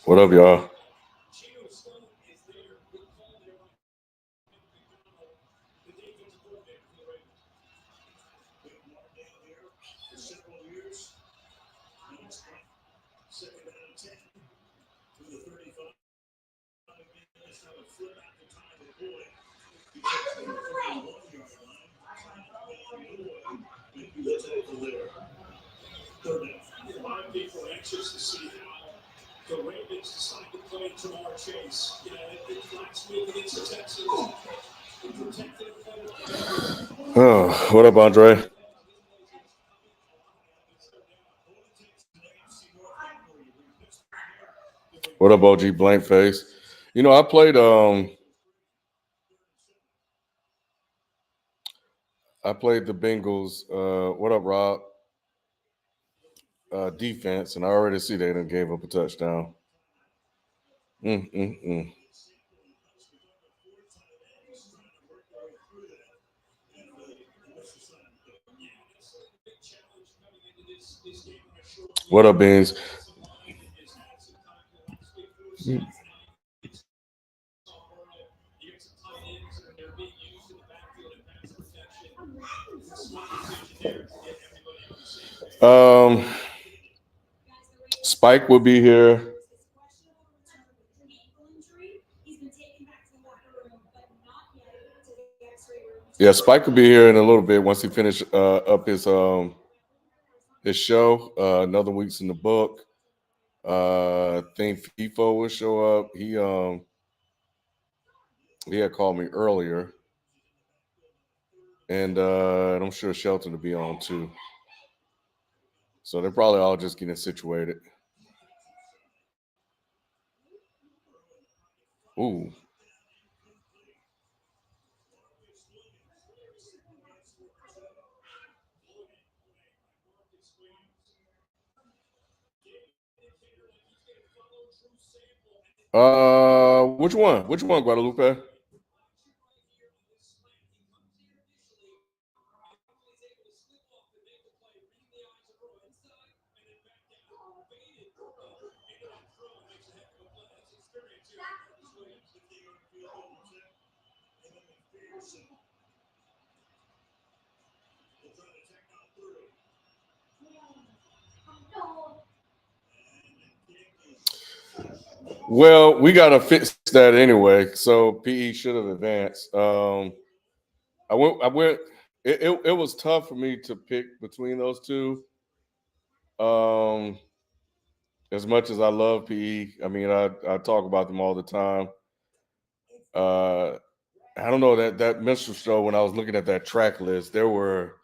What up, y'all? Oh, what up, Andre? What up, OG Blankface? You know, I played the Bengals. What up, Rob? Defense, and I already see they done gave up a touchdown. Mm, mm, mm. What up, Beans? Um, Spike will be here. Yeah, Spike will be here in a little bit once he finish up his show. Another week's in the book. I think FIFO will show up. He had called me earlier, and I'm sure Shelton will be on too. So they're probably all just getting situated. Ooh. Which one? Which one, Guadalupe? Well, we gotta fix that anyway. So PE should have advanced. I went. It was tough for me to pick between those two. Um, as much as I love PE, I mean, I talk about them all the time. Uh, I don't know that minstrel show. When I was looking at that track list, there were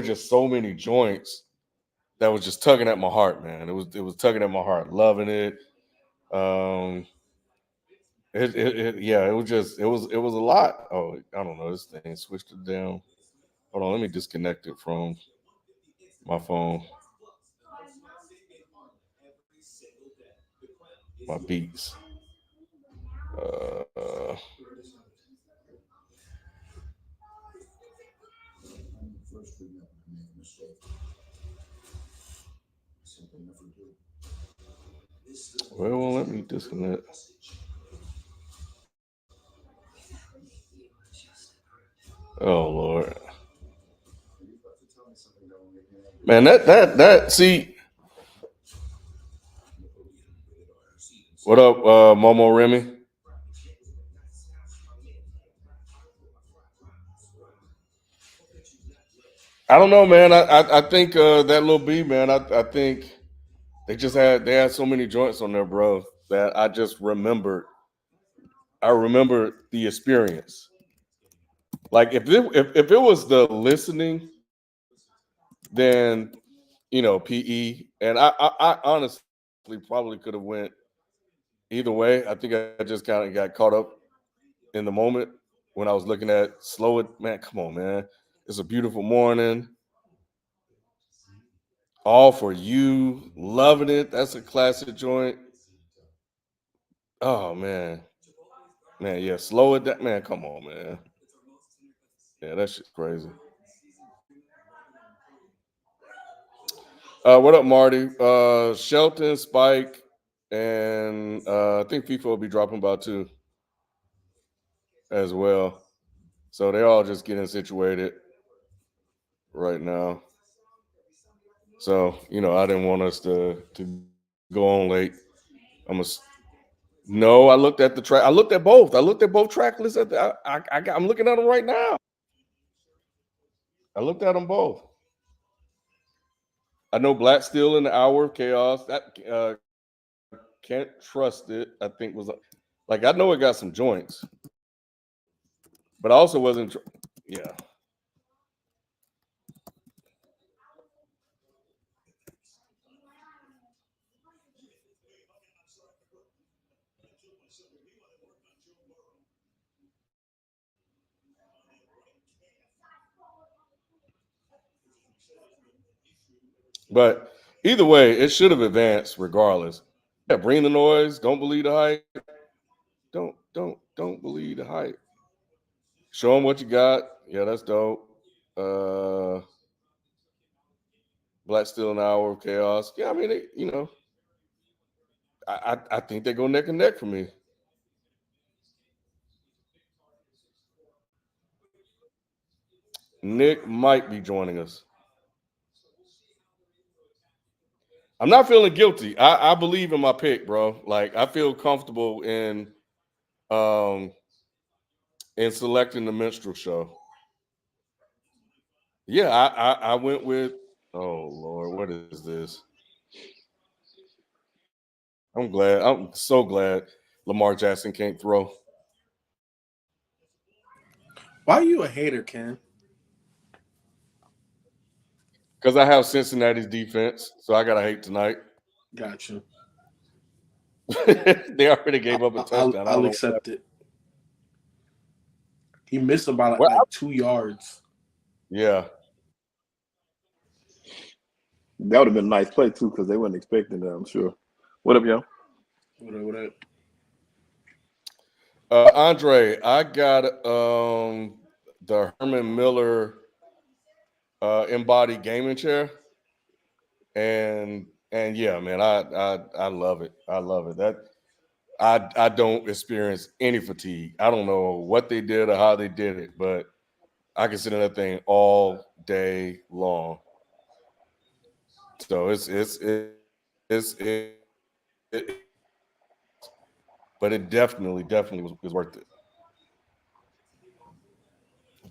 just so many joints that was just tugging at my heart, man. It was tugging at my heart, loving it. Um, yeah, it was a lot. Oh, I don't know. This thing switched it down. Hold on, let me disconnect it from my phone. My beats. Uh, well, it won't let me disconnect. Oh Lord, man, that see. What up, Momo Remy? I don't know, man. I think that little B, man. I think they had so many joints on there, bro, that I just remembered. I remember the experience. Like if it was the listening, then PE, and I honestly probably could have went either way. I think I just kind of got caught up in the moment when I was looking at slow it. Man, come on, man. It's a beautiful morning. All for you. Loving it. That's a classic joint. Oh man. Man, yeah, slow it down. Man, come on, man. Yeah, that shit's crazy. What up, Marty? Shelton, Spike, and I think FIFA will be dropping by too as well. So they're all just getting situated right now. So I didn't want us to go on late. I'm a no. I looked at the track. I looked at both. I looked at both track lists. I'm looking at them right now. I looked at them both. I know Black Steel in the Hour of Chaos. That Can't Trust It. I think was like I know it got some joints, but I also wasn't. Yeah. But either way, it should have advanced regardless. Yeah, bring the noise. Don't believe the hype. Don't believe the hype. Show them what you got. Yeah, that's dope. Black Steel an Hour of Chaos. Yeah, I mean, I think they go neck and neck for me. Nick might be joining us. I'm not feeling guilty. I believe in my pick, bro. Like I feel comfortable um in selecting the minstrel show. Yeah, I went with. Oh Lord, what is this? I'm glad. I'm so glad Lamar Jackson can't throw Why are you a hater, Ken? because I have Cincinnati's defense, so I gotta hate tonight. Gotcha. They already gave up a touchdown. I don't I'll know what. accept it. He missed about Well, like 2 yards. yeah. That would have been a nice play too, because they weren't expecting that. I'm sure. What up, yo? What? Andre, I got the Herman Miller embodied gaming chair, and yeah, man, I love it. I love it. That I don't experience any fatigue. I don't know what they did or how they did it, but I can sit in that thing all day long. So it but it definitely was worth it.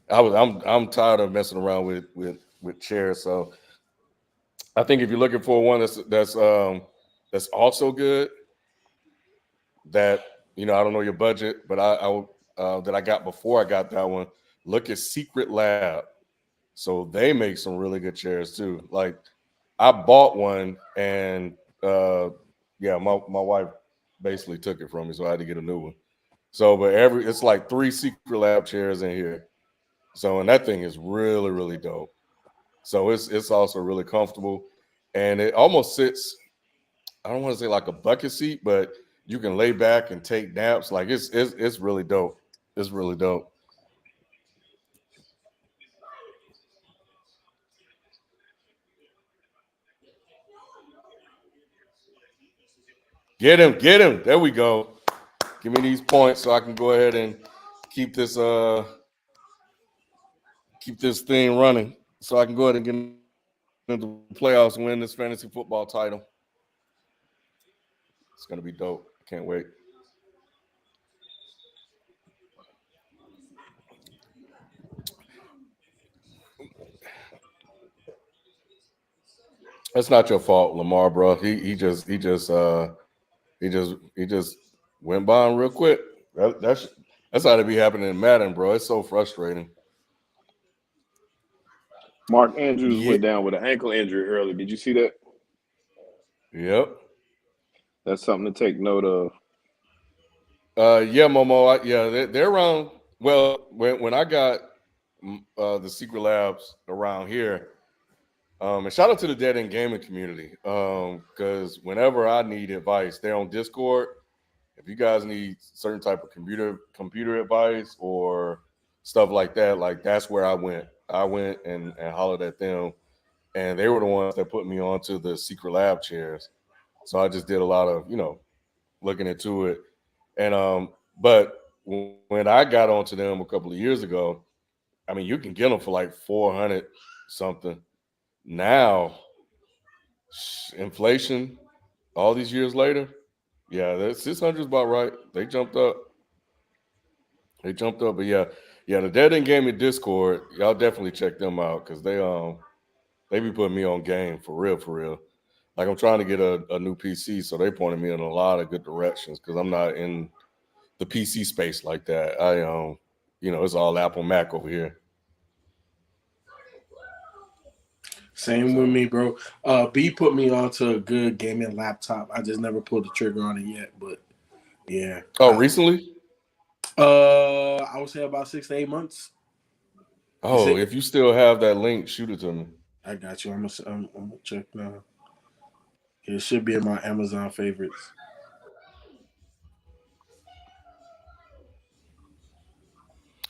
I'm tired of messing around with chairs. So I think if you're looking for one that's also good, that I don't know your budget, but that I got before I got that one. Look at Secret Lab. So they make some really good chairs too. Like I bought one and uh yeah, my wife basically took it from me, so I had to get a new one. So but it's like 3 Secret Lab chairs in here. So and that thing is really, really dope. So it's also really comfortable. And it almost sits, I don't want to say like a bucket seat, but you can lay back and take naps. Like it's really dope. It's really dope. Get him, get him. There we go. Give me these points so I can go ahead and keep this keep this thing running. So I can go ahead and get into the playoffs and win this fantasy football title. It's gonna be dope. I can't wait. That's not your fault, Lamar, bro. He just went by him real quick. That's how to be happening in Madden, bro. It's so frustrating. Mark Andrews Yeah. went down with an ankle injury early. Did you see that? Yep. That's something to take note of. Yeah, Momo. Yeah, they're around. Well, when I got the secret labs around here. And shout out to the Dead End Gaming community. Because whenever I need advice, they're on Discord. If you guys need certain type of computer advice or stuff like that, like that's where I went. I went and hollered at them, and they were the ones that put me onto the secret lab chairs. So I just did a lot of looking into it, and but when I got onto them a couple of years ago, I mean you can get them for like 400 something. Now inflation, all these years later, yeah, that 600 is about right. They jumped up. But yeah, the Dead End Gaming Discord, y'all definitely check them out because they be putting me on game for real, for real. Like I'm trying to get a new PC, so they pointed me in a lot of good directions because I'm not in the PC space like that. It's all Apple Mac over here. Same with me, bro. B put me onto a good gaming laptop. I just never pulled the trigger on it yet, but yeah. Oh, recently? I would say about 6 to 8 months. Oh, if you still have that link, shoot it to me. I got you. I'm gonna check now. It should be in my Amazon favorites.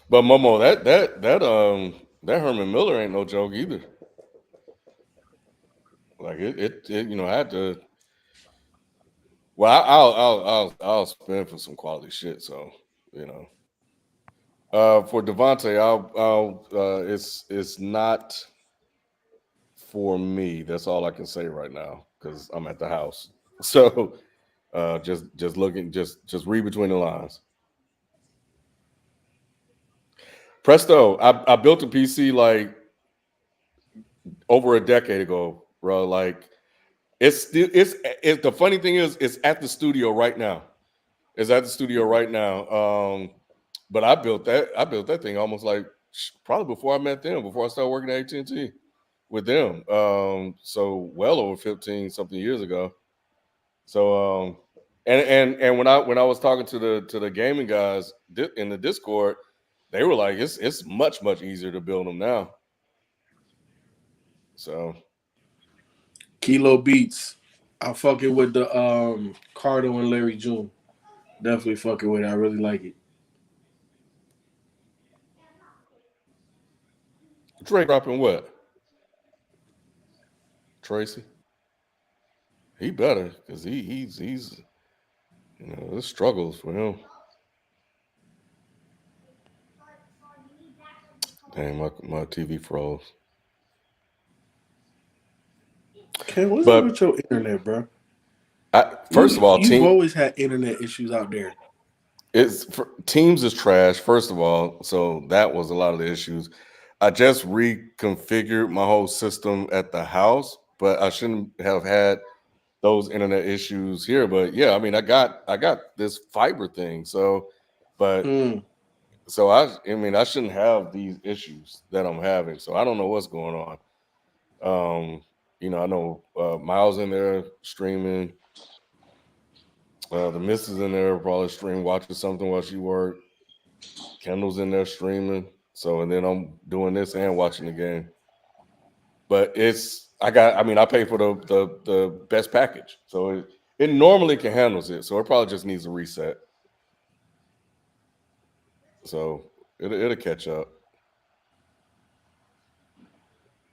But Momo, that Herman Miller ain't no joke either. Like I had to. Well, I'll spend for some quality shit. So for Devontae, it's not for me. That's all I can say right now because I'm at the house. So just looking, just read between the lines. Presto, I built a PC like over a decade ago, bro. Like it's the funny thing is it's at the studio right now. It's at the studio right now. But I built that thing almost like probably before I met them, before I started working at AT&T with them. So well over 15 something years ago. So and when I was talking to the gaming guys in the Discord, they were like, it's much easier to build them now. So Kilo Beats. I'm fucking with the Cardo and Larry June. Definitely fucking with it. I really like it. Drake dropping what? Tracy? He better because he's there's struggles for him. Dang, my TV froze. Okay, what's up with your internet, bro? First of all, you've always had internet issues out there. Teams is trash. First of all, so that was a lot of the issues. I just reconfigured my whole system at the house, but I shouldn't have had those internet issues here. But yeah, I mean, I got this fiber thing. So, but so I mean, I shouldn't have these issues that I'm having. So I don't know what's going on. I know Miles in there streaming. The missus in there probably watching something while she work. Kendall's in there streaming. So and then I'm doing this and watching the game. But I pay for the best package. So it normally can handle it. So it probably just needs a reset. So it'll catch up.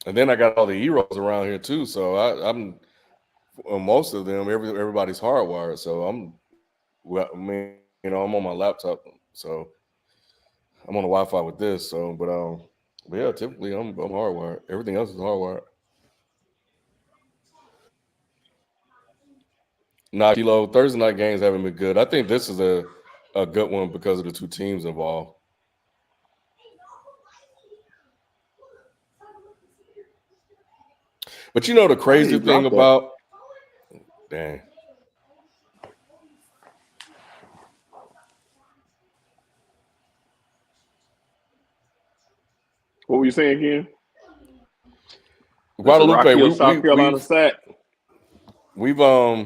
And then I got all the heroes around here too. So I'm most of them, everybody's hardwired. So I'm on my laptop. So I'm on the Wi-Fi with this. So, but yeah, typically I'm hardwired. Everything else is hardwired. Nah, Kilo, Thursday night games haven't been good. I think this is a good one because of the two teams involved. But the crazy thing about dang. What were you saying again? Guadalupe, South Carolina sack. We've I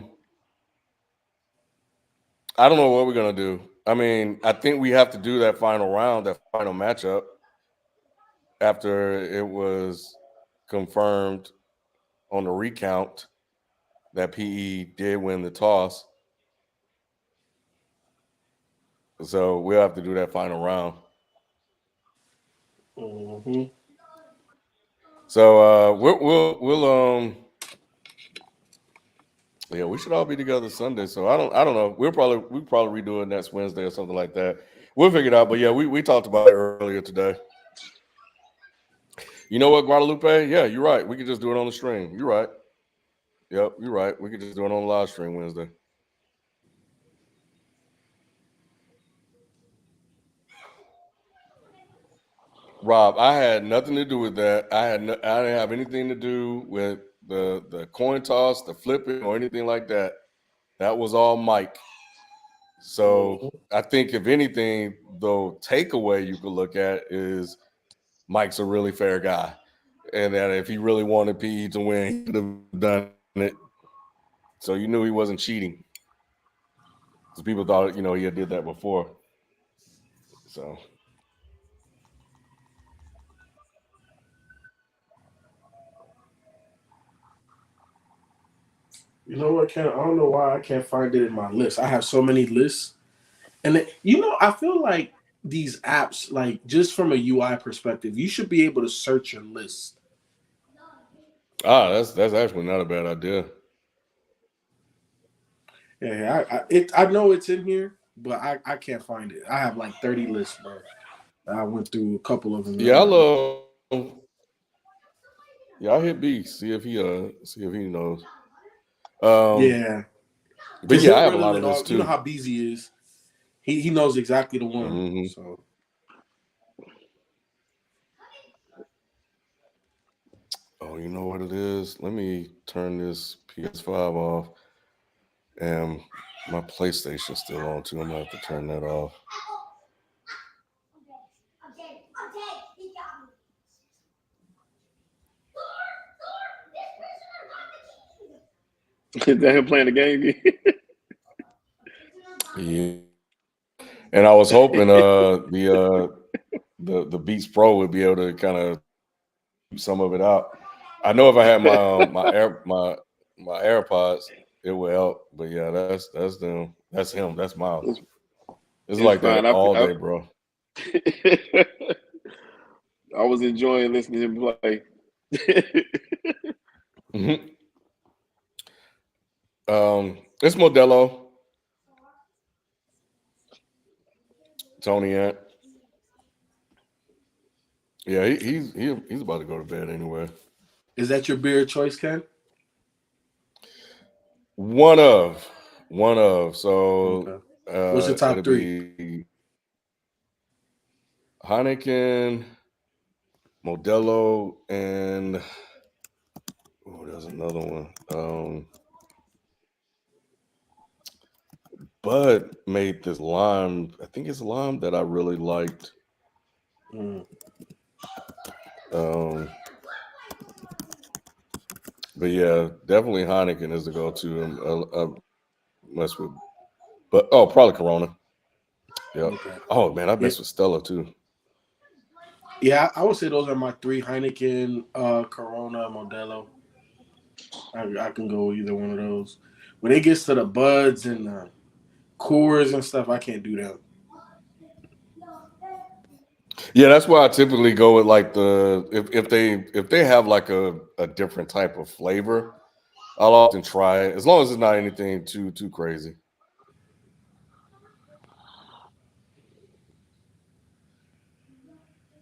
don't know what we're gonna do. I mean, I think we have to do that final round, that final matchup. after it was confirmed on the recount that PE did win the toss. So we'll have to do that final round. Mm-hmm. So we'll yeah, we should all be together Sunday. So I don't know. We'll probably redo it next Wednesday or something like that. We'll figure it out. But yeah, we talked about it earlier today. You know what, Guadalupe? Yeah, you're right. We could just do it on the stream. You're right. Yep, you're right. We could just do it on the live stream Wednesday. Rob, I had nothing to do with that. I didn't have anything to do with the coin toss, the flipping, or anything like that. That was all Mike. So I think if anything, the takeaway you could look at is Mike's a really fair guy. And that if he really wanted PE to win, he could have done it. So you knew he wasn't cheating. Because people thought, he had did that before. So You know what, Ken? I don't know why I can't find it in my list. I have so many lists. And I feel like these apps, like just from a UI perspective, you should be able to search your list. that's actually not a bad idea. Yeah, I know it's in here, but I can't find it. I have like 30 lists, bro. I went through a couple of them. Yeah, I'll hit B, see if he knows. Yeah. But yeah, I have a riddle lot it of lists off. too. You know how busy he is. He knows exactly the one. Mm-hmm. So Oh, you know what it is? Let me turn this PS5 off. And my PlayStation's still on too. I'm gonna have to turn that off. Is that him playing the game? Yeah. And I was hoping the Beats Pro would be able to kind of keep some of it out. I know if I had my AirPods, it would help. But yeah, that's them. That's him. That's Miles. It's like fine. that all day, bro. I was enjoying listening to him play. Mm-hmm. It's Modelo. Tony Ant. Yeah, he's about to go to bed anyway. is that your beer choice, Ken? One of. So okay. What's your top three? Be Heineken, Modelo, and there's another one. Bud made this lime. I think it's lime that I really liked. But yeah, definitely Heineken is the go-to. Mess with, but probably Corona. Yeah. Okay. Oh man, I mess with Stella too. Yeah, I would say those are my three: Heineken, Corona, Modelo. I can go with either one of those. When it gets to the Buds and the Coors and stuff, I can't do them. Yeah, that's why I typically go with like if they have like a different type of flavor, I'll often try it as long as it's not anything too crazy.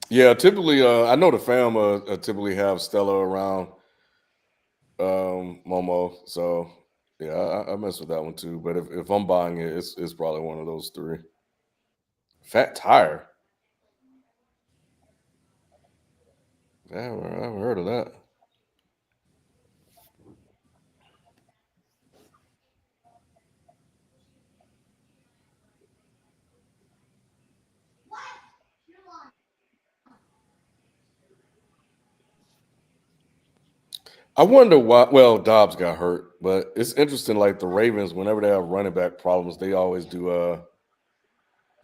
Yeah, typically I know the fam typically have Stella around Momo, so yeah, I mess with that one too. But if I'm buying it, it's probably one of those three. Fat Tire. I haven't heard of that. I wonder why. Well, Dobbs got hurt, but it's interesting. Like the Ravens, whenever they have running back problems, they always do.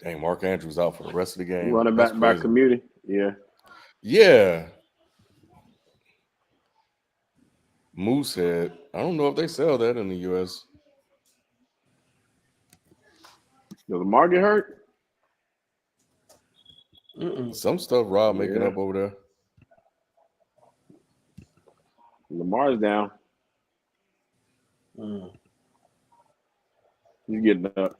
Dang, Mark Andrews out for the rest of the game. Running That's back by crazy. commuting. Yeah. Yeah. Moosehead. I don't know if they sell that in the U.S. Does Lamar get hurt? Some stuff Rob making Yeah. up over there. Lamar's down. He's getting up.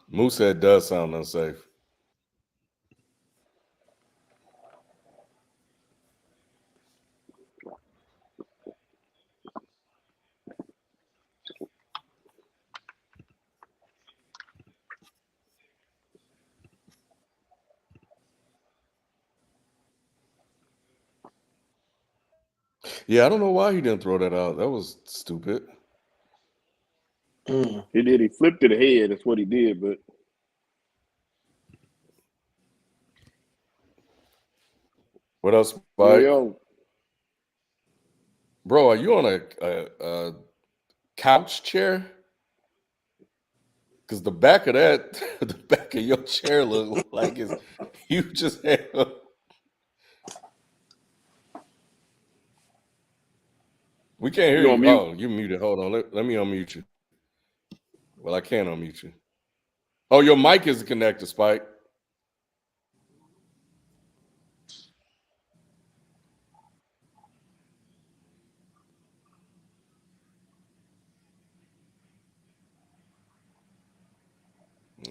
Moosehead does sound unsafe. Yeah, I don't know why he didn't throw that out. That was stupid. He did. He flipped it ahead. That's what he did. But What else, Spike? yo, Bro, are you on a couch chair? Because the back of that, the back of your chair look like it's huge as hell. We can't hear you you. on mute? Oh, you're muted. Hold on. Let me unmute you. Well, I can't unmute you. Oh, your mic isn't connected, Spike.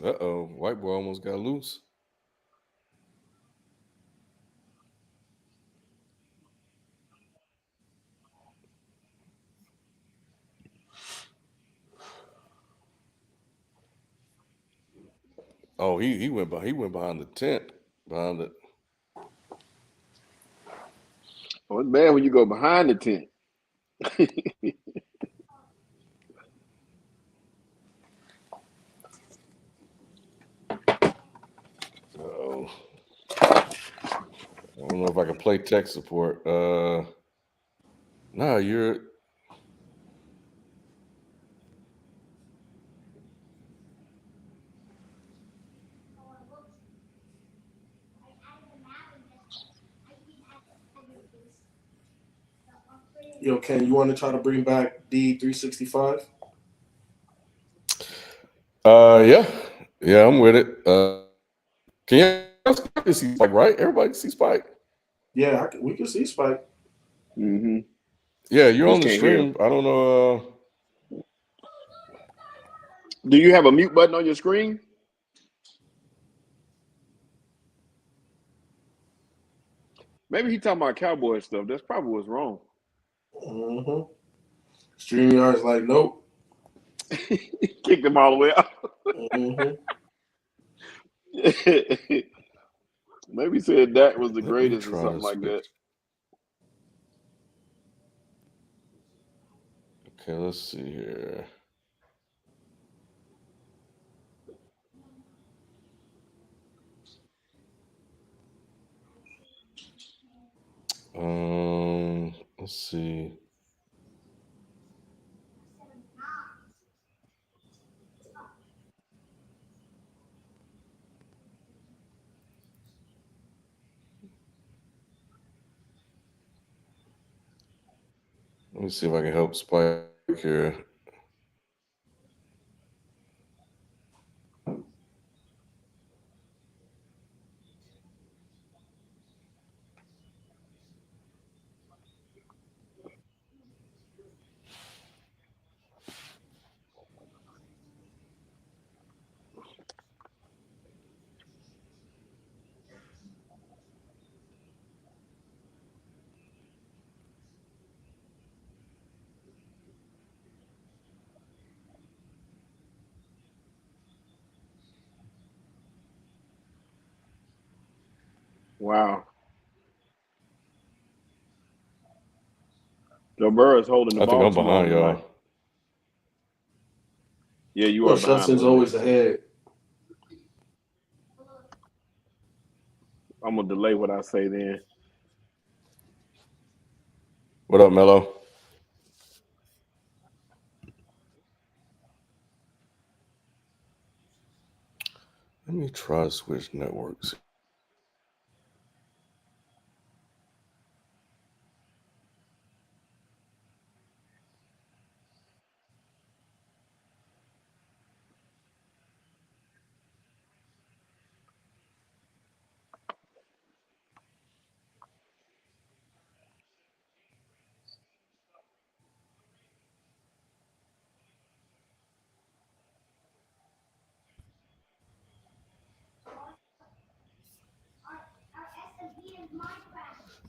Uh-oh. White boy almost got loose. Oh, he went behind the tent. Behind it. Oh, it's bad when you go behind the tent. Oh. I don't know if I can play tech support. No, you're. Yo, Ken, you want to try to bring back D365? Yeah, I'm with it. Can you see Spike? Right? Everybody see Spike. Yeah, we can see Spike. Mm-hmm. Yeah, you're Just on the can't hear stream. I don't know. Do you have a mute button on your screen? Maybe he talking about Cowboy stuff. That's probably what's wrong. StreamYard's like, nope. Kicked him all the way out. Maybe he said that was the Let me greatest or try something to like that. switch. Okay, let's see here. Let's see. Let me see if I can help Spike here. Wow. Joe Burrow is holding the I think ball I'm too long behind tonight. y'all. Yeah, you Well, are behind a Shutson's little bit. always ahead. I'm gonna delay what I say then. What up, Mello? me try to switch networks.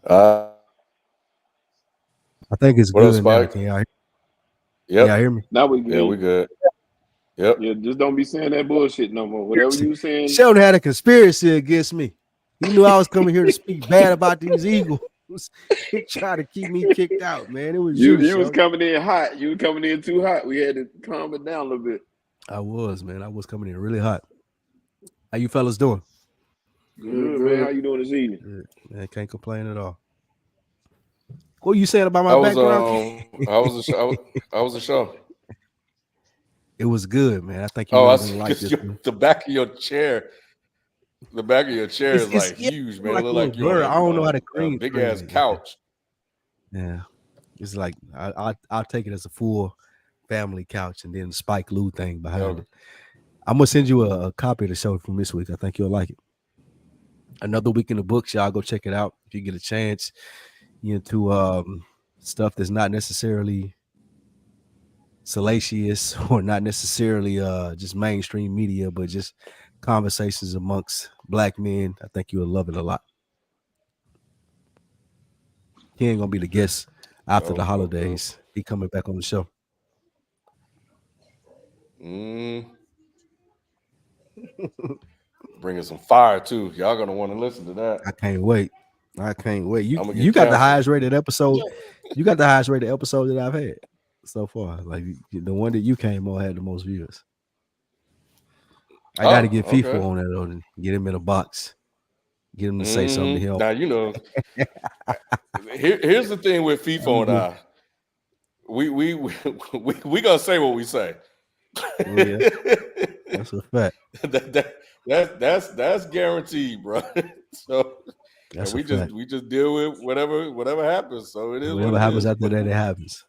I think it's What up, good now. Spike? Can y'all Yep. hear me? Now we can Yeah, hear we you. good. Yep. Yeah, just don't be saying that bullshit no more. Whatever you saying, Sheldon had a conspiracy against me. He knew I was coming here to speak bad about these Eagles. He tried to keep me kicked out, man. It was you you, was Sheldon. coming in hot. You were coming in too hot. We had to calm it down a little bit. I was, man. I was coming in really hot. How you fellas doing? Good, man. How you doing this evening? Good. Man, can't complain at all. What you saying about my How was background? how was the show? How was the show? It was good, man. I think you Oh, I really see. gonna like this one. The back of your chair. The back of your chair is like yeah, huge, man. like It a look little like you're blur. I don't know how on to a green big screen ass it. couch. Yeah. It's like I'll take it as a full family couch and then the Spike Lee thing behind it. I'm gonna send you a copy of the show from this week. I think you'll like it. Another week in the books, y'all go check it out if you get a chance. You into stuff that's not necessarily salacious or not necessarily just mainstream media, but just conversations amongst black men. I think you'll love it a lot. He ain't gonna be the guest after the holidays. He coming back on the show. Bringing some fire too. Y'all gonna want to listen to that. I can't wait. You I'm gonna you get got the canceled. highest rated episode. You got the highest rated episode that I've had so far. Like the one that you came on had the most views. I got to get FIFA on that though and get him in a box. Get him to say something to him. Now you know. Here's the thing with FIFA and I. We gonna say what we say. Oh, yeah. That's a fact. That's guaranteed, bro. So that's we just deal with whatever happens. So it is whatever what happens it is. after that, it happens.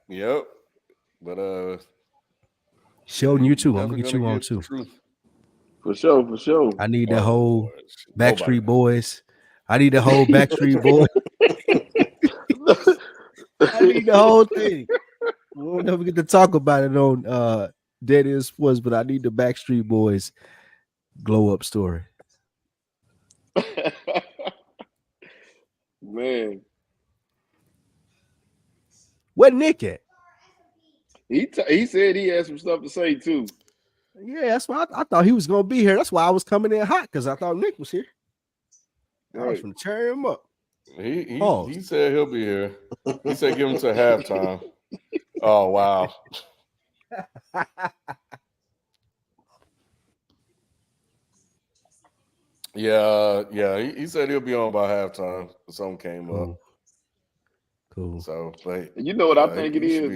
Yep. But Sheldon, you too. I'm gonna get you on too. For sure. I need that whole Backstreet Boys. I need the whole Backstreet Boys. I need the whole thing. We'll never get to talk about it on Dead End Sports, but I need the Backstreet Boys glow up story. Man. Where Nick at? He said he had some stuff to say too. Yeah, that's why I thought he was gonna be here. That's why I was coming in hot because I thought Nick was here. I was gonna cheer him up. He said he'll be here. He said give him to halftime. Oh wow. Yeah. He said he'll be on by halftime. Something came up. Cool. So, but you know what I think it is?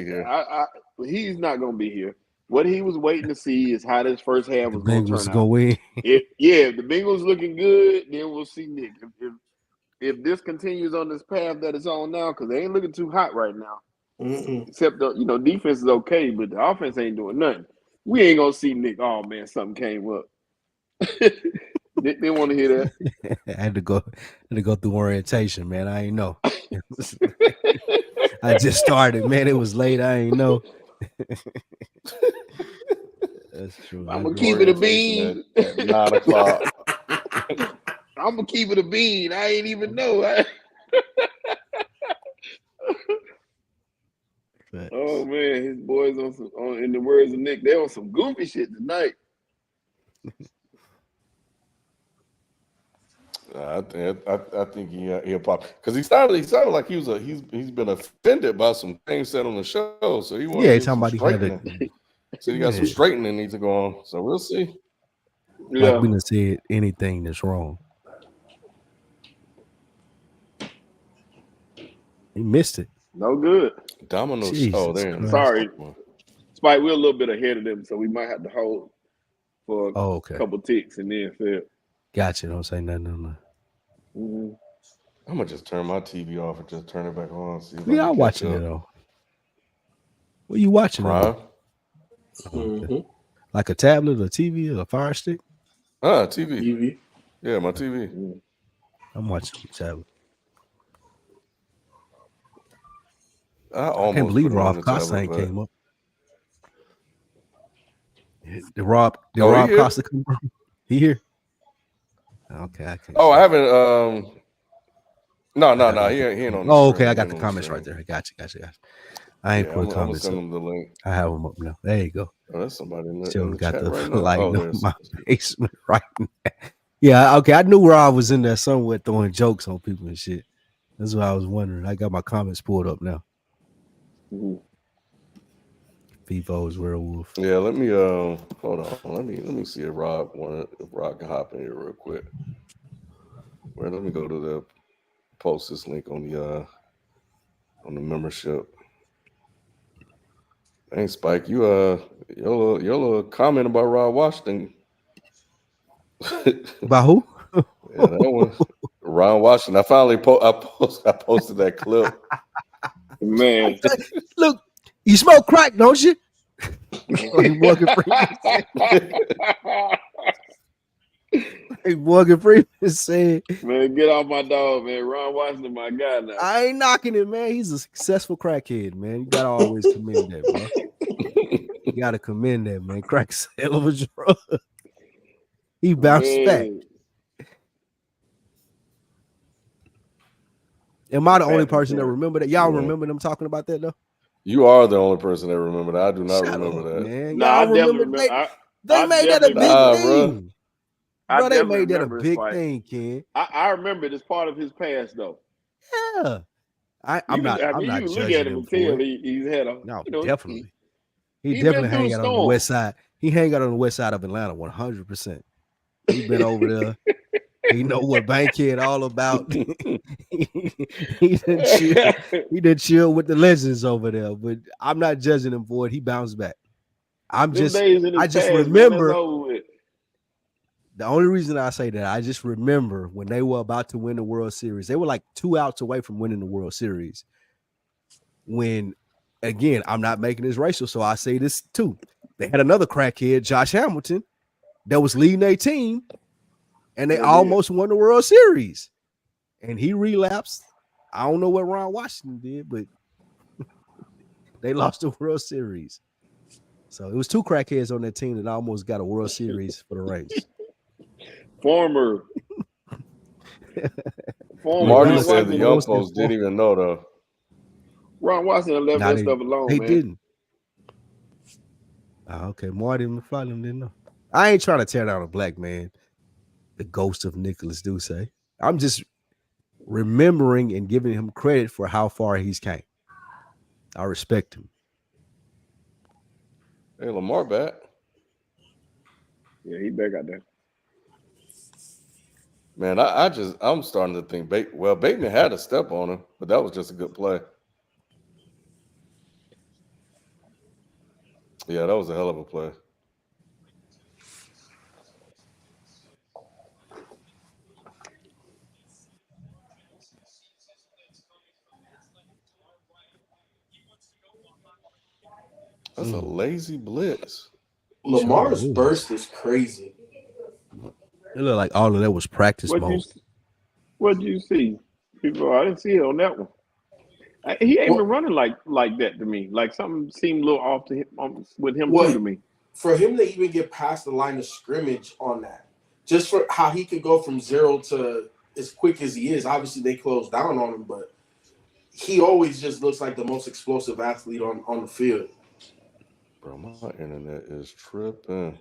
He's not gonna be here. What he was waiting to see is how this first half was going to turn out. If the Bengals looking good, then we'll see Nick. If this continues on this path that it's on now, because they ain't looking too hot right now. Except defense is okay, but the offense ain't doing nothing. We ain't gonna see Nick. Oh man, something came up. They want to hear that. I had to go through orientation, man. I ain't know. I just started, man. It was late. I ain't know. That's true. I'm gonna keep it a bean at 9 o'clock. I'm gonna keep it a bean. I ain't even know. Oh man, his boys in the words of Nick, they on some goofy shit tonight. I think he'll pop because he sounded like he's been offended by some things said on the show, so he wanted to talking about straightening. So he got some straightening needs to go on. So we'll see. Like we done said anything that's wrong. He missed it. No good. Domino show there. Sorry. Spike, we're a little bit ahead of them, so we might have to hold for a couple ticks and then fell. Gotcha. Don't say nothing. No. Mm-hmm. I'm gonna just turn my TV off and just turn it back on. See if I'm watching it though. What are you watching? Prime. Mm-hmm. Like a tablet, a TV, or a Fire Stick? TV. Yeah, my TV. I'm watching the tablet. I can't believe Rob Costain came up. Did Rob Costa come from? He here? Okay, I can't. I haven't. No. He ain't on. Okay, I got the comments right there. Gotcha. I ain't put comments. I'm send them the link. I have them up now. There you go. Oh, that's somebody in the got chat the right now. light on my basement right now. Yeah, okay. I knew Rob was in there somewhere throwing jokes on people and shit. That's what I was wondering. I got my comments pulled up now. Vivo's werewolf. Yeah, let me hold on. Let me see if Rob can hop in here real quick. Let me go to the post this link on the membership. Hey Spike, your little comment about Rob Washington. About who? Yeah, that one. Ron Washington. I finally posted that clip. Man, look, you smoke crack, don't you? Morgan Freeman said, "Man, get off my dog, man. Ron Washington, my guy now. I ain't knocking it, man. He's a successful crackhead, man. You gotta always commend that, bro. You gotta commend that, man. Crack's a hell of a drug. He bounced back. Am I the only person that remember that? Y'all remember them talking about that though? You are the only person that remember that. I do not remember that. Man. Y'all remember they made that a big thing. Bro, they made that a big thing, Ken. I remember it as part of his past though. Yeah. I'm not look at him and tell he's had a definitely. He definitely hang out on the west side. He hang out on the west side of Atlanta 100%. He been over there. He know what Bankhead all about. he did chill with the legends over there, but I'm not judging him for it. He bounced back. I just remember. The only reason I say that, I just remember when they were about to win the World Series. They were like 2 outs away from winning the World Series. When, again, I'm not making this racial, so I say this too. They had another crackhead, Josh Hamilton, that was leading their team. And they almost won the World Series. And he relapsed. I don't know what Ron Washington did, but they lost the World Series. So it was 2 crackheads on that team that almost got a World Series for the Rays. Former Marty said the young folks didn't even know though. Ron Washington left that stuff alone. They man. Didn't. Okay, Marty and McFly didn't know. I ain't trying to tear down a black man. The ghost of Nicholas Duce. I'm just remembering and giving him credit for how far he's came. I respect him. Hey, Lamar back. Yeah, he back out there. Man, I'm starting to think Bateman had a step on him, but that was just a good play. Yeah, that was a hell of a play. That's a lazy blitz. Lamar's burst is crazy. It looked like all of that was practice mode. What did you see? People, I didn't see it on that one. He ain't been running like that to me. Like something seemed a little off to him with him too to me. For him to even get past the line of scrimmage on that, just for how he could go from 0 to as quick as he is. Obviously, they closed down on him, but he always just looks like the most explosive athlete on the field. Bro, my internet is tripping.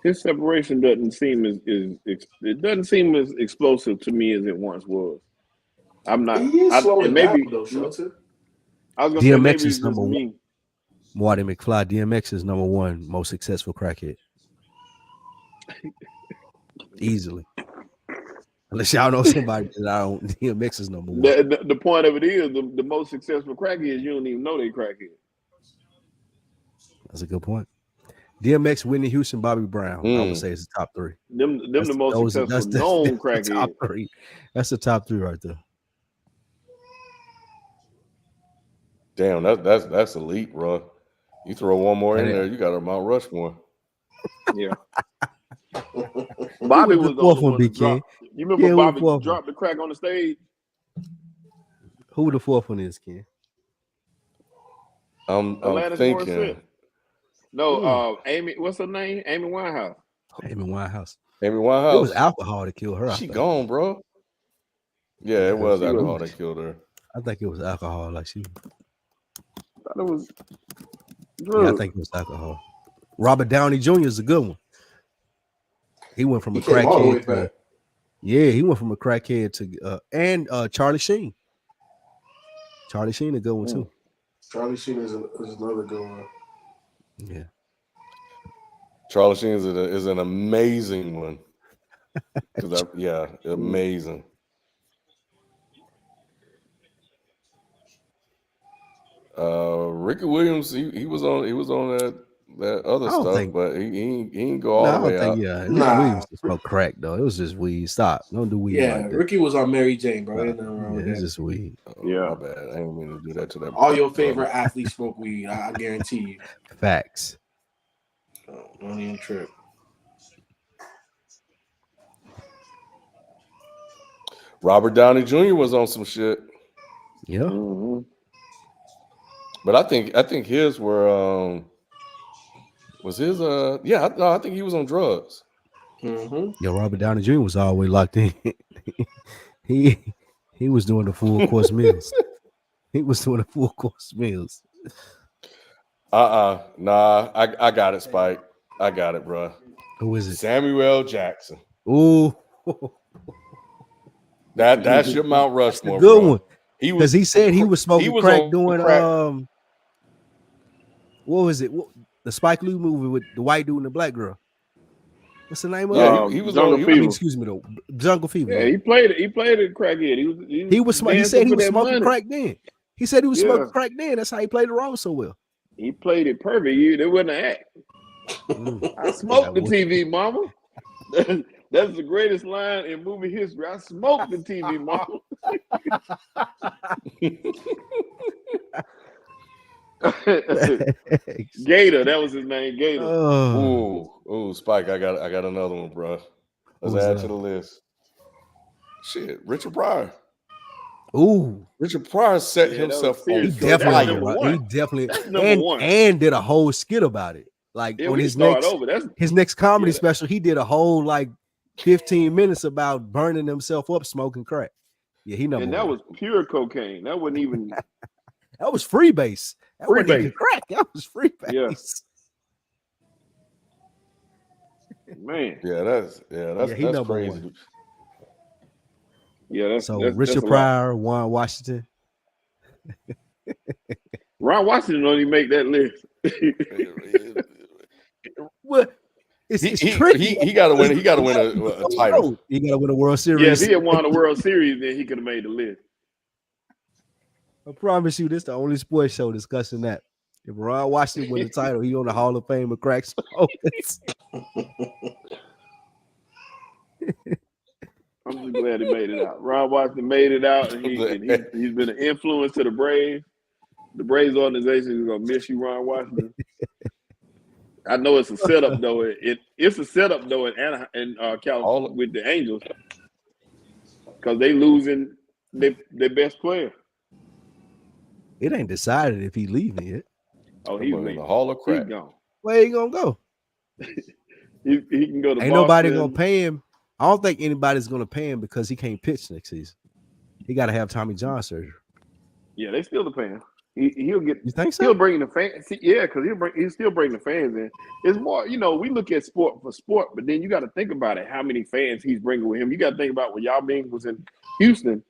His separation doesn't seem as explosive to me as it once was. I'm not. He is slowing down though, Shelton. I was gonna DMX say maybe is number one. Marty McFly. DMX is number 1 most successful crackhead. Easily. Unless y'all know somebody that I don't. DMX is number 1. The point of it is the most successful crackheads, you don't even know they crackhead. That's a good point. DMX, Whitney Houston, Bobby Brown. I would say it's the top three. Them the most successful known crackheads. That's the top three right there. Damn, that's elite, bro. You throw one more in there, you got a Mount Rushmore. Yeah. Bobby was the fourth one. You remember Bobby dropped the crack on the stage? Who the fourth one is, Ken? I'm thinking. No, Amy. What's her name? Amy Winehouse. Amy Winehouse. Amy Winehouse. It was alcohol that killed her. She gone, bro. Yeah, it was alcohol that killed her. I think it was alcohol. Like she. I thought it was. Yeah, I think it was alcohol. Robert Downey Jr. is a good one. He went from a crackhead to. Yeah, he went from a crackhead to and Charlie Sheen. Charlie Sheen a good one too. Charlie Sheen is another good one. Yeah. Charlie Sheen is an amazing one. Amazing. Ricky Williams, he was on that other stuff, but he ain't go all the way out. Williams smoked crack though. It was just weed. Stop. Don't do weed. Yeah, like that. Ricky was on Mary Jane, bro. Ain't nothing wrong with that. It's just weed. My bad. I didn't mean to do that to that. All your favorite athletes smoke weed. I guarantee you. Facts. Don't even trip. Robert Downey Jr. was on some shit. Yeah. Mm-hmm. But I think his were was his I think he was on drugs. Mm-hmm. Yo, Robert Downey Jr. was always locked in. he was doing the full course meals. He was doing the full course meals. Nah, I got it, Spike. I got it, bro. Who is it? Samuel Jackson. Ooh. That's your Mount Rushmore. Good bro. one. Because he said he was smoking crack doing what was it? The Spike Lee movie with the white dude and the black girl. What's the name of it? He was Jungle Fever. Excuse me, though. Jungle Fever. Yeah, he played a crackhead. He said he was smoking crack then. He said he was smoking crack then. That's how he played the role so well. He played it perfect. There wasn't an act. I smoked the TV, mama. That's the greatest line in movie history. I smoked the TV, mama. Gator, that was his name, Gator. Ooh, Spike, I got another one, bro. Let's add to the list. Shit, Richard Pryor. Ooh, Richard Pryor set himself on. He definitely and did a whole skit about it. Like on his next comedy special, he did a whole 15 minutes about burning himself up smoking crack. Yeah, he number and that one. was pure cocaine. That wasn't even. That was freebase. That wasn't even crack. That was freebase. Yeah. Man. That's crazy. One. Yeah, that's Richard Pryor, Ron Washington. Ron Washington don't even make that list. Well, it's tricky. He got to win. He got to win a title. He got to win a World Series. Yeah, if he had won a World Series, then he could have made the list. I promise you, this is the only sports show discussing that. If Ron Washington win the title, he on the Hall of Fame of crack smokers. I'm just glad he made it out. Ron Washington made it out, and he's been an influence to the Braves. The Braves organization is gonna miss you, Ron Washington. I know it's a setup though. It's a setup though in California with the Angels because they losing their best player. It ain't decided if he leaving yet. Oh, he's in the Hall of Crack. He's gone. Where he gonna go? he can go to. Ain't nobody gonna pay him. I don't think anybody's gonna pay him because he can't pitch next season. He got to have Tommy John surgery. Yeah, they still pay him. He'll get. You think so? He'll bring the fans. Yeah, because he'll still bring the fans in. It's more, we look at sport for sport, but then you got to think about it. How many fans he's bringing with him? You got to think about when y'all being was in Houston.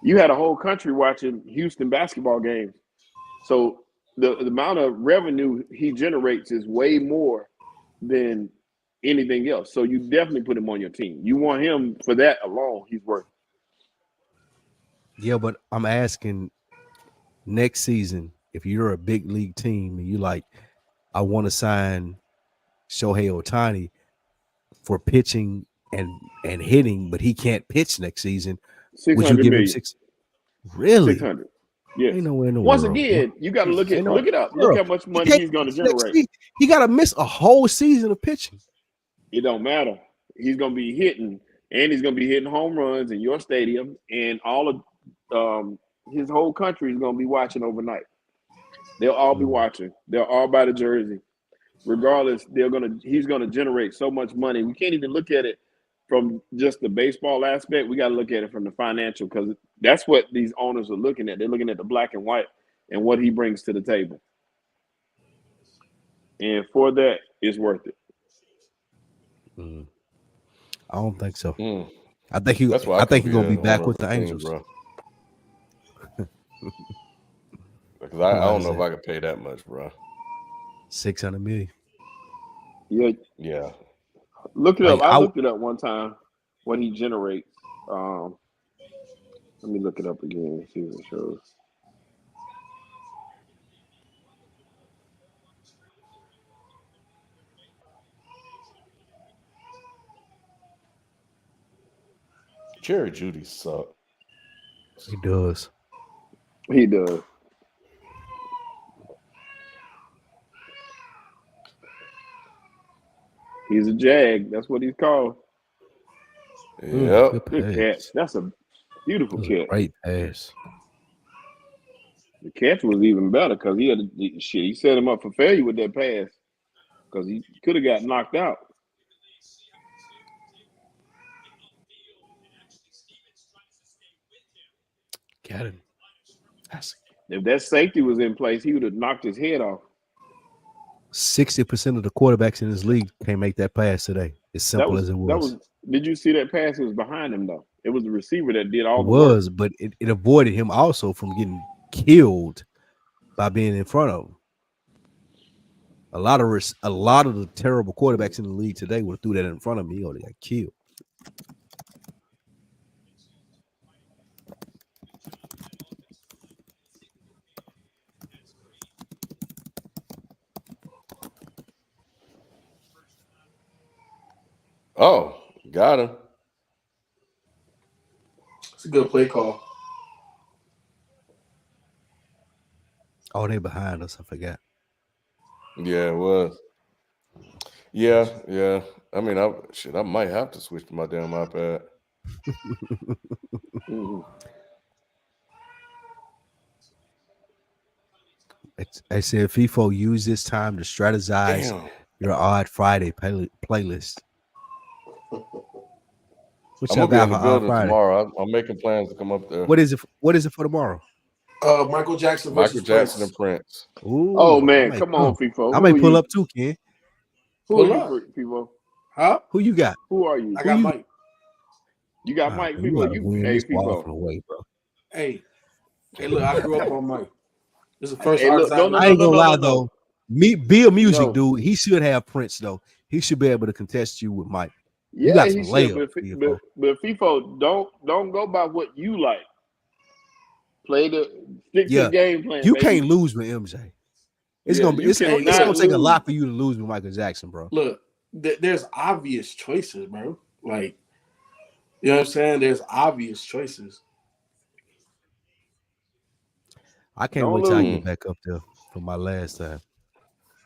You had a whole country watching Houston basketball games. So the amount of revenue he generates is way more than anything else. So you definitely put him on your team. You want him for that alone. He's worth it. Yeah, but I'm asking next season, if you're a big league team and you I want to sign Shohei Ohtani for pitching and hitting, but he can't pitch next season, would you 600 give him million. 6? Really? 600. Yes. Ain't nowhere in the Once world. again, you got to look it up. Look how much money he's going to generate. He got to miss a whole season of pitching. It don't matter. He's going to be hitting, and he's going to be hitting home runs in your stadium, and all of his whole country is going to be watching overnight. They'll all be watching. They'll all buy the jersey. Regardless, he's going to generate so much money. We can't even look at it from just the baseball aspect. We got to look at it from the financial, because that's what these owners are looking at. They're looking at the black and white and what he brings to the table. And for that, it's worth it. I don't think so. I think he's going to be back with the Angels. Bro. Because I don't know if I could pay that much, bro. $600 million. Yeah. Look it up. I looked it up one time, what he generates. Let me look it up again and see what it shows. Jerry Jeudy sucks. He does. He does. He's a jag. That's what he's called. Yep. Good catch. That's a beautiful catch. Great pass. The catch was even better because he set him up for failure with that pass, because he could have got knocked out. Got him. If that safety was in place, he would have knocked his head off. 60% of the quarterbacks in this league can't make that pass today. As simple as it was. Did you see that pass? It was behind him, though. It was the receiver that did all the work. But it avoided him also from getting killed by being in front of him. A lot of the terrible quarterbacks in the league today would have threw that in front of me or they got killed. Oh, got him. It's a good play call. Oh, they behind us. I forgot. Yeah, it was. Yeah. I mean, I might have to switch to my damn iPad. I said FIFO use this time to strategize your Odd Friday playlist. I'm gonna be in the building tomorrow. I'm making plans to come up there. What is it? What is it for tomorrow? Michael Jackson and Prince. Ooh, oh man, come on, FIFO. I might pull up too, Ken. Who are you, FIFO? Huh? Who you got? Who are you? I got Mike. You got Mike, FIFO. Hey, FIFO. Hey, look, I grew up on Mike. This is the first artist I ain't gonna lie though. Be a music dude. He should have Prince though. He should be able to contest you with Mike. Yeah, you got some layup, but FIFO, don't go by what you like. Stick to the game plan. You can't lose with MJ. It's gonna take a lot for you to lose with Michael Jackson, bro. Look, there's obvious choices, bro. Like, you know what I'm saying? There's obvious choices. I can't wait till I get back up there for my last time.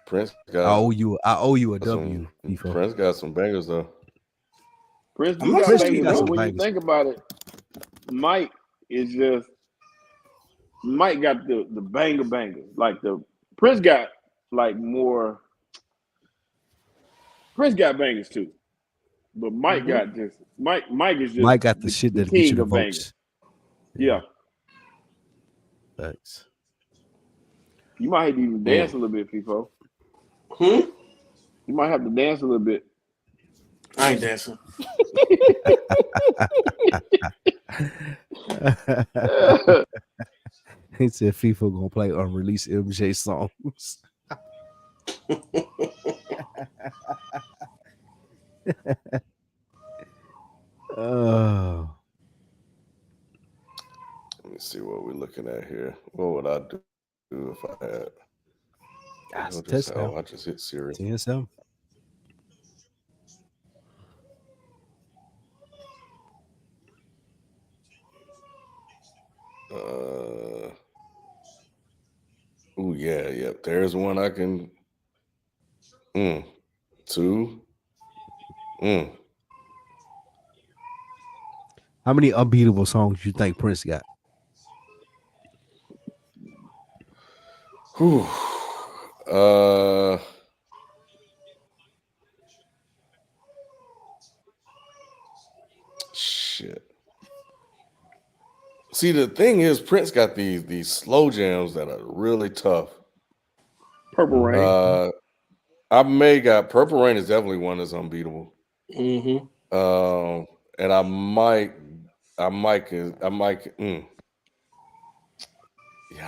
Prince I owe you a W. Prince got some bangers though. Prince got bangers. When you think about it, Mike got the banger. Like the Prince got like more. Prince got bangers too, but Mike got just Mike is just Mike got the shit that gets you the votes. Yeah. Thanks. You might have to even dance a little bit, FIFO. You might have to dance a little bit. I ain't dancing. He said FIFA gonna play unreleased MJ songs. Oh. Let me see what we're looking at here. What would I do if I had? I just hit Siri. 10-7. Oh yeah. There's one I can. Two. How many unbeatable songs you think Prince got? Whew. Shit. See, the thing is, Prince got these slow jams that are really tough. Purple Rain. I may got Purple Rain is definitely one that's unbeatable. Mm-hmm. And I might. Yeah,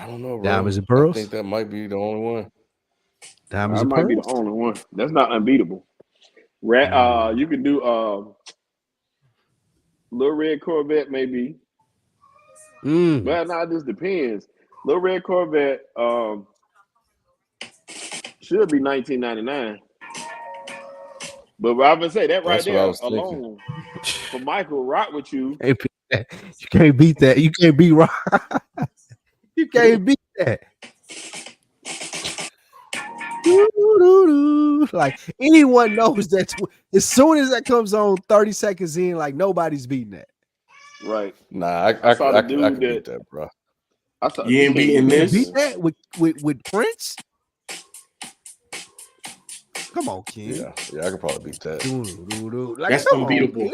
I don't know, bro. Diamonds and Pearls. I think that might be the only one. Diamonds That and might be Pearls. the only one. That's not unbeatable. You can do Little Red Corvette, maybe. Well, no, it just depends. Little Red Corvette should be 1999. But I would say that right there alone for Michael Rock with you. You can't beat that. You can't beat Rock. You can't beat that. Like anyone knows that as soon as that comes on 30 seconds in, like nobody's beating that. Right. Nah, I can beat that, bro. You ain't beating this? Beat that with Prince? Come on, King. Yeah, I could probably beat that. Like, that's unbeatable.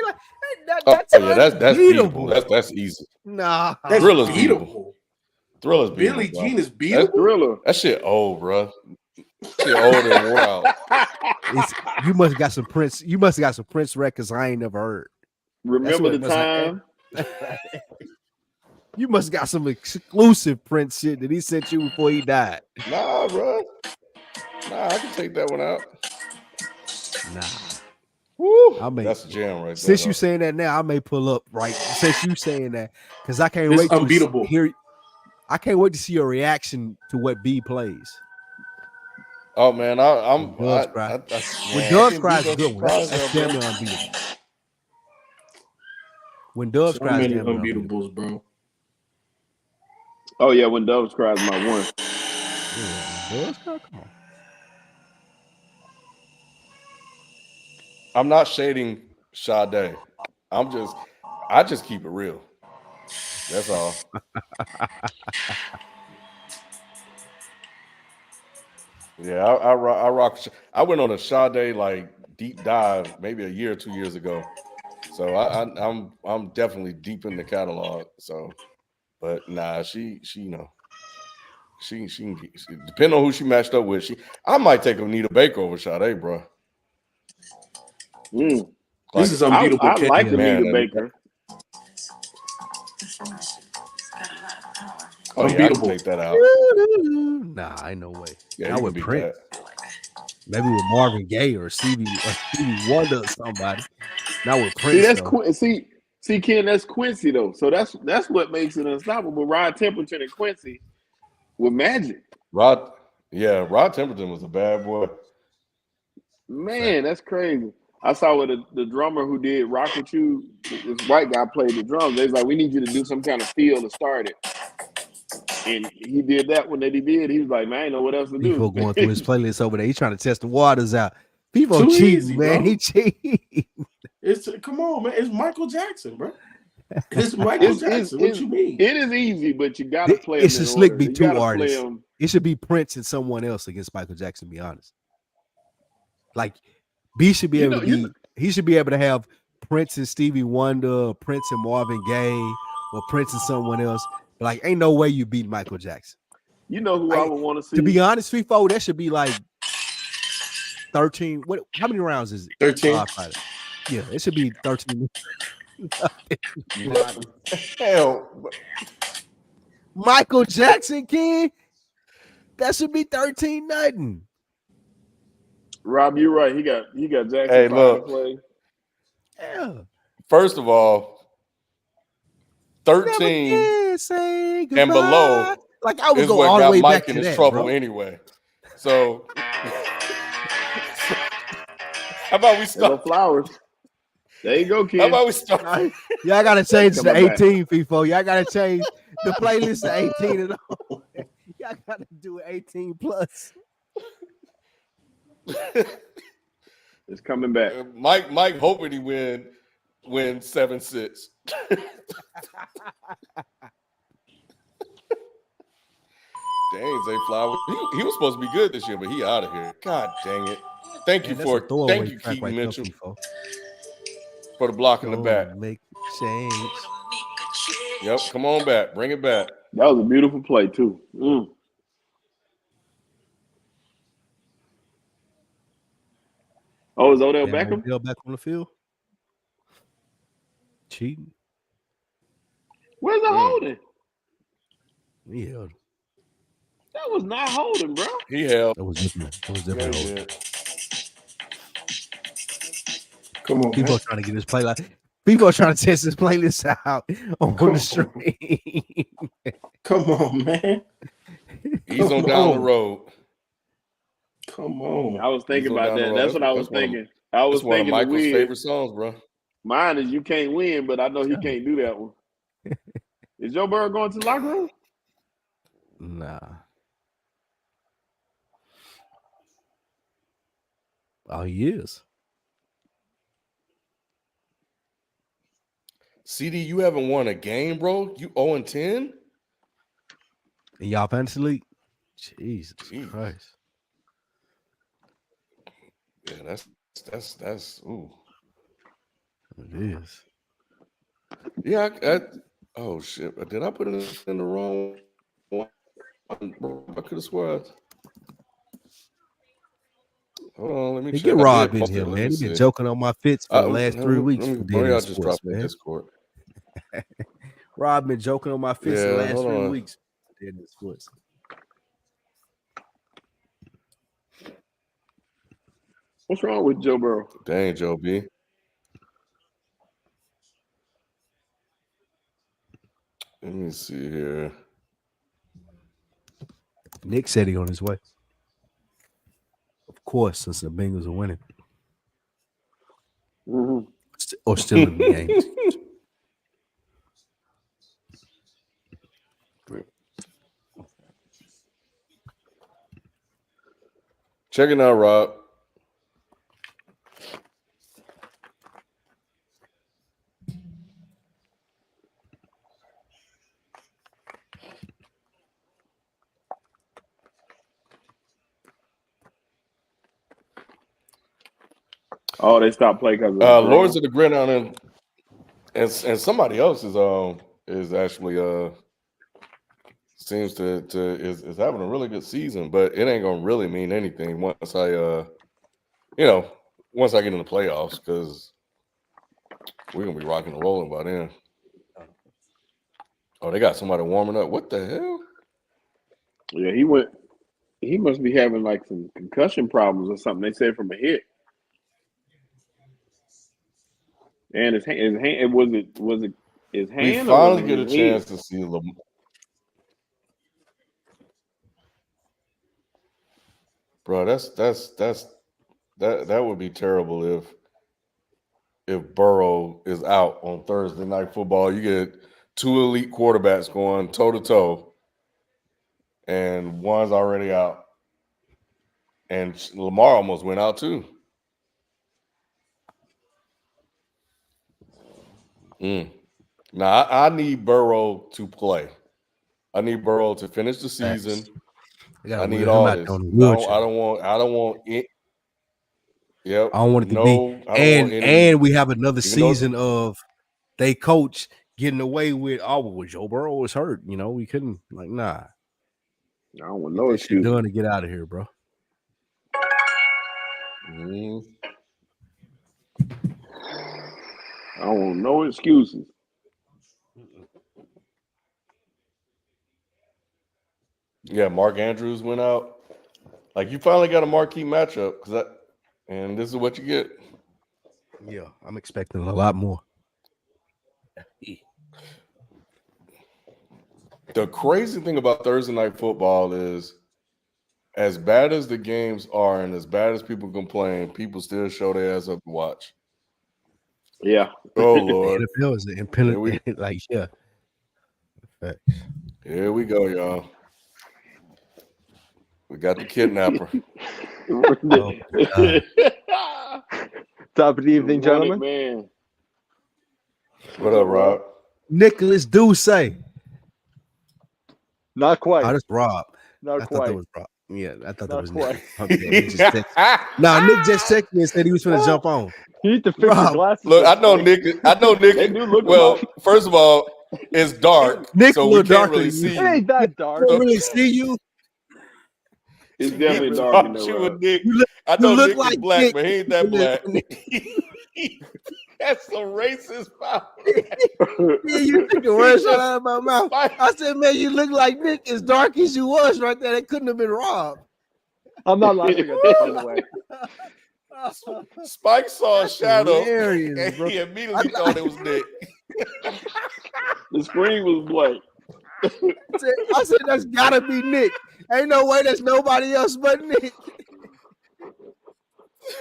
That's beatable. That's easy. Nah, that's Thriller's beatable. Thriller's beatable. Billie Jean is beatable. Thriller. That shit old, bro. Shit old and wore out. You must got some Prince. You must have got some Prince records I ain't never heard. Remember the time? You must got some exclusive Prince shit that he sent you before he died. Nah, bro. Nah, I can take that one out. Nah. Woo, that's a jam right there. Since you saying that now, I may pull up right. Since you saying that, because I can't This wait unbeatable. to hear. I can't wait to see your reaction to what B plays. Oh man, I'm. When Doves Cry is a good one. That's damn near unbeatable. When Doves Cry is damn near unbeatables, bro. Oh yeah, When Doves Cry is my one. Yeah, Doves Cry, come on. I'm not shading Sade. I just keep it real. That's all. Yeah, I rock. I went on a Sade like deep dive maybe a year or 2 years ago. So I'm definitely deep in the catalog. So, but nah, she you know, she depending on who she matched up with. I might take Anita Baker over Sade, bro. Like, this is unbeatable. I like Anita Baker. Oh yeah, I can take that out. Nah, ain't no way. Yeah, not with Prince. Maybe with Marvin Gaye or Stevie Wonder or somebody. Not with Prince. See, Ken, that's Quincy though. So that's what makes it unstoppable. Rod Temperton and Quincy with Magic. Rod Temperton was a bad boy. Man, that's crazy. I saw with the drummer who did Rock With You, this white guy played the drums. They was like, we need you to do some kind of feel to start it. And he did that one that he did. He was like, man, I ain't know what else to do. People going through his playlist over there. He's trying to test the waters out. People cheating, man. Bro. He cheating. Come on, man. It's Michael Jackson, bro. It's Michael Jackson. What you mean? It is easy, but you got to play it should slick be two artists. It should be Prince and someone else against Michael Jackson, to be honest. Like, B should be able to be, he should be able to have Prince and Stevie Wonder, Prince and Marvin Gaye, or Prince and someone else. Like, ain't no way you beat Michael Jackson. You know who I would want to see? To be honest, FIFO, that should be like 13. How many rounds is it? 13. Yeah, it should be 13. Hell, Michael Jackson, King. That should be 13-0. Rob, you're right. He got Jackson. Hey, look. Play. Yeah. First of all, 13 and below, like I would go all the way back to that, trouble bro. Anyway. So how about we start flowers? There you go, kid. How about we start? Y'all gotta change to 18, FIFO. Y'all gotta change. The playlist is 18 and all. Y'all gotta do it 18 plus. It's coming back. Mike hoping he win 7-6. Dang, Zay Flowers. He was supposed to be good this year, but he out of here. God dang it. Thank you, Keaton right Mitchell, for the block in the back. Make change. Yep, come on back. Bring it back. That was a beautiful play, too. Oh, is Odell Beckham? Odell back on the field? Cheating. Where's the holding? He held. That was not holding, bro. He held. That was different. Yeah, Come on, people man. are trying to get this playlist. People are trying to test this playlist out on the stream. Come on, man. He's on down the road. Come on. I was thinking about that. That's what I was thinking. I was one of thinking Michael's favorite songs, bro. Mine is "You Can't Win," but I know he can't do that one. Is Joe Burrow going to the locker room? Nah. Oh, he is. CD, you haven't won a game, bro. You 0-10 in y'all fantasy league. Jesus Christ. Yeah, that's ooh. It is. Yeah, oh shit! Did I put it in the wrong one? I could have sworn. Hold on, let me check. Get Rob in here, man. He's been joking on my fits for the last 3 weeks. Y'all just dropped in Discord. Rob been joking on my fits the last 3 weeks. What's wrong with Joe Burrow? Dang, Joe B. Let me see here. Nick said he on his way. Of course, since the Bengals are winning. Mm-hmm. Or still in the game. Check it out, Rob. Oh, they stopped playing because of Lords of the Gridiron and somebody else is actually seems to is having a really good season, but it ain't gonna really mean anything once I once I get in the playoffs, because we're gonna be rocking and rolling by then. Oh, they got somebody warming up. What the hell? Yeah, he must be having like some concussion problems or something. They said from a hit. And his hand was it his hand? We finally or get a chance to see Lamar. Bro, that would be terrible if Burrow is out on Thursday Night Football. You get two elite quarterbacks going toe to toe, and one's already out, and Lamar almost went out too. Now I need Burrow to play. I need Burrow to finish the season. I need all this. I don't want it. Yep. I don't want it to be. And we have another season of they coach getting away with, Joe Burrow was hurt. We couldn't, nah. I don't want no excuse. Done to get out of here, bro. I don't want no excuses. Yeah, Mark Andrews went out. You finally got a marquee matchup, and this is what you get. Yeah, I'm expecting a lot more. The crazy thing about Thursday Night Football is, as bad as the games are and as bad as people complain, people still show their ass up to watch. Yeah. Oh, Lord. The NFL is independent. Yeah. Here we go, y'all. We got the kidnapper. Top of the evening, gentlemen. Man. What up, Rob? Nicholas Duce. Not quite. Oh, that's Rob. Not I quite. thought that was Rob. Yeah, I thought that Not was quite. Nick. Nick just texted me and said he was going to jump on. You need to fix your glasses. Look, I know Nick. They do look Well, alike. first of all, it's dark, Nick so a we little can't darker really than you. see It you. ain't that dark. I don't really see you. It's definitely He dark in thought there, you were Rob. Nick. You I know look Nick like is black, Nick. but he ain't that black. That's some racist power. Yeah, you took the words right out of my mouth. I said, man, you look like Nick as dark as you was right there. It couldn't have been Rob. I'm not laughing at that, by the way. Spike saw a shadow, hilarious, and bro. he immediately thought it was Nick. The screen was blank. I said, that's gotta be Nick. Ain't no way there's nobody else but Nick.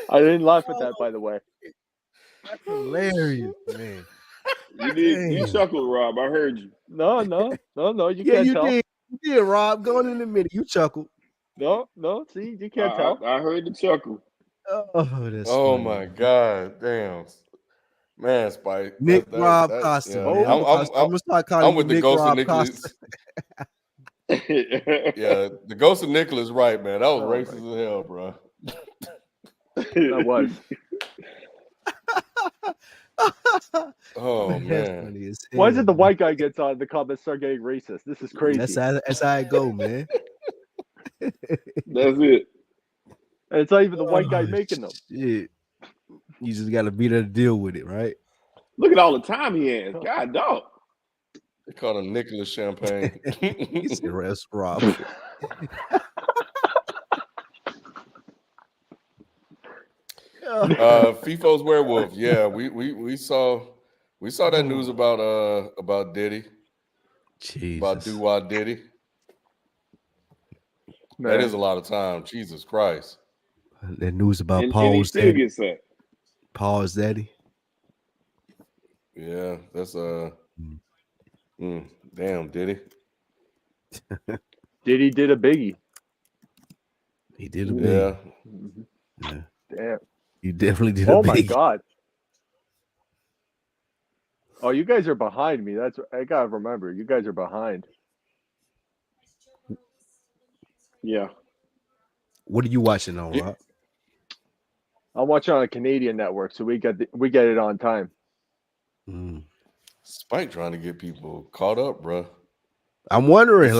I didn't laugh at that, by the way. That's hilarious, man. You chuckled, Rob. I heard you. No. You can't tell. You did, Rob. Going in the minute, you chuckled. No. See, you can't tell. I heard the chuckle. Oh, that's Oh funny. my God, damn, man, Spike. Nick Rob Costa. Yeah. Man. I'm gonna start calling I'm with you the Nick ghost Rob of Nicholas. Costa. Yeah, the ghost of Nicholas, right, man. That was Oh, racist as hell, bro. That was. Oh man. Funny as Why is hell, it the man? white guy gets on the comments start getting racist? This is crazy. That's how it go, man. That's it. And it's not even the white guy making them. Shit. You just gotta be there to deal with it, right? Look at all the time he has. God, dog. They call him Nicholas Champagne. He said, "Rest, Rob." FIFO's werewolf. Yeah, we saw that news about Diddy, about Jesus. Doo-Wah Diddy. That is a lot of time. Jesus Christ. That news about And he Paul's still daddy. gets that. Paul's daddy. Yeah, that's damn, Diddy. Diddy did a biggie. He did a big. Yeah. Yeah. Damn. You definitely did a Oh big. my God. Oh, you guys are behind me. I gotta remember. You guys are behind. Yeah. What are you watching on, Rob? I'm watching on a Canadian network, so we get it on time. Spike trying to get people caught up, bro. I'm wondering,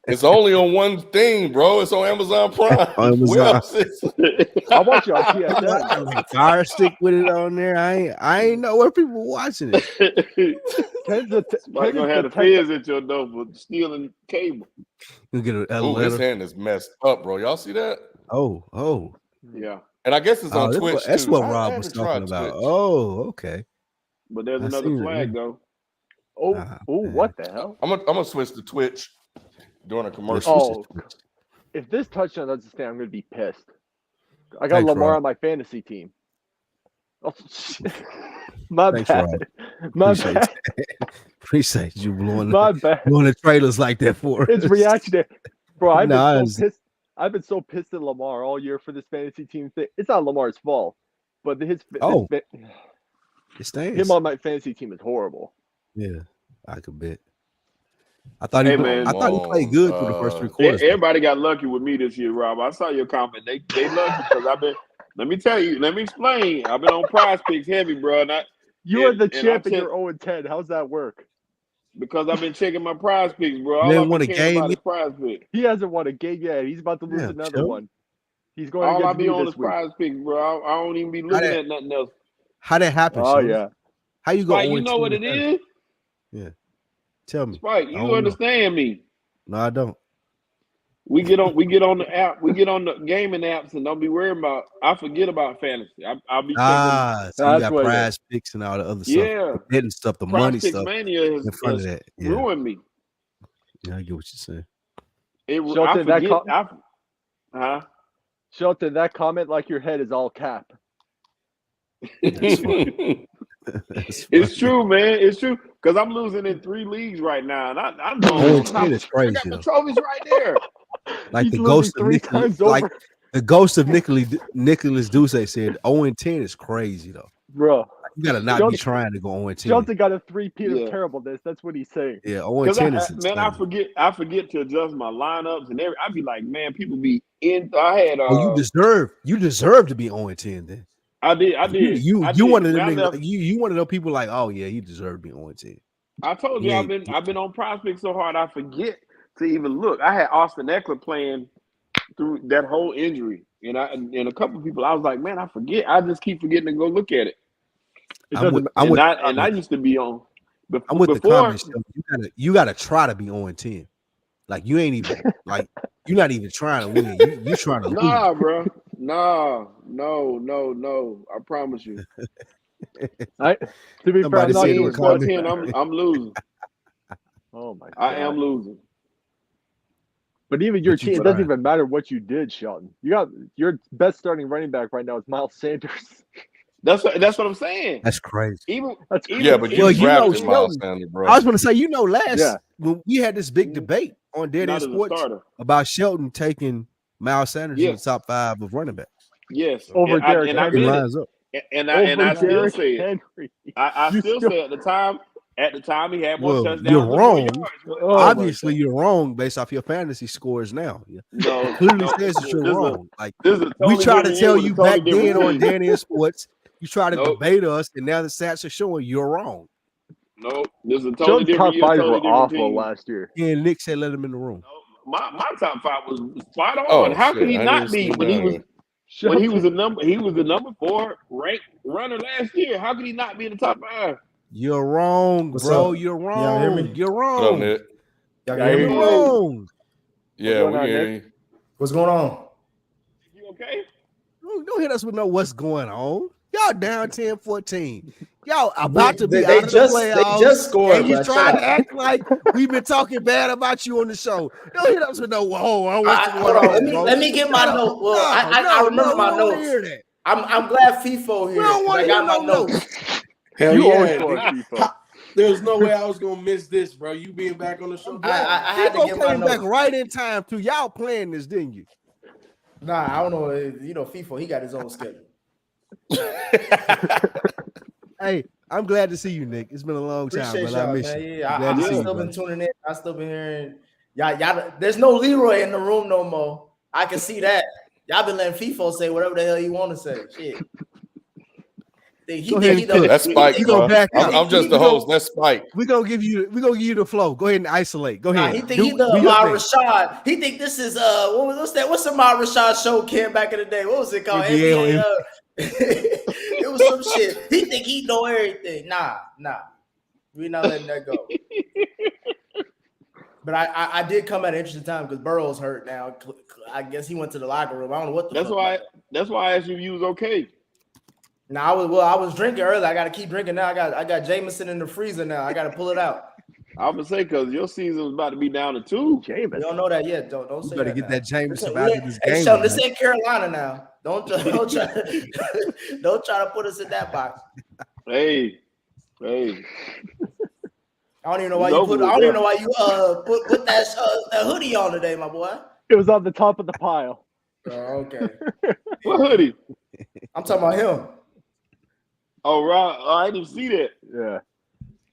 It's only on one thing, bro. It's on Amazon Prime. On Amazon. Where else is it? I watch it on PSN. Fire stick with it on there. I ain't know where people were watching it. Spike gonna have the feds at your door for stealing cable. You get a Ooh, his letter. hand is messed up, bro. Y'all see that? Oh. Yeah. And I guess it's on Twitch. That's too. what I Rob haven't was tried talking about. Twitch. Oh, okay. But there's I another see flag, it. though. Oh, man. what the hell? I'm gonna switch to Twitch during a commercial. Oh, if this touchdown doesn't stand, I'm gonna be pissed. I got Thanks, Lamar Rob. on my fantasy team. Oh, shit. My Thanks, bad. Rob. My Appreciate bad. Appreciate you blowing My bad. the trailers like that for us. It's reactionary. Bro, I've been Nah, so pissed. I've been so pissed at Lamar all year for this fantasy team thing. It's not Lamar's fault, but It stands. him on my fantasy team is horrible. Yeah, I could bet. I thought he played good through the first three quarters. Everybody got lucky with me this year, Rob. I saw your comment. They lucky because let me tell you, let me explain. I've been on Prize Picks heavy, bro. You are the champ and you're 0-10. How's that work? Because I've been checking my Prize Picks, bro. You All didn't I've win been a caring game about is yet? Prize Picks. He hasn't won a game yet. He's about to lose another one. He's going All I against be me on this is week. Prize Picks, bro. I don't even be looking at nothing else. How that happened? Oh Shorty? yeah. How you go? Spike, you know what it is? Yeah. Tell me. Spike, you understand me? No, I don't. We get on the app, we get on the gaming apps, and don't be worried about. I forget about fantasy. I'll be checking. So you got Prize Picks and all the other stuff. Yeah, the betting stuff, the Prize money Picks stuff. Mania in front of that, ruined me. Yeah, I get what you're saying. Shelton, that comment like your head is all cap. That's funny. It's true, man. It's true. Because I'm losing in 3 leagues right now, and I'm doing. It's crazy. I got the trophies right there. Like the ghost of Nicholas, like the ghost of Nicholas Duce said, 0-10 is crazy though, bro. You gotta not be trying to go 0-10. Johnson got a 3-peat of terribleness. That's what he's saying. Yeah, 0-10 is man. I forget to adjust my lineups and everything. I'd be like, man, people be in. I had. You deserve to be 0-10 then. I did. You one of them. You one of those people like, oh yeah, he deserved to be 0-10. I told you I've been on prospects so hard I forget to even look. I had Austin Eckler playing through that whole injury, and a couple of people I was like, man, I forget. I just keep forgetting to go look at it. I used to be on. I'm with the comments. You gotta try to be 0-10. Like you ain't even like you're not even trying to win. You trying to lose. Nah, bro. No. I promise you. To be fair, I'm losing. Oh my God. I am losing. But even your team, it doesn't even matter what you did, Shelton. You got your best starting running back right now is Miles Sanders. That's what I'm saying. That's crazy. But you drafted Miles Sanders, bro. I was going to say, when we had this big debate on Dead End Sports about Shelton taking Miles Sanders in the top 5 of running back. Yes, over Derrick Henry. And I still say I still say at the time. At the time, he had more touchdowns. You're wrong. Obviously, you're wrong based off your fantasy scores now. No, clearly says that you're wrong. Like we try to tell you back then on Dead End Sports, you try to debate us, and now the stats are showing you're wrong. No, this is a totally different year. Top 5 were awful last year. And Nick said let him in the room. No, my top 5 was spot on. How could he not be when he was the number 4 ranked runner last year? How could he not be in the top 5? You're wrong, bro. You're wrong. You're wrong. You're wrong. Yeah, we hear you. What's going on? You okay? Don't hit us with no what's going on. Y'all down 10-14. Y'all about to be out of the playoffs. They just scored. And you trying to act like we've been talking bad about you on the show. Don't hit us with no what's going on. Let me get my note. Well, I remember my notes. I'm glad FIFO here. I got my notes. Hell yeah. There's no way I was gonna miss this, bro. You being back on the show. I had to get my notes back right in time too. Y'all playing this, didn't you? Nah, I don't know. You know, FIFO, he got his own schedule. Hey, I'm glad to see you, Nick. It's been a long time, but I miss you. Yeah, I've still been tuning in. I've still been hearing. Y'all, there's no Leroy in the room no more. I can see that. Y'all been letting FIFO say whatever the hell you want to say. Shit. That's Spike. I'm just the host. That's Spike. We're gonna give you the flow. Go ahead and isolate. Go ahead. He think he's the Ahmad Rashad. He think this is what's that? What's the Ahmad Rashad show came back in the day? What was it called? It was some shit. He think he know everything. Nah. We're not letting that go. But I did come at an interesting time because Burrow's hurt now. I guess he went to the locker room. I don't know what the That's why I asked you if you was okay. I was drinking earlier. I got to keep drinking now. I got Jameson in the freezer now. I got to pull it out. I would say because your season was about to be down to 2. Jameson. You don't know that yet. Don't say that. Better get that Jameson out of this game. Hey, this ain't Carolina now. Don't try to put us in that box. Hey. I don't even know why you put that hoodie on today, my boy. It was on the top of the pile. Oh, okay. What hoodie? I'm talking about him. Oh, Rob, I didn't see that. Yeah.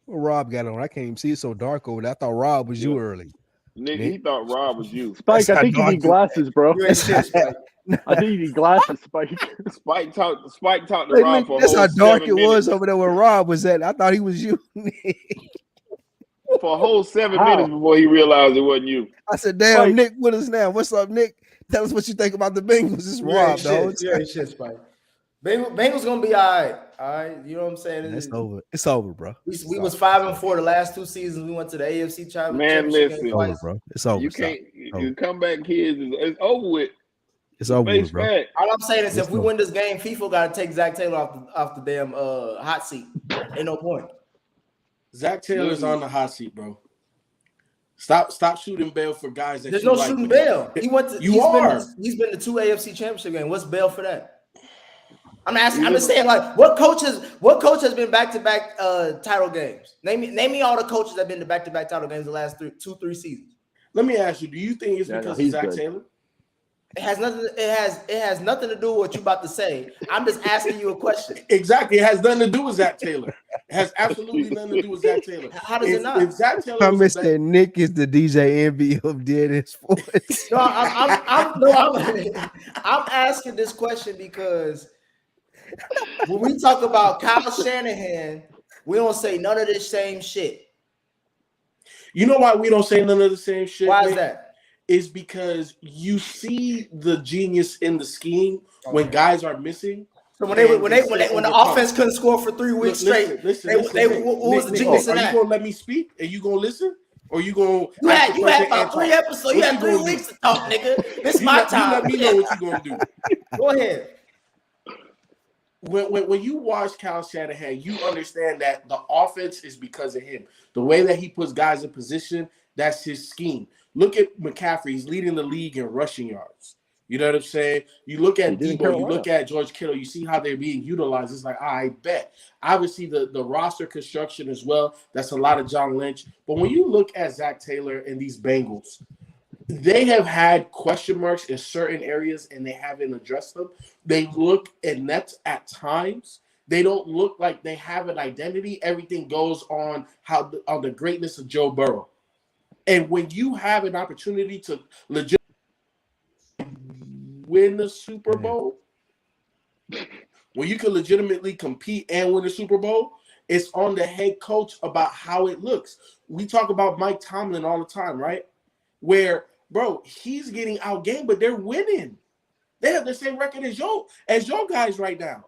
Well, Rob got on. I can't even see it so dark over there. I thought Rob was you early. Nick, he thought Rob was you. Spike, I think you need glasses, bro. I think you need glasses, Spike. Spike talked to Rob for that's how dark it was over there where Rob was at. I thought he was you. For a whole 7 minutes before he realized it wasn't you. I said, damn, Spike. Nick with us now. What's up, Nick? Tell us what you think about the Bengals. It's Rob, dog. Shit, Spike. Bengals gonna be all right. All right, you know what I'm saying? It's over. It's over, bro. We was 5-4 the last 2 seasons. We went to the AFC Championship. Man, listen, it's over, bro. It's over. You can't. You comeback kids. It's over with. It's over, with, bro. All I'm saying is, if we win this game, FIFA got to take Zach Taylor off the damn hot seat. Ain't no point. Zach Taylor's on the hot seat, bro. Stop shooting bail for guys that there's no shooting bail. He went to. He's been to 2 AFC Championship games. What's bail for that? I'm asking. I'm just saying, like, what coach has been back-to-back title games? Name me all the coaches that have been to back-to-back title games the last 3 seasons. Let me ask you: do you think it's because of Zach Taylor? It has nothing. It has nothing to do with what you're about to say. I'm just asking you a question. Exactly, it has nothing to do with Zach Taylor. It has absolutely nothing to do with Zach Taylor. How does it not? If Zach Taylor, I'm saying Nick is the DJ Envy of dead in sports. No, I'm asking this question because when we talk about Kyle Shanahan, we don't say none of this same shit. You know why we don't say none of the same shit? Why is that? Is because you see the genius in the scheme when guys are missing. So when the offense couldn't score for 3 weeks straight, what was the genius in that? Are you gonna let me speak? Are you gonna listen? Or you gonna? You had about 3 episodes. You had 3 weeks to talk, nigga. This is my time. You let me know what you gonna do. Go ahead. When you watch Kyle Shanahan, you understand that the offense is because of him. The way that he puts guys in position, that's his scheme. Look at McCaffrey; he's leading the league in rushing yards. You know what I'm saying? You look at Debo, you look at George Kittle, you see how they're being utilized. It's like, I bet. Obviously, the roster construction as well, that's a lot of John Lynch. But when you look at Zach Taylor and these Bengals, they have had question marks in certain areas, and they haven't addressed them. They look inept at times. They don't look like they have an identity. Everything goes on on the greatness of Joe Burrow. And when you have an opportunity to legit win the Super Bowl, when you can legitimately compete and win the Super Bowl, it's on the head coach about how it looks. We talk about Mike Tomlin all the time, right? Where, bro, he's getting outgained, but they're winning. They have the same record as your guys right now.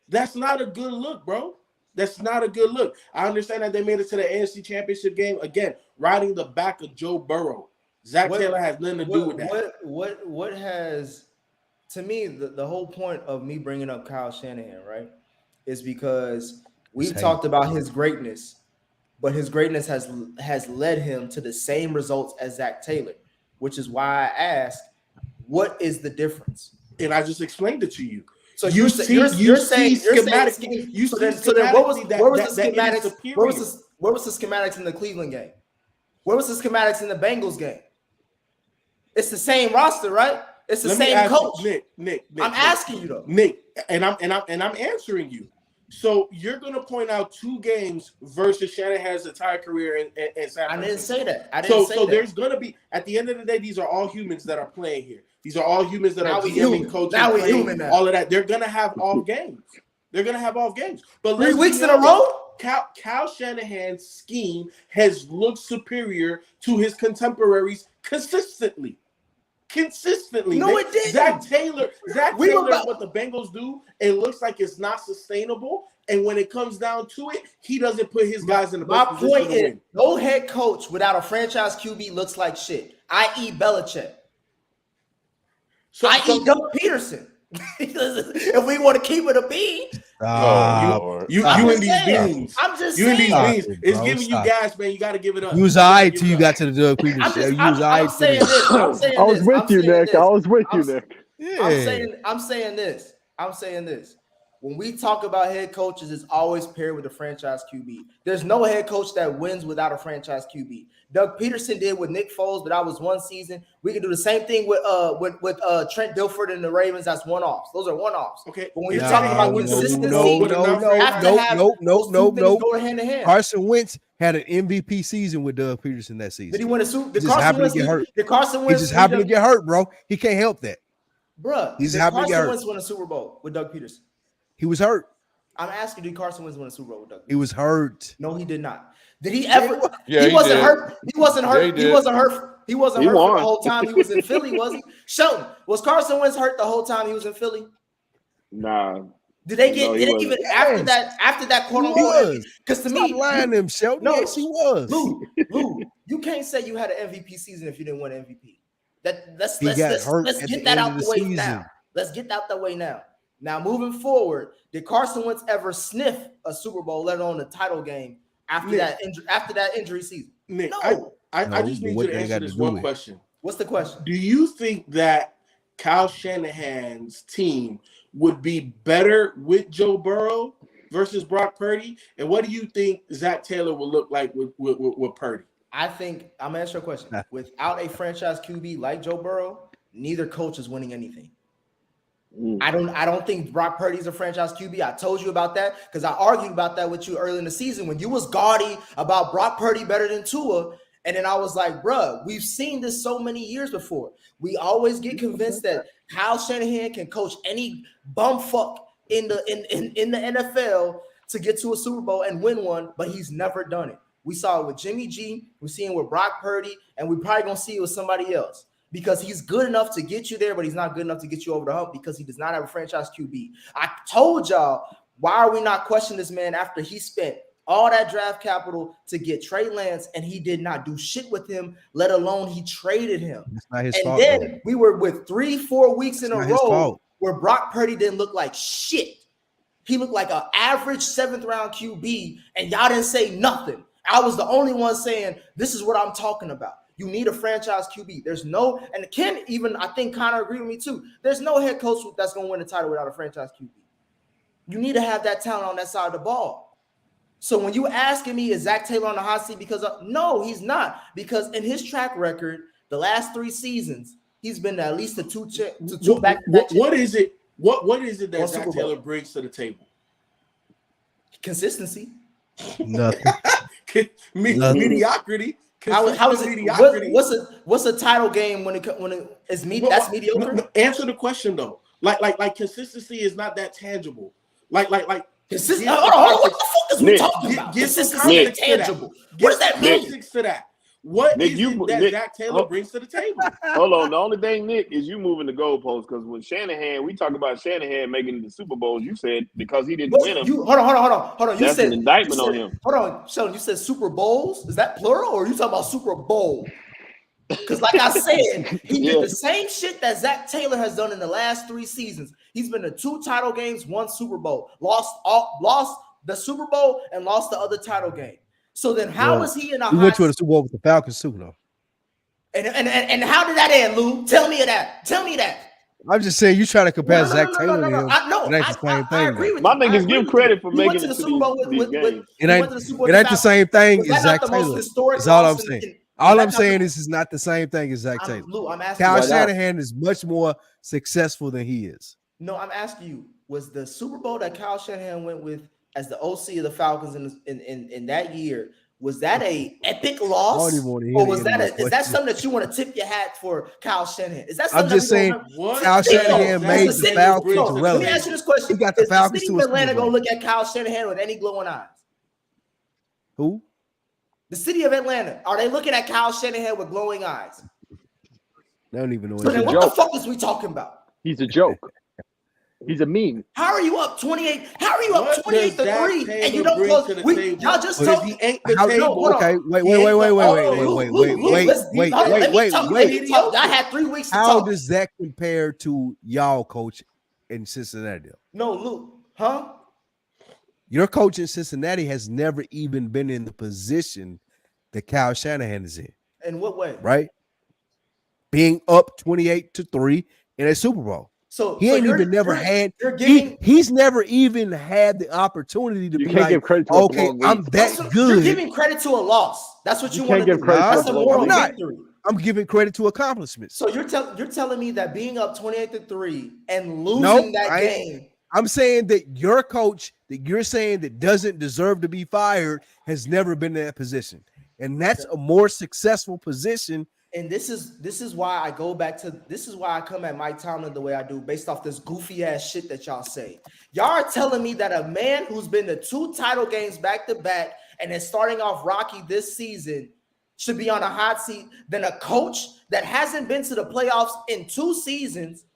That's not a good look, bro. That's not a good look. I understand that they made it to the AFC Championship game again, riding the back of Joe Burrow. Zach Taylor has nothing to do with that. What has, to me, the whole point of me bringing up Kyle Shanahan, right, is because we've talked about his greatness, but his greatness has led him to the same results as Zach Taylor, which is why I asked, what is the difference? And I just explained it to you. So you're saying schematic. Where was the schematics in the Cleveland game? Where was the schematics in the Bengals game? It's the same roster, right? It's the same coach. Nick. I'm asking you though. Nick, and I'm answering you. So you're gonna point out 2 games versus Shanahan's entire career in San Francisco. I didn't say that. So there's gonna be, at the end of the day, these are all humans that are playing here. These are all humans that are GMing, coaching, playing, all of that. They're gonna have off games. But 3 weeks in a row? Kyle Shanahan's scheme has looked superior to his contemporaries consistently. No, it didn't. Zach Taylor, what the Bengals do, it looks like it's not sustainable. And when it comes down to it, he doesn't put his guys in the best position. My point is, no head coach without a franchise QB looks like shit, i.e. Belichick. I.e. Doug Peterson. If we want to keep it a bean, you in these beans. I'm just saying. You in these beans. It's giving you gas, man. You got to give it up. You was all right till you got to the Doug Peterson. I'm saying this. I was with you, Nick. I'm saying this. When we talk about head coaches, it's always paired with a franchise QB. There's no head coach that wins without a franchise QB. Doug Peterson did with Nick Foles, but that was one season. We can do the same thing with Trent Dilfer and the Ravens. That's one-offs. Those are one-offs. Okay. But when you're talking about consistency, no. Go hand in hand. Carson Wentz had an MVP season with Doug Peterson that season. Did he win a Super? He just happened to get hurt. He just happened to get hurt, bro. He can't help that. Bruh, he's happened to get hurt. Carson Wentz win a Super Bowl with Doug Peterson? He was hurt. I'm asking, did Carson Wentz win a Super Bowl with Doug Peterson? He was hurt. No, he did not. Did he ever? Yeah, he wasn't did. hurt. He wasn't hurt. Yeah, he wasn't hurt. He wasn't hurt won. for the whole time he was in Philly, was he? Shelton, was Carson Wentz hurt the whole time he was in Philly? Nah. Did they get? Did it even after that quote unquote? Because to me, lying them, Shelton. No, yes, he was. Lou, you can't say you had an MVP season if you didn't win MVP. Let's get that out the way now. Let's get that out the way now. Now, moving forward, did Carson Wentz ever sniff a Super Bowl, let alone a title game after that injury season? Nick, no. I just need you to answer this one question. What's the question? Do you think that Kyle Shanahan's team would be better with Joe Burrow versus Brock Purdy? And what do you think Zach Taylor will look like with Purdy? I think I'm gonna answer your question. Without a franchise QB like Joe Burrow, neither coach is winning anything. I don't think Brock Purdy is a franchise QB. I told you about that because I argued about that with you early in the season when you was gaudy about Brock Purdy better than Tua. And then I was like, bruh, we've seen this so many years before. We always get convinced that Kyle Shanahan can coach any bumfuck in the NFL to get to a Super Bowl and win one, but he's never done it. We saw it with Jimmy G, we're seeing it with Brock Purdy, and we're probably gonna see it with somebody else because he's good enough to get you there, but he's not good enough to get you over the hump because he does not have a franchise QB. I told y'all, why are we not questioning this man after he spent all that draft capital to get Trey Lance, and he did not do shit with him, let alone he traded him. It's not his and fault, then though. we were with 3-4 weeks in a row fault. where Brock Purdy didn't look like shit. He looked like an average 7th round QB, and y'all didn't say nothing. I was the only one saying, this is what I'm talking about. You need a franchise QB. There's no, and Ken even, I think, kind of agree with me too. There's no head coach that's going to win the title without a franchise QB. You need to have that talent on that side of the ball. So when you asking me, is Zach Taylor on the hot seat because of, no, he's not. Because in his track record, the last 3 seasons, he's been at least two back-to-back. What is it? What is it that Zach Taylor brings to the table? Consistency. Nothing. Mediocrity. How is it? Mediocrity. What's a title game when it is that's mediocre? No, answer the question though. Like consistency is not that tangible. Like consistency. What the fuck is we talking about? Consistency is tangible. What does that mean? To that. What is it that Zach Taylor brings to the table? Hold on. The only thing, Nick, is you moving the goalposts because when Shanahan, we talk about Shanahan making the Super Bowls, you said because he didn't win them. Hold on. You that's said an indictment on him. Hold on, Sheldon. You said Super Bowls. Is that plural or are you talking about Super Bowl? Because like I said, he did the same shit that Zach Taylor has done in the last 3 seasons. He's been to 2 title games, 1 Super Bowl, lost the Super Bowl and lost the other title game. So then how is he in a He went to the Super Bowl with the Falcons too, though. And how did that end, Lou? Tell me that. I'm just saying you trying to compare Zach Taylor to him. It ain't the same thing. I agree with my you. niggas give credit for making it to the Super Bowl with it ain't the same thing as Zach Taylor. That's all I'm saying. All I'm saying is not the same thing as Zach Taylor. Lou, I'm asking Kyle Shanahan is much more successful than he is. No, I'm asking you, was the Super Bowl that Kyle Shanahan went with as the OC of the Falcons in that year, was that a epic loss? Or was that is that something that you want to tip your hat for Kyle Shanahan? Is that something I'm just saying Kyle Shanahan made the Falcons relevant. Let me ask you this question. He got the Falcons to the city of Atlanta gonna look at Kyle Shanahan with any glowing eyes? Who? The city of Atlanta. Are they looking at Kyle Shanahan with glowing eyes? They don't even know what the fuck is we talking about? He's a joke. He's a meme. How are you up 28? How are you up 28-3 and you don't close? Y'all just told me. Okay, wait. I had 3 weeks to talk. How does that compare to y'all coach in Cincinnati? No, Luke. Huh? Your coach in Cincinnati has never even been in the position that Kyle Shanahan is in. In what way? Right? Being up 28-3 in a Super Bowl. So he ain't even never had. He's never even had the opportunity to be like, okay, I'm that good. You're giving credit to a loss. That's what you want to do. That's a moral victory. I'm giving credit to accomplishments. So you're telling me that being up 28-3 and losing that game. I'm saying that your coach that you're saying that doesn't deserve to be fired has never been in that position, and that's a more successful position. And this is why I go back to this is why I come at Mike Tomlin the way I do, based off this goofy ass shit that y'all say. Y'all are telling me that a man who's been to 2 title games back to back and is starting off rocky this season should be on a hot seat than a coach that hasn't been to the playoffs in 2 seasons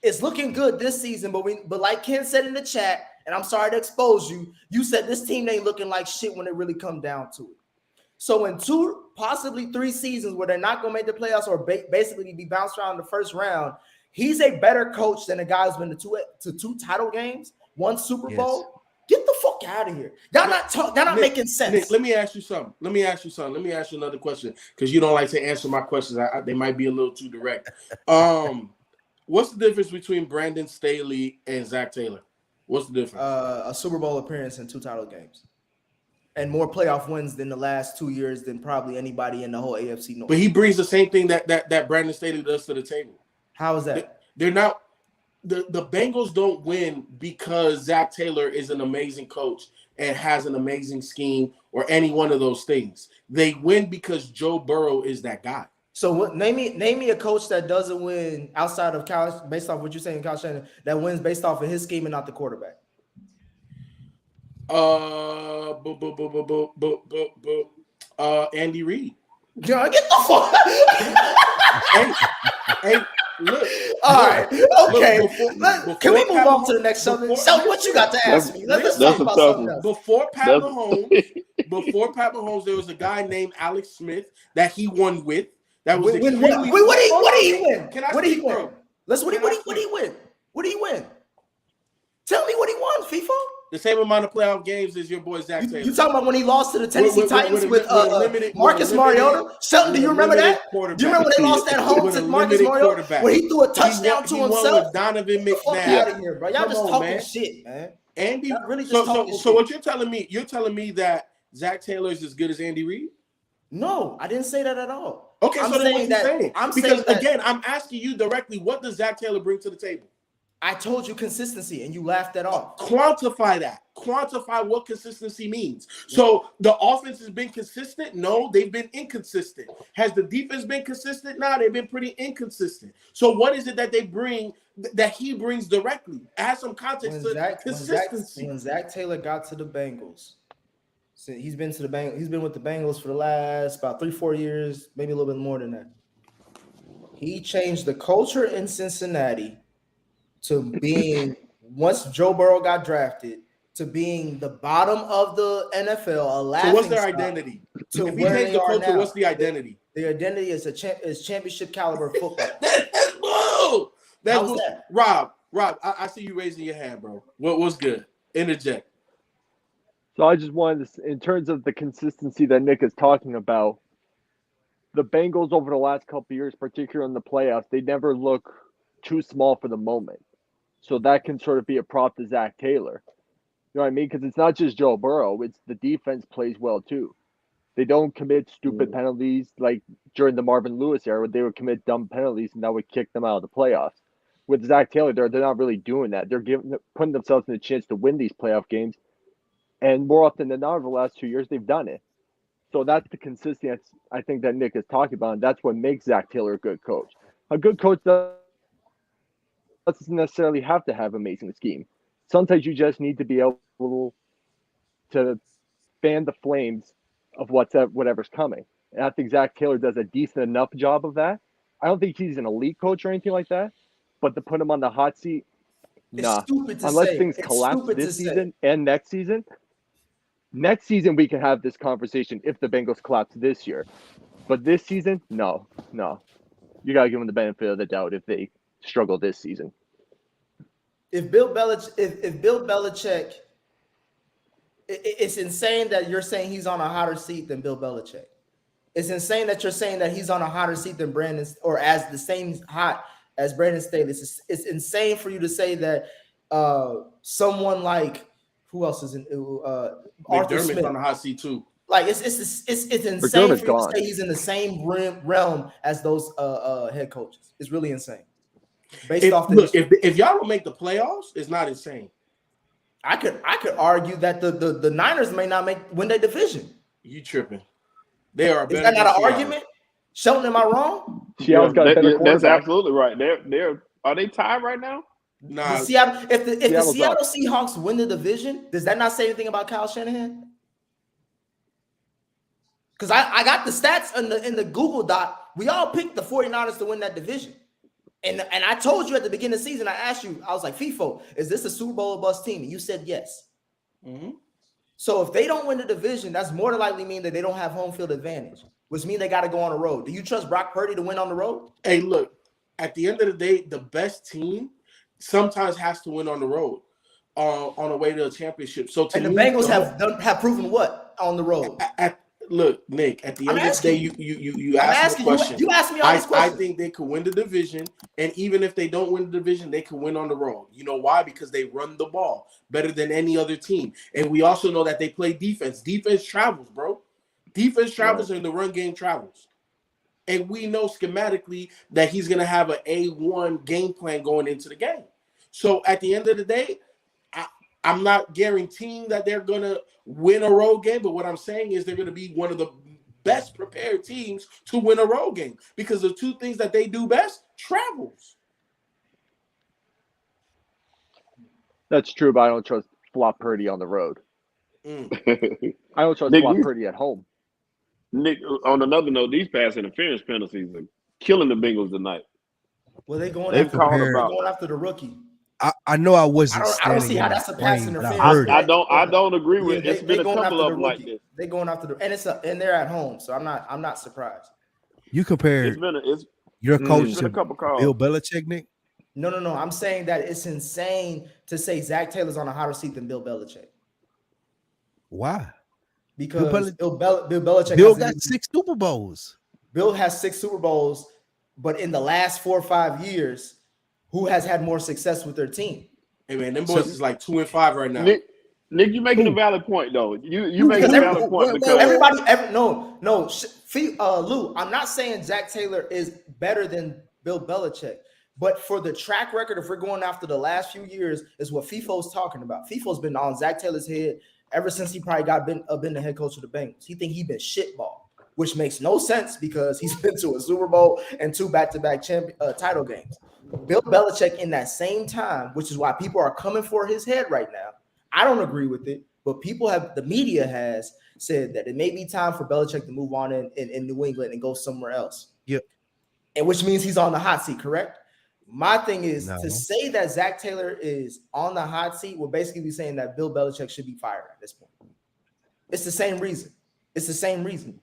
is looking good this season. But like Ken said in the chat, and I'm sorry to expose you, you said this team ain't looking like shit when it really come down to it. So in 2, possibly 3 seasons where they're not going to make the playoffs or basically be bounced around in the first round, he's a better coach than a guy who's been to two title games, 1 Super Bowl. Get the fuck out of here. Y'all not making sense. Nick, let me ask you something. Let me ask you another question because you don't like to answer my questions. They might be a little too direct. What's the difference between Brandon Staley and Zach Taylor? What's the difference? A Super Bowl appearance and 2 title games. And more playoff wins than the last 2 years than probably anybody in the whole AFC North. But he brings the same thing that Brandon Staley does to the table. How is that? They're not the Bengals don't win because Zach Taylor is an amazing coach and has an amazing scheme or any one of those things. They win because Joe Burrow is that guy. So what? Name me a coach that doesn't win outside of Kyle, based off what you're saying, Kyle Shanahan, that wins based off of his scheme and not the quarterback. Andy Reid. Get the fuck. hey, look. All right. Okay. Before can we move on to the next subject? So what you got to ask me? Let's talk about something else. Before Pat Mahomes, there was a guy named Alex Smith that he won with. That was what did he win? What did he win? What did he win? What did he win? Tell me what he won, FIFA. The same amount of playoff games as your boy Zach Taylor. You talking about when he lost to the Tennessee Titans with Marcus Mariota? Shelton, do you remember that? Do you remember when they lost at home to Marcus Mariota? When he threw a touchdown to himself? With Donovan McNabb. Fuck out of here, bro. Y'all just talking shit, man. Andy, really just talking shit. So what you're telling me that Zach Taylor is as good as Andy Reid? No, I didn't say that at all. Okay, so then what you saying? Because again, I'm asking you directly, what does Zach Taylor bring to the table? I told you consistency, and you laughed that off. Quantify that. Quantify what consistency means. So the offense has been consistent? No, they've been inconsistent. Has the defense been consistent? No, they've been pretty inconsistent. So what is it that they bring that he brings directly? Add some context to consistency. When Zach Taylor got to the Bengals, so he's been with the Bengals for the last about 3-4 years, maybe a little bit more than that. He changed the culture in Cincinnati to being, once Joe Burrow got drafted, to being the bottom of the NFL. So what's their identity? If he takes the culture, what's the identity? The identity is championship caliber football. That's bull. How's that? Rob, I see you raising your hand, bro. What's good? Interject. So I just wanted to, in terms of the consistency that Nick is talking about, the Bengals over the last couple of years, particularly in the playoffs, they never look too small for the moment. So that can sort of be a prop to Zach Taylor. You know what I mean? Because it's not just Joe Burrow. It's the defense plays well, too. They don't commit stupid penalties like during the Marvin Lewis era where they would commit dumb penalties and that would kick them out of the playoffs. With Zach Taylor, they're not really doing that. They're putting themselves in a chance to win these playoff games. And more often than not, over the last 2 years, they've done it. So that's the consistency I think that Nick is talking about, and that's what makes Zach Taylor a good coach. A good coach doesn't necessarily have to have amazing scheme. Sometimes you just need to be able to fan the flames of whatever's coming. And I think Zach Taylor does a decent enough job of that. I don't think he's an elite coach or anything like that, but to put him on the hot seat, nah. Unless things collapse this season and next season. Next season, we can have this conversation if the Bengals collapse this year. But this season, no. You got to give them the benefit of the doubt if they struggle this season. If Bill Belichick, it's insane that you're saying he's on a hotter seat than Bill Belichick. It's insane that you're saying that he's on a hotter seat than Brandon, or as the same hot as Brandon Staley. It's insane for you to say that someone like, who else is in Arthur Smith on the hot seat too. Like it's insane for you to say he's in the same realm as those head coaches. It's really insane. If y'all don't make the playoffs, it's not insane. I could argue that the Niners may not win their division. You tripping? They are. Is that not an argument? Sheldon, am I wrong? Seattle's got a better quarterback. That's absolutely right. Are they tied right now? Nah. If the Seattle Seahawks win the division, does that not say anything about Kyle Shanahan? Because I got the stats in the Google Doc. We all picked the 49ers to win that division. And I told you at the beginning of the season, I asked you, I was like, FIFO, is this a Super Bowl or bust team? And you said yes. Mm-hmm. So if they don't win the division, that's more than likely mean that they don't have home field advantage, which means they got to go on the road. Do you trust Brock Purdy to win on the road? Hey, look, at the end of the day, the best team sometimes has to win on the road on the way to a championship. So the Bengals have proven what on the road? look, Nick. At the end of the day, you asked me a question. You asked me all these questions. I think they could win the division, and even if they don't win the division, they could win on the road. You know why? Because they run the ball better than any other team, and we also know that they play defense. Defense travels, bro. Defense travels, and the run game travels. And we know schematically that he's going to have an A1 game plan going into the game. So at the end of the day, I'm not guaranteeing that they're going to win a road game, but what I'm saying is they're going to be one of the best prepared teams to win a road game because the two things that they do best, travels. That's true, but I don't trust Flop Purdy on the road. I don't trust Flop Purdy at home. Nick, on another note, these pass interference penalties are killing the Bengals tonight. Well, they're going after the rookie. I know I wasn't. I don't see how that's a pass interference. I don't agree with it. It's been a couple of them like this. They're going after and they're at home, so I'm not surprised. You compare your coach to Bill Belichick, Nick? No. I'm saying that it's insane to say Zach Taylor's on a hotter seat than Bill Belichick. Why? Because Bill Belichick got 6 Super Bowls. Bill has 6 Super Bowls, but in the last 4 or 5 years, who has had more success with their team? Hey man, them boys is like 2-5 right now. Nick, you're making a valid point though. You make a valid point because Lou, I'm not saying Zach Taylor is better than Bill Belichick, but for the track record, if we're going after the last few years, is what FIFO's talking about. FIFO's been on Zach Taylor's head ever since he probably been the head coach of the Bengals. He think he been shitball, which makes no sense because he's been to a Super Bowl and 2 back-to-back title games. Bill Belichick in that same time, which is why people are coming for his head right now. I don't agree with it, but the media has said that it may be time for Belichick to move on in New England and go somewhere else. Yep. And which means he's on the hot seat, correct? My thing is to say that Zach Taylor is on the hot seat will basically be saying that Bill Belichick should be fired at this point. It's the same reason.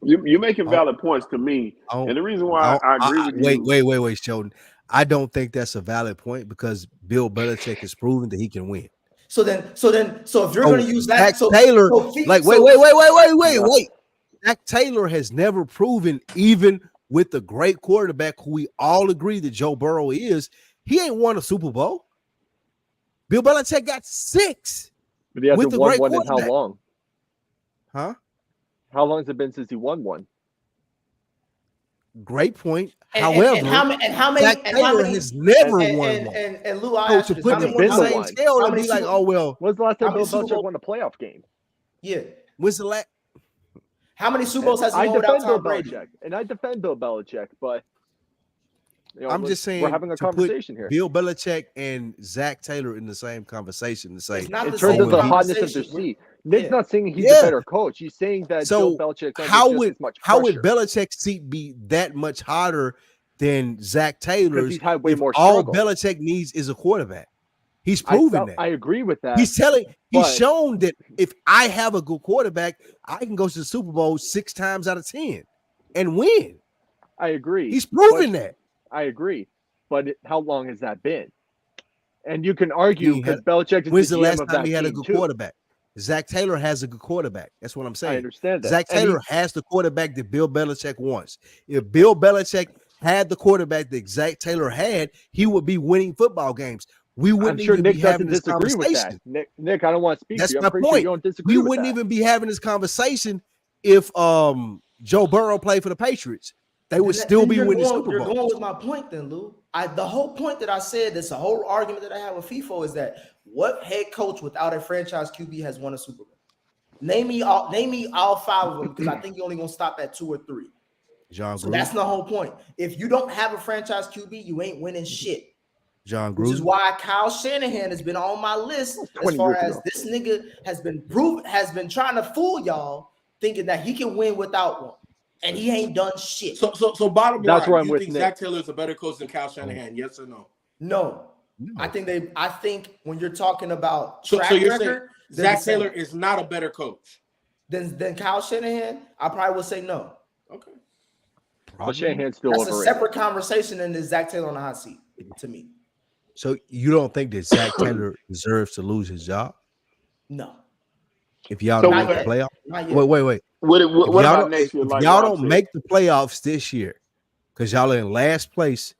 You're making valid points to me, and the reason why I agree with you. Wait, Sheldon. I don't think that's a valid point because Bill Belichick has proven that he can win. So if you're going to use that, Taylor, wait. Zach Taylor has never proven, even with the great quarterback who we all agree that Joe Burrow is, he ain't won a Super Bowl. Bill Belichick got 6. But he hasn't won one in how long? Huh? How long has it been since he won one? Great point. However, Zach Taylor has never won one. And Lou, I asked you this. When's the last time Bill Belichick won a playoff game? Yeah. When's the last? How many Super Bowls has he won without Tom Brady? And I defend Bill Belichick, but I'm just saying we're having a conversation here. Bill Belichick and Zach Taylor in the same conversation to say in terms of the hotness of their seat. Nick's not saying he's a better coach. He's saying that Bill Belichick how would Belichick's seat be that much hotter than Zach Taylor's? He's had way more all struggle. Belichick needs is a quarterback. He's proven that. I agree with that. He's shown that if I have a good quarterback, I can go to the Super Bowl 6 times out of 10 and win. I agree. He's proven that. I agree. But how long has that been? And you can argue because Belichick is when's the last GM time he had a good quarterback? Zach Taylor has a good quarterback. That's what I'm saying. I understand that. Zach Taylor has the quarterback that Bill Belichick wants. If Bill Belichick had the quarterback that Zach Taylor had, he would be winning football games. We wouldn't even be having this conversation. Nick, I don't want to speak. That's to you. my point. Sure you don't disagree we wouldn't even be having this conversation if Joe Burrow played for the Patriots. They would still be winning Super Bowl. You're going with my point then, Lou. The whole point that I said, this a whole argument that I have with FIFO is that what head coach without a franchise QB has won a Super Bowl? Name me all 5 of them because I think you're only going to stop at 2 or 3. John so that's the whole point. If you don't have a franchise QB, you ain't winning shit. John Gruden. Which is why Kyle Shanahan has been on my list as far as this nigga has been trying to fool y'all thinking that he can win without one. And he ain't done shit. So bottom line, that's where I'm with think Nick. Zach Taylor is a better coach than Kyle Shanahan? Yes or no? No. I think when you're talking about so you're record, saying Zach Taylor is not a better coach than Kyle Shanahan, I probably would say no. Okay. But Shanahan's still overrated. That's a separate conversation than is Zach Taylor on the hot seat to me. So you don't think that Zach Taylor deserves to lose his job? No. If y'all don't make the playoffs, wait. What about next year? If y'all don't make the playoffs this year, because y'all are in last place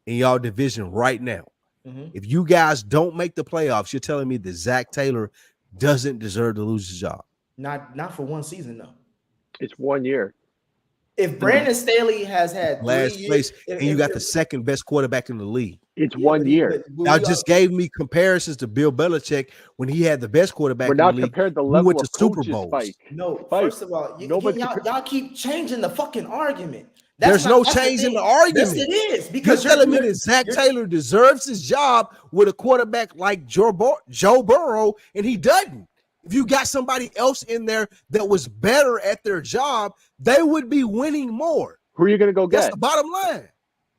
in y'all division right now. If you guys don't make the playoffs, you're telling me that Zach Taylor doesn't deserve to lose his job? Not for one season, though. It's 1 year. If Brandon Staley has had last place and you got the second best quarterback in the league, it's 1 year. Y'all just gave me comparisons to Bill Belichick when he had the best quarterback in the league. We're not compared the level went to of Super coaches, Bowls. Spike. No, first of all, y'all keep changing the fucking argument. There's no change in the argument. Yes, it is. Because you're telling me that Zach Taylor deserves his job with a quarterback like Joe Burrow, and he doesn't. If you got somebody else in there that was better at their job, they would be winning more. Who are you going to go get? That's the bottom line.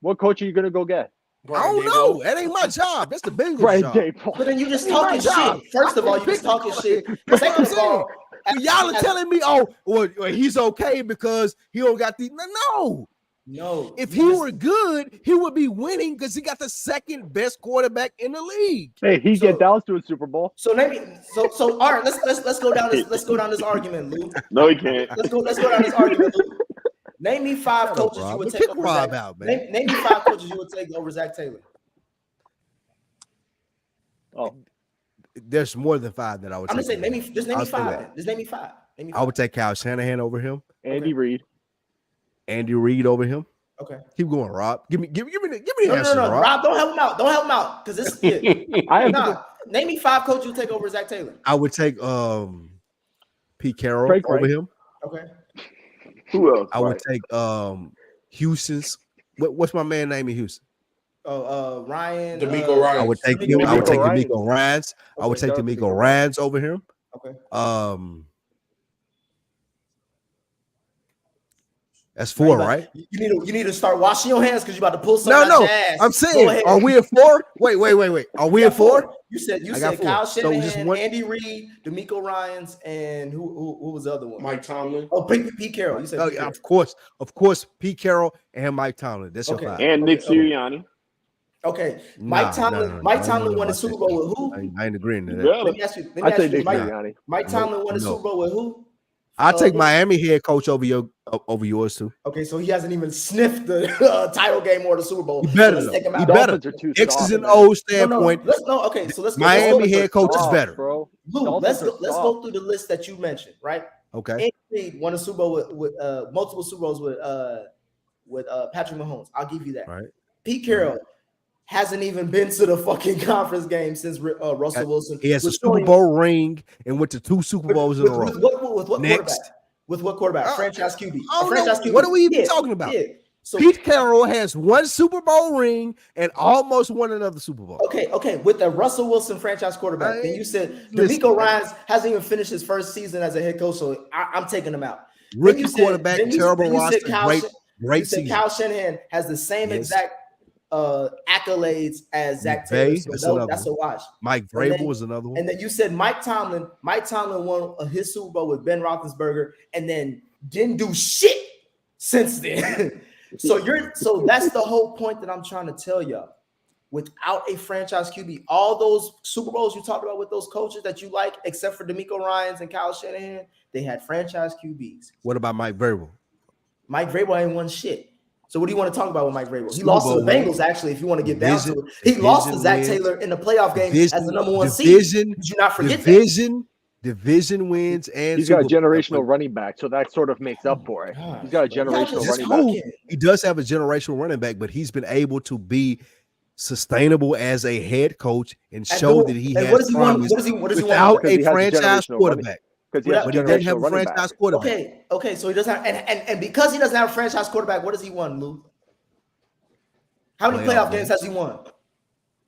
What coach are you going to go get? I don't know. That ain't my job. That's the Bengals job. But then you just talking shit. First of all, you just talking shit. Second of all, y'all are telling me, well, he's okay because he don't got the No. If he were good, he would be winning because he got the second best quarterback in the league. Hey, he get Dallas to a Super Bowl. So maybe all right, let's go down this argument, Lou. No, he can't. Let's go down this argument, Lou. Name me 5 coaches you would take over Zach. Name me 5 coaches you would take over Zach Taylor. Oh, there's more than 5 that I would. I'm gonna say name me 5. Just name me 5. I would take Kyle Shanahan over him. Andy Reid. Andy Reid over him. Okay. Keep going, Rob. Give me the answer, no. Rob. Rob, don't help him out. Because this name me 5 coaches you take over Zach Taylor. I would take Pete Carroll over him. Okay. Who else? I would take Houston's. What's my man name in Houston? Ryan. DeMeco Ryans. I would take him. I would take DeMeco Ryans. I would take DeMeco Ryans over him. Okay. That's 4, right? You need to start washing your hands because you're about to pull something out your ass. I'm saying, are we at 4? Wait. Are we at 4? You said Kyle Shanahan, Andy Reid, DeMeco Ryans, and who was the other one? Mike Tomlin. Oh, Pete Carroll. You said of course, Pete Carroll and Mike Tomlin. That's your 5. And Nick Sirianni. Okay, Mike Tomlin won the Super Bowl with who? I ain't agreeing to that. Let me ask you. Mike Tomlin won the Super Bowl with who? I'll take Miami head coach over yours too. Okay, so he hasn't even sniffed the title game or the Super Bowl. He better. So let's take him out. He better. X's and O's standpoint. Let's Miami head coach is better. Bro. Lou, let's go through the list that you mentioned, right? Okay. Andy Reid won a Super Bowl with multiple Super Bowls with Patrick Mahomes. I'll give you that. Right. Pete Carroll hasn't even been to the fucking conference game since Russell Wilson. He has a Super Bowl ring and went to 2 Super Bowls in a row. With what quarterback? With what quarterback? Franchise QB. QB. What are we even talking about? Yeah. So Pete Carroll has 1 Super Bowl ring and almost won another Super Bowl. Okay. With the Russell Wilson franchise quarterback, then you said DeMeco Ryans hasn't even finished his first season as a head coach, so I'm taking him out. Rookie quarterback, terrible roster, great season. Kyle Shanahan has the same exact accolades as Zach Taylor. So that's a wash. Mike Vrabel was another one. And then you said Mike Tomlin. Mike Tomlin won his Super Bowl with Ben Roethlisberger, and then didn't do shit since then. So that's the whole point that I'm trying to tell y'all. Without a franchise QB, all those Super Bowls you talked about with those coaches that you like, except for DeMeco Ryans and Kyle Shanahan, they had franchise QBs. What about Mike Vrabel? Mike Vrabel ain't won shit. So what do you want to talk about with Mike Vrabel? He lost to the Bengals, actually, if you want to get down to it. He lost to Zach Taylor in the playoff game as the number 1 seed. Did you not forget that? Division wins, and he's got a generational running back, so that sort of makes up for it. He's got a generational running back. He does have a generational running back, but he's been able to be sustainable as a head coach and show that he has promise without a franchise quarterback. But he doesn't have a franchise quarterback. Okay. So he doesn't have, and because he doesn't have a franchise quarterback, what has he won, Lou? How many playoff games has he won?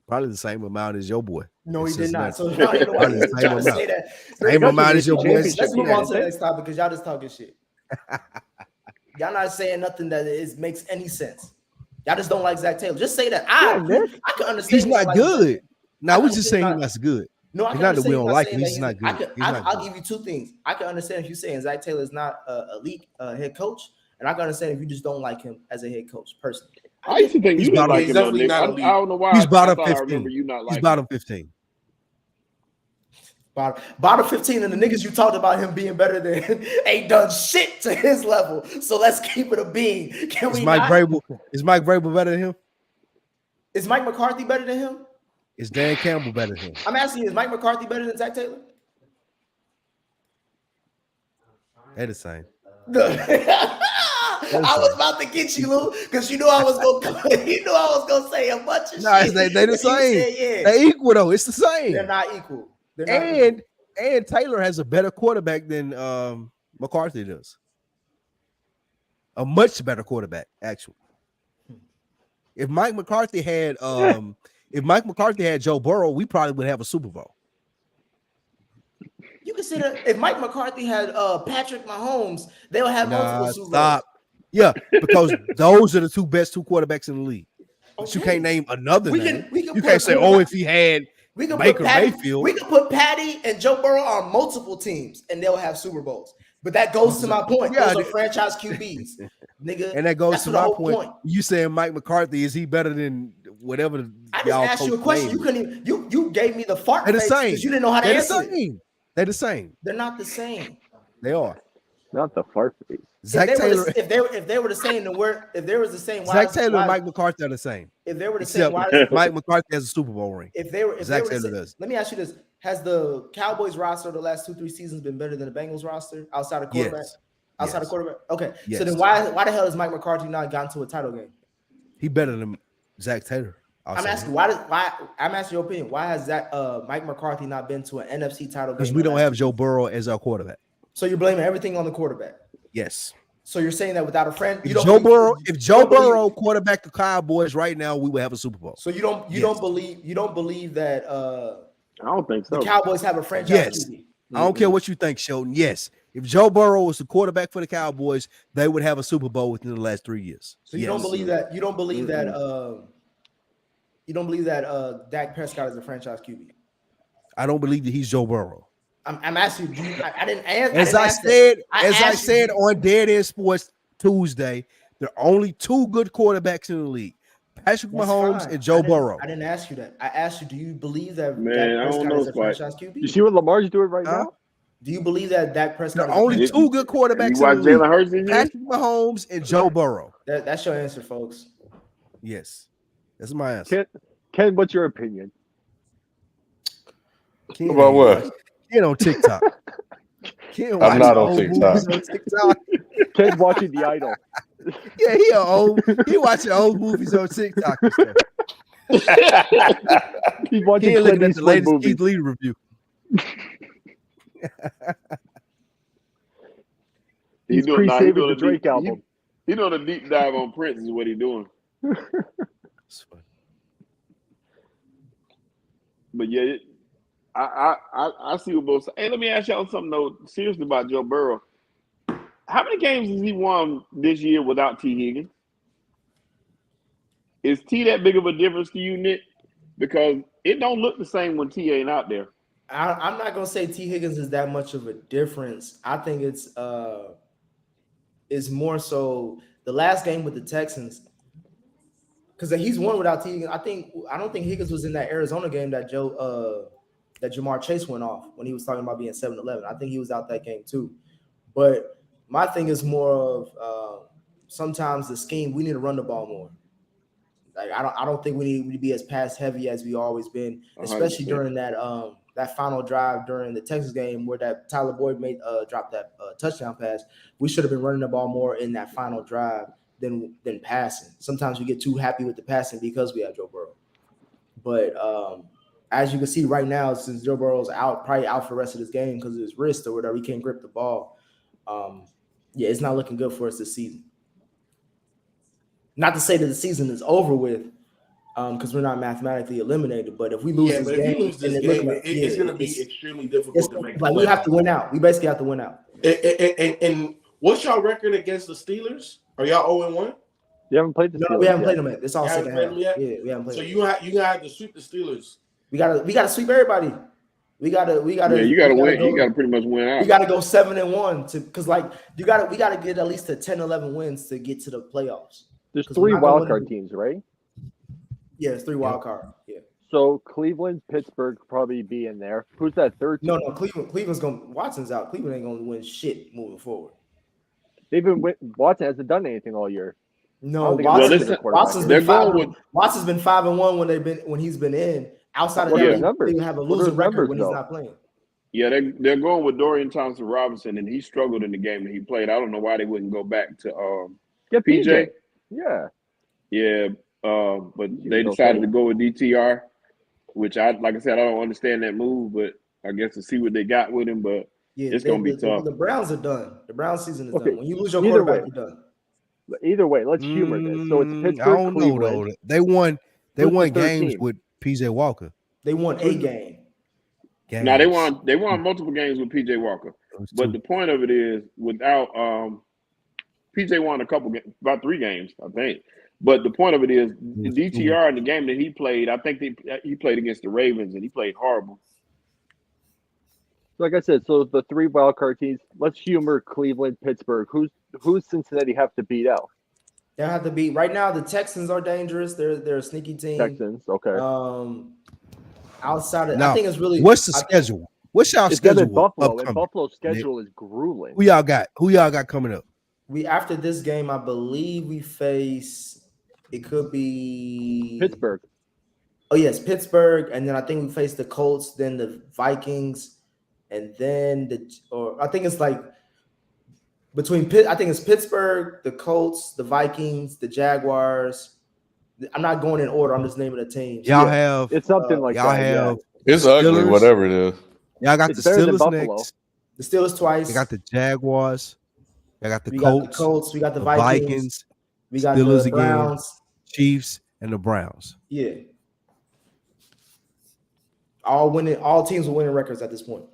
Probably the same amount as your boy. No, he did not. So now you know why he's trying to say that. Same amount as your boy. Let's move on to the next topic because y'all just talking shit. Y'all not saying nothing that makes any sense. Y'all just don't like Zach Taylor. Just say that. I can understand. He's not good. Now we're just saying he's not good. No, it's not that we don't like him. He's not good. I'll give you 2 things. I can understand if you're saying Zach Taylor is not an elite head coach, and I can understand if you just don't like him as a head coach personally. I used to think you didn't like him. I don't know why. He's bottom 15. He's bottom 15. Bottom 15, and the niggas you talked about him being better than ain't done shit to his level. So let's keep it a bean. Is Mike Vrabel better than him? Is Mike McCarthy better than him? Is Dan Campbell better than him? I'm asking you, is Mike McCarthy better than Zach Taylor? They're the same. I was about to get you, Lou, because you knew I was gonna say a bunch of shit. They the same. Said, They're equal though. It's the same. They're not equal. And Taylor has a better quarterback than McCarthy does. A much better quarterback, actually. If Mike McCarthy had Joe Burrow, we probably would have a Super Bowl. You consider if Mike McCarthy had Patrick Mahomes, they'll have multiple Super Bowls. Yeah, because those are the two best quarterbacks in the league. But you can't name another name. You can't say, if he had Baker Mayfield. We could put Patty and Joe Burrow on multiple teams, and they'll have Super Bowls. But that goes to my point. Those are franchise QBs, nigga. And that goes to my point. You saying Mike McCarthy, is he better than whatever? I just asked you a question. You couldn't even, you gave me the fart face because you didn't know how to answer it. They're the same. They're not the same. They are. Not the fart face. Zach Taylor. If they were the same, if there was the same, Zach Taylor and Mike McCarthy are the same. If they were the same, Mike McCarthy has a Super Bowl ring. Zach Taylor does. Let me ask you this: has the Cowboys roster the last 2-3 seasons been better than the Bengals roster outside of quarterback? Yes. Outside of quarterback. Okay. Yes. So then why the hell has Mike McCarthy not gotten to a title game? He better than Zach Taylor. I'm asking I'm asking your opinion. Why has Mike McCarthy not been to an NFC title game? Because we don't have Joe Burrow as our quarterback. So you're blaming everything on the quarterback. Yes. So you're saying that without a friend, if Joe Burrow quarterback the Cowboys right now, we would have a Super Bowl. So you don't believe that I don't think so. The Cowboys have a franchise QB. I don't care what you think, Sheldon. Yes. If Joe Burrow was the quarterback for the Cowboys, they would have a Super Bowl within the last 3 years. So you don't believe that Dak Prescott is a franchise QB. I don't believe that he's Joe Burrow. I'm asking you. I didn't answer. As I said on Dead End Sports Tuesday, there are only two good quarterbacks in the league: Patrick Mahomes and Joe Burrow. I didn't ask you that. I asked you, do you believe that Dak Prescott is a franchise QB? You see what Lamar's doing right now? Do you believe that Dak Prescott? There are only two good quarterbacks in the league: Patrick Mahomes and Joe Burrow. That's your answer, folks. Yes, that's my answer. Ken, what's your opinion? Ken, about what? Ken on TikTok. I'm not on TikTok. Ken's watching The Idol. Yeah, he watching old movies on TikTok and stuff. He's watching looking at the latest Keith Lee review. He's pre-saving the Drake album. He doing a deep dive on Prince is what he's doing. But yeah, I see what both sides. Hey, let me ask y'all something though. Seriously about Joe Burrow. How many games has he won this year without T. Higgins? Is T that big of a difference to you, Nick? Because it don't look the same when T ain't out there. I'm not gonna say T. Higgins is that much of a difference. I think it's more so the last game with the Texans, because he's won without T. Higgins. I don't think Higgins was in that Arizona game that that Jamar Chase went off when he was talking about being 7-11. I think he was out that game too. But my thing is more of sometimes the scheme, we need to run the ball more. Like I don't think we need to be as pass heavy as we always been, especially 100%. During that final drive during the Texas game where that Tyler Boyd dropped that touchdown pass. We should have been running the ball more in that final drive than passing. Sometimes we get too happy with the passing because we have Joe Burrow. But as you can see right now, since Joe Burrow's probably out for the rest of this game because of his wrist or whatever, he can't grip the ball. Yeah, it's not looking good for us this season. Not to say that the season is over with, because we're not mathematically eliminated. But if we lose this game, it's going to be extremely difficult to make. Like we have to win out. We basically have to win out. And what's y'all record against the Steelers? Are y'all 0-1? You haven't played the Steelers. No, we haven't played them yet. It's all second half. Yeah, we haven't played. So you have to sweep the Steelers. We gotta sweep everybody. We gotta. Yeah, you gotta win. You gotta pretty much win out. We gotta go 7-1 because we gotta get at least to 10-11 wins to get to the playoffs. There's 3 wild card teams, right? Yeah, it's 3 wild card. Yeah. So Cleveland, Pittsburgh probably be in there. Who's that third team? No, Cleveland's going. Watson's out. Cleveland ain't going to win shit moving forward. Watson hasn't done anything all year. No, Watson's been 5-1 when he's been in. Outside of that, they have a losing record when he's not playing. Yeah, they're going with Dorian Thompson-Robinson, and he struggled in the game that he played. I don't know why they wouldn't go back to get PJ. Yeah, but they decided to go with DTR, which like I said, I don't understand that move, but I guess to see what they got with him. But it's going to be tough. The Browns are done. The Browns season is done. When you lose your quarterback, you're done. Either way, let's humor this. So it's Pittsburgh, I don't Cleveland. know, though. They won games with PJ Walker. They won a game. No, they won multiple games with PJ Walker. But the point of it is, without PJ won about 3 games, I think. But the point of it is, DTR in the game that he played, I think he played against the Ravens and he played horrible. Like I said, so the 3 wildcard teams. Let's humor Cleveland, Pittsburgh. Who's Cincinnati have to beat out? They have to beat right now. The Texans are dangerous. They're a sneaky team. Texans, okay. Outside of, I think it's really. What's the schedule? What's y'all schedule? Buffalo. And Buffalo's schedule is grueling. Who y'all got coming up? After this game, I believe we face. It could be Pittsburgh. Oh yes, Pittsburgh, and then I think we face the Colts, then the Vikings, and then I think it's like between I think it's Pittsburgh, the Colts, the Vikings, the Jaguars. I'm not going in order. I'm just naming the teams. Y'all have it's something like y'all that. Have it's ugly, Steelers. Whatever it is. Y'all got it's the Steelers Buffalo. next. The Steelers twice. You got the Jaguars. You got we got the Colts. We got the Vikings. We got Steelers the Browns, again, Chiefs, and the Browns. Yeah. All teams are winning records at this point.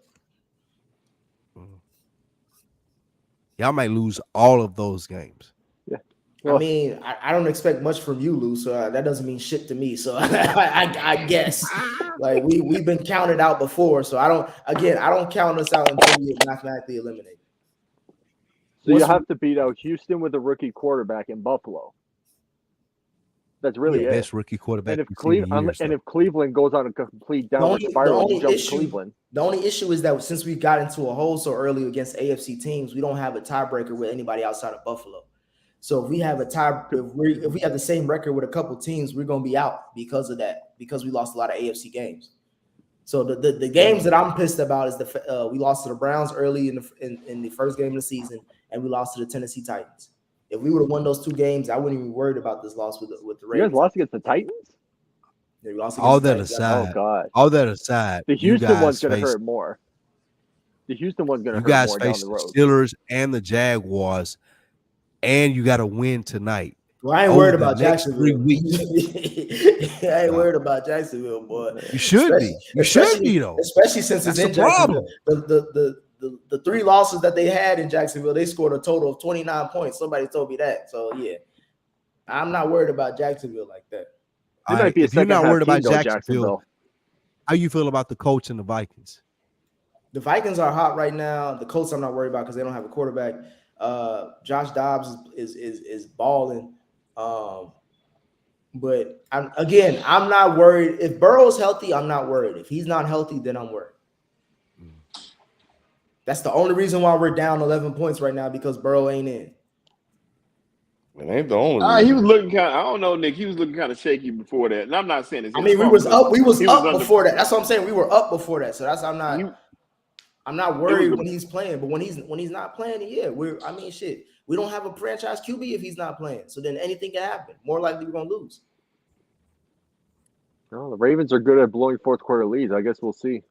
Y'all might lose all of those games. Yeah. Well, I mean, I don't expect much from you, Lou, so that doesn't mean shit to me. So I guess like we've been counted out before, so I don't count us out until we get mathematically eliminated. So you have to beat out Houston with a rookie quarterback in Buffalo. That's really it. Best rookie quarterback. And if Cleveland goes on a complete downward spiral, Cleveland. The only issue is that since we got into a hole so early against AFC teams, we don't have a tiebreaker with anybody outside of Buffalo. So if we have if we have the same record with a couple teams, we're gonna be out because of that, because we lost a lot of AFC games. So the games that I'm pissed about is we lost to the Browns early in the first game of the season, and we lost to the Tennessee Titans. If we would have won those 2 games, I wouldn't even be worried about this loss with the Ravens. You guys lost against the Titans? Yeah, we lost all against that the aside, oh God! All that aside, the Houston one's going to hurt more. The Houston one's going to hurt more down the road. You guys face the Steelers and the Jaguars, and you got to win tonight. Well, I ain't worried about Jacksonville. I ain't worried about Jacksonville, boy. You should be. You should be, though. Especially since it's in Jacksonville. The 3 losses that they had in Jacksonville, they scored a total of 29 points. Somebody told me that. So, yeah, I'm not worried about Jacksonville like that. Right, if you're not worried about Jacksonville, how you feel about the Colts and the Vikings? The Vikings are hot right now. The Colts I'm not worried about because they don't have a quarterback. Josh Dobbs is balling. But I'm not worried. If Burrow's healthy, I'm not worried. If he's not healthy, then I'm worried. That's the only reason why we're down 11 points right now, because Burrow ain't in. It ain't the only. He was looking kind of. I don't know, Nick. He was looking kind of shaky before that, and I'm not saying it's. I mean, we was up before that. That's what I'm saying. We were up before that, so that's I'm not worried when he's playing. But when he's not playing, yeah, shit. We don't have a franchise QB if he's not playing. So then anything can happen. More likely we're gonna lose. No, the Ravens are good at blowing fourth quarter leads. I guess we'll see.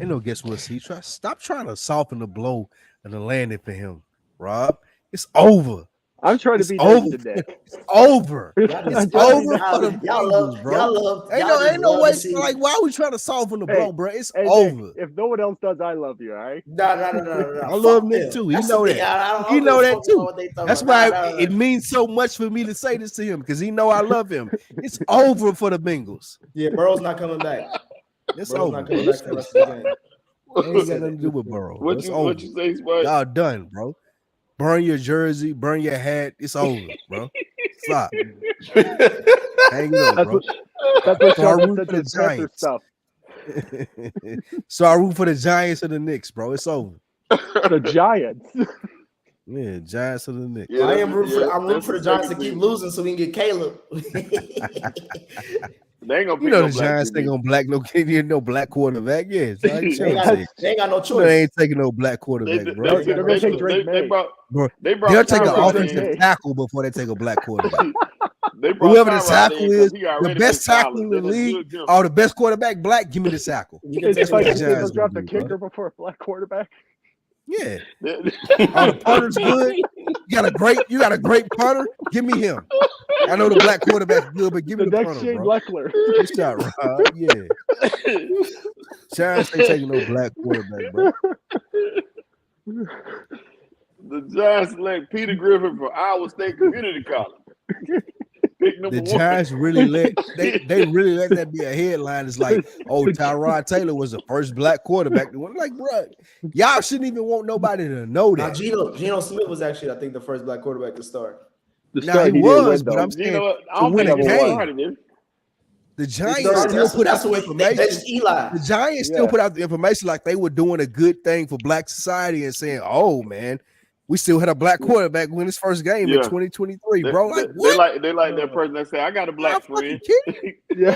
Ain't no guess we'll see. Stop trying to soften the blow and the landing for him, Rob. It's over. I'm trying to be over today. It's over. It's over for the Bengals, bro. Ain't no way. Like, why are we trying to soften the blow, bro? It's over. Nick, if no one else does, I love you. All right. No. I love Nick too. You know that. He know that too. That's why it means so much for me to say this to him, because he know I love him. It's over for the Bengals. Yeah, Burrow's not coming back. It's Burrow's over. not coming back to the rest of the game. Ain't got nothing to do with Burrow. What you say, Spud? Y'all done, bro. Burn your jersey, burn your hat. It's over, bro. Stop. Hang it up, bro. That's what Sheldon said to his Panther stuff. So I root for the Giants or the Knicks, bro. It's over. The Giants. Yeah, Giants or the Knicks. Yeah, I'm rooting for the Giants to keep losing so we can get Caleb. They ain't gonna you know the Giants ain't gonna no black quarterback. Yeah, they ain't got no choice. They ain't taking no black quarterback, bro. They're gonna take Drake May. They'll take an offensive tackle before they take a black quarterback. Whoever the tackle is, the best tackle in the league, or the best quarterback, black. Give me the tackle. It's like they'll draft a kicker before a black quarterback. Yeah, all the punters good. You got a great punter. Give me him. I know the black quarterback's good, but give me the next punter, Shane bro. Leckler. Good shot, Rob. Yeah. Giants ain't taking no black quarterback, bro. The Giants select Peter Griffin for Iowa State Community College. The Giants really they really let that be a headline. It's like, oh, Tyrod Taylor was the first black quarterback. Like, bro, y'all shouldn't even want nobody to know that. Geno Smith was actually, I think, the first black quarterback to start. Now he was, but I'm saying to win a game. The Giants still put out the information. The Giants still put out the information like they were doing a good thing for black society and saying, oh man, we still had a black quarterback win his first game in 2023, bro. Like, they like that person that say, I got a black friend. Yeah.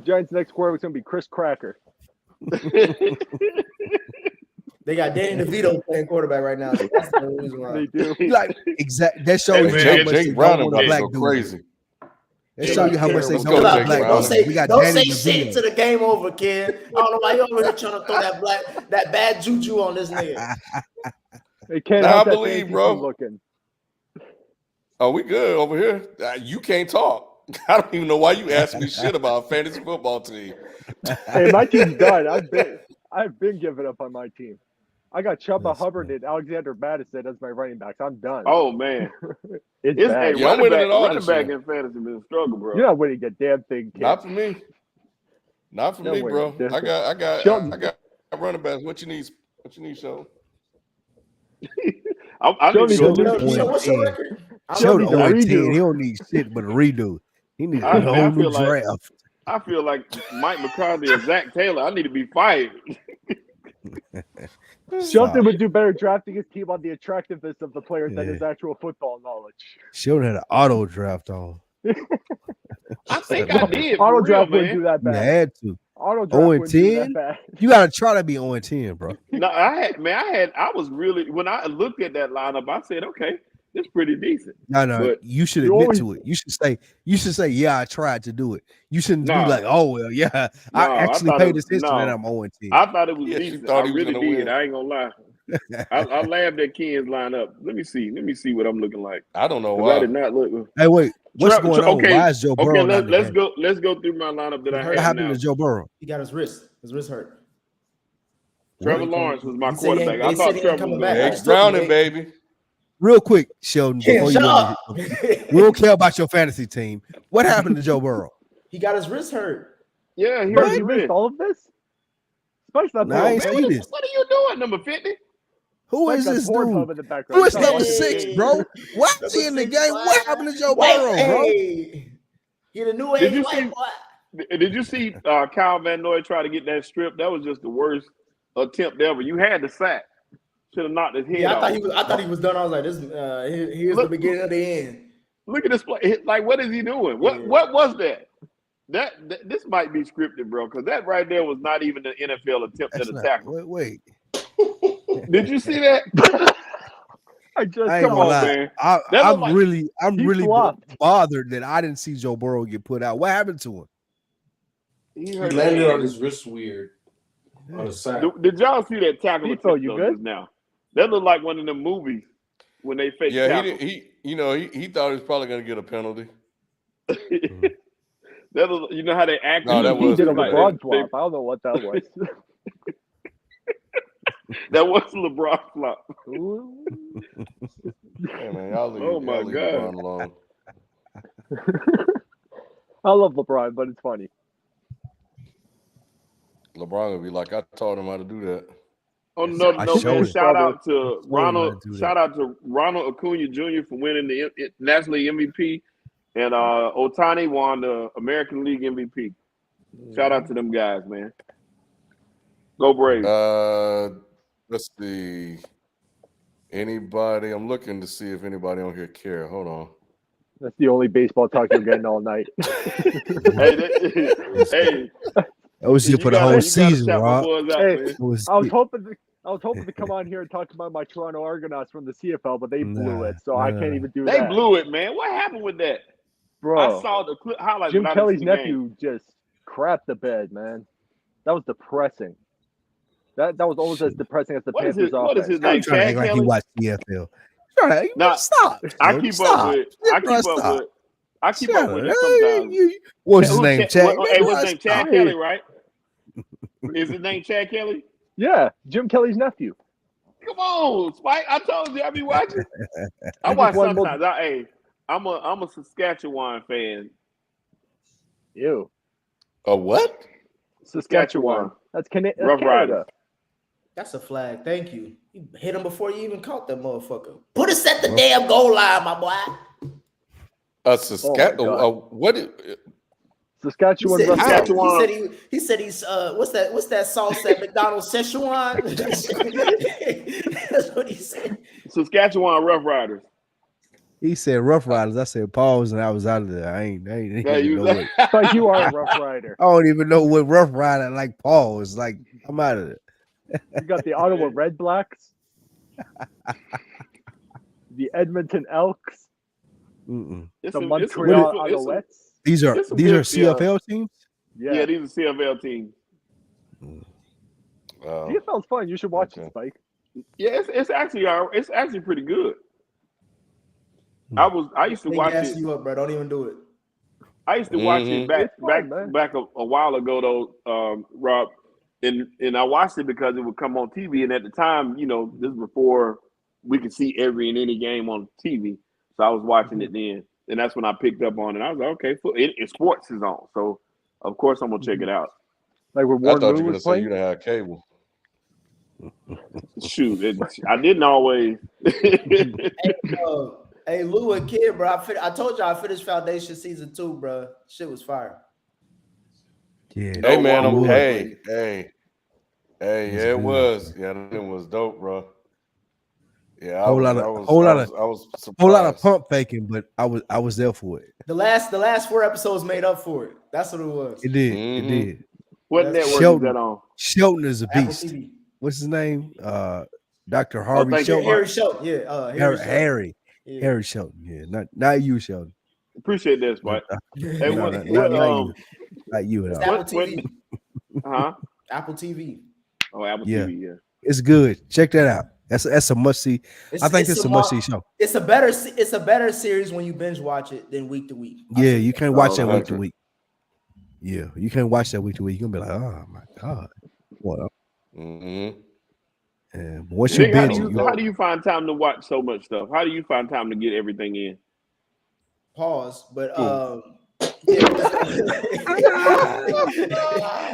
Giants next quarterback's gonna be Chris Cracker. They got Danny DeVito playing quarterback right now. So that's the reason why. They do. Like that shows you how much they don't want a black dude. Crazy. They show you how much they don't want a black dude. Don't say shit to the game over, kid. I don't know why you over here trying to throw that bad juju on this nigga. They can't I believe, bro. Looking. Oh, we good over here. You can't talk. I don't even know why you asked me shit about a fantasy football team. Hey, my team's done. I've been giving up on my team. I got Chuba Hubbard and Alexander Madison as my running backs. I'm done. Oh man, it's bad. Running back in fantasy been a struggle, bro. You're not winning a damn thing, kid. Not for me. Not for me, bro. I got running backs. What you need, Sheldon? I need to go. What's your record? Sheldon 10. He don't need shit but a redo. He needs a whole new draft. I feel like Mike McCarthy or Zach Taylor. I need to be fired. Sheldon would do better drafting his team on the attractiveness of the players than his actual football knowledge. Sheldon had an auto draft on. I think I did. Auto draft wouldn't do that bad. You had to. Auto draft wouldn't do that bad. You gotta try to be 0-10, bro. No, I was really, when I looked at that lineup, I said, okay, it's pretty decent. No, but you should admit to it. You should say, yeah, I tried to do it. You shouldn't be like, oh well, yeah, I actually paid attention and I'm 0-10. I thought it was decent. I really did. Win. I ain't gonna lie. I laughed at Ken's lineup. Let me see what I'm looking like. I don't know why. I did not look. Hey, wait, what's going on? Why is Joe Burrow? Okay, let's go through my lineup that I have. What happened to Joe Burrow? He got his wrist. His wrist hurt. Trevor Lawrence was my quarterback. I thought Trevor was back. Eggs drowning, baby. Real quick, Sheldon, before we don't care about your fantasy team. What happened to Joe Burrow? He got his wrist hurt. Yeah, he missed all of this. Spike's not I ain't seen this. What are you doing, number 50? Who is this dude? Who is number 6, bro? What's he in the game? What happened to Joe Burrow, bro? He the new age. Did you see Kyle Van Noy try to get that strip? That was just the worst attempt ever. You had the sack. Should have knocked his head off. I thought he was done. I was like, this. Here's the beginning of the end. Look at this play. Like, what is he doing? What was that? That this might be scripted, bro. Because that right there was not even an NFL attempt at a tackle. Wait. Did you see that? I ain't gonna lie. I'm really bothered that I didn't see Joe Burrow get put out. What happened to him? He landed on his wrist weird. On the side. Did y'all see that tackle just now? That looked like one of them movies when they fake. Yeah, he thought he was probably gonna get a penalty. That was, you know how they act. No, that was he did a LeBron flop. I don't know what that was. That was LeBron flop. Hey, man, oh my God! I love LeBron, but it's funny. LeBron would be like, I taught him how to do that. On another note, man, shout out to Ronald Acuna Jr. for winning the National League MVP, and Ohtani won the American League MVP. Shout out to them guys, man. Go Braves. Let's see. Anybody? I'm looking to see if anybody on here care. Hold on. That's the only baseball talk you're getting all night. Hey, that was here for the whole season, Rob. Hey, I was hoping to come on here and talk about my Toronto Argonauts from the CFL, but they blew it, so I can't even do that. They blew it, man. What happened with that? Bro, I saw the clip highlights. Jim Kelly's nephew just crapped the bed, man. That was depressing. That was almost as depressing as the Panthers offense. What is his name? Chad Kelly? Like he watched CFL. Stop. I keep up with it sometimes. What's his name? Chad. Hey, what's his name? Chad Kelly, right? Is his name Chad Kelly? Yeah, Jim Kelly's nephew. Come on, Spike. I told you I be watching. I watch sometimes. I'm a Saskatchewan fan. Ew. A what? Saskatchewan. That's Canada. Rough Riders. That's a flag. Thank you. You hit him before you even caught that motherfucker. Put us at the damn goal line, my boy. What? Saskatchewan. He said he's what's that sauce at McDonald's? Szechuan. That's what he said. Saskatchewan Rough Riders. He said Rough Riders. I said pause, and I was out of there. I ain't you know what. Like you are a Rough Rider. I don't even know what Rough Rider like. Pause. Like I'm out of there. You got the Ottawa Red Blacks, the Edmonton Elks, the Montreal Alouettes. These are CFL teams. Yeah, these are CFL teams. CFL's fun. You should watch it, Spike. Yeah, it's actually pretty good. I used to watch it. You up, bro? Don't even do it. I used to watch it back a while ago though, Rob. And I watched it because it would come on TV. And at the time, you know, this is before we could see every and any game on TV. So I was watching it then. And that's when I picked up on it. I was like, okay, sports is on. So, of course, I'm going to check it out. Like when Warren Moon was playing? You didn't have cable. Shoot, I didn't always. Hey, Lou and Kid, bro. I told you I finished Foundation Season 2, bro. Shit was fire. Yeah. Hey, man. Hey, it was. Yeah, it was dope, bro. Yeah, I was surprised. Whole lot of pump faking, but I was there for it. The last 4 episodes made up for it. That's what it was. It did. It did. What network is that on? Shelton is a beast. What's his name? Dr. Harvey Shelton. Harry Shelton. Yeah. Harry. Yeah. Harry Shelton. Yeah. Not you, Shelton. Appreciate this, Mike. Hey, not you at all. Apple TV. Huh? Apple TV. Oh, Apple TV. Yeah. It's good. Check that out. That's a must see. I think it's a must see show. It's a better series when you binge watch it than week to week. Yeah, you can't watch that week to week. Yeah, you can't watch that week to week. You're gonna be like, oh my god, what up? Mm-hmm. And once you binge, how do you find time to watch so much stuff? How do you find time to get everything in? Pause, but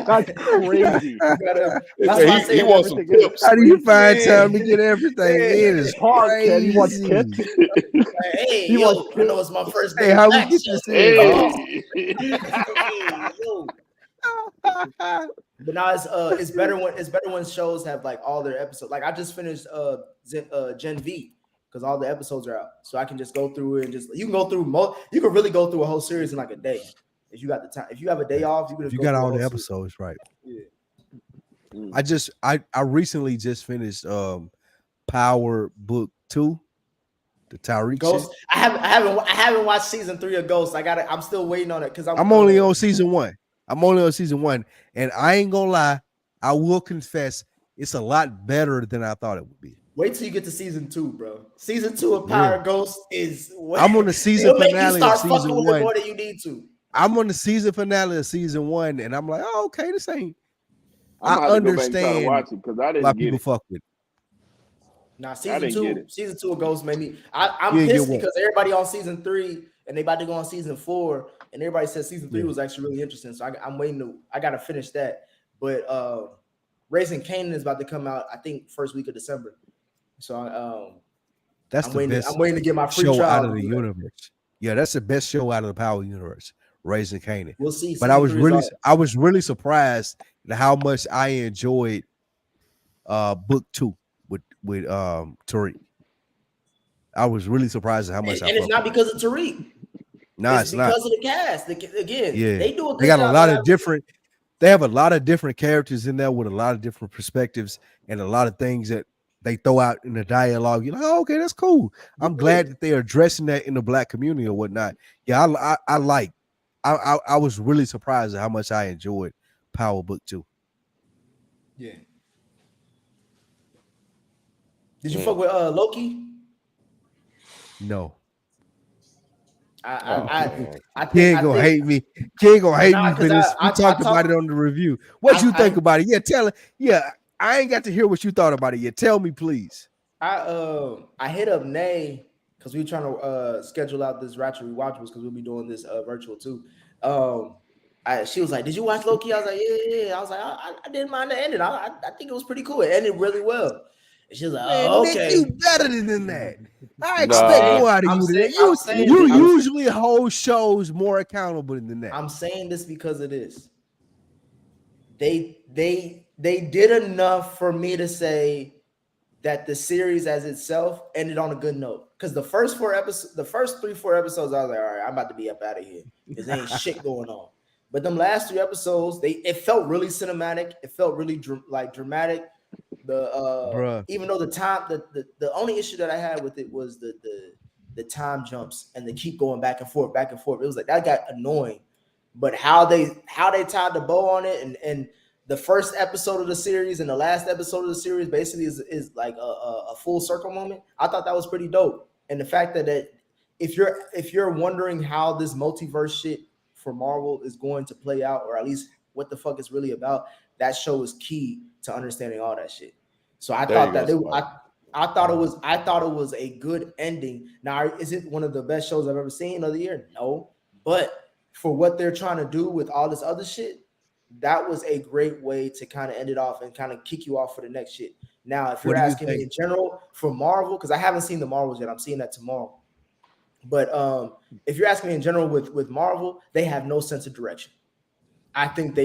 that's crazy. He wants some tips. How do you find time to get everything in? It's crazy. He wants tips. Hey, I know it's my first day. Hey, how we get this in? But now it's better when shows have like all their episodes. Like I just finished Gen V because all the episodes are out, so I can just go through it and you can really go through a whole series in like a day if you got the time. If you have a day off, you got all the episodes right. Yeah. I recently just finished Power Book 2, the Tyreek Ghost. Shit. I haven't watched season 3 of Ghost. I'm still waiting on it because I'm only on season 1. And I ain't gonna lie, I will confess it's a lot better than I thought it would be. Wait till you get to season 2, bro. Season 2 of Power Ghost is. I'm on the season finale of season 1 more than you need to. I'm on the season finale of season 1, and I'm like, oh, okay, this ain't. I understand why people fuck with it. Nah, season 2 of Ghost made me. I'm pissed because everybody on season 3 and they about to go on season 4, and everybody said season 3 was actually really interesting. So I'm waiting I gotta finish that. But Raising Kanan is about to come out, I think, first week of December. So that's I'm the waiting. best I'm waiting to get my free show trial out of the universe. Yeah, that's the best show out of the Power universe. Raising Kanan. We'll see. But I was really surprised at how much I enjoyed book 2 with Tariq. I was really surprised at how much. And it's not because of Tariq. No, it's because of the cast. Again, yeah, they do a good they got job a lot of different. They have a lot of different characters in there with a lot of different perspectives and a lot of things that they throw out in the dialogue. You're like, oh, okay, that's cool. I'm glad that they're addressing that in the Black community or whatnot. Yeah, I was really surprised at how much I enjoyed Power Book 2. Yeah. Did you fuck with Loki? No. I think he ain't gonna hate me. He ain't gonna hate me for this. We talked about it on the review. What you think about it? Yeah, tell it. Yeah, I ain't got to hear what you thought about it yet. Tell me, please. I hit up Nay because we were trying to schedule out this Ratchet Rewatchables because we'll be doing this virtual too. She was like, "Did you watch Loki?" I was like, "Yeah." I was like, "I didn't mind the ending. I think it was pretty cool. It ended really well." And she was like, "Oh, okay, Nick, you better than that. I expect more out of you than that. You usually hold shows more accountable than that." I'm saying this because of this. They did enough for me to say that the series as itself ended on a good note. Because the first 3-4 episodes, I was like, all right, I'm about to be up out of here. Because there ain't shit going on. But them last 3 episodes, it felt really cinematic. It felt really dramatic. Even though the only issue that I had with it was the time jumps and the keep going back and forth. It was like that got annoying. But how they tied the bow on it and the first episode of the series and the last episode of the series basically is like a full circle moment. I thought that was pretty dope. And the fact that if you're wondering how this multiverse shit for Marvel is going to play out, or at least what the fuck it's really about, that show is key to understanding all that shit. So I thought it was a good ending. Now, is it one of the best shows I've ever seen of the year? No, but for what they're trying to do with all this other shit, that was a great way to kind of end it off and kind of kick you off for the next shit. Now, if you're asking me in general for Marvel, because I haven't seen the Marvels yet, I'm seeing that tomorrow. But if you're asking me in general with Marvel, they have no sense of direction. I think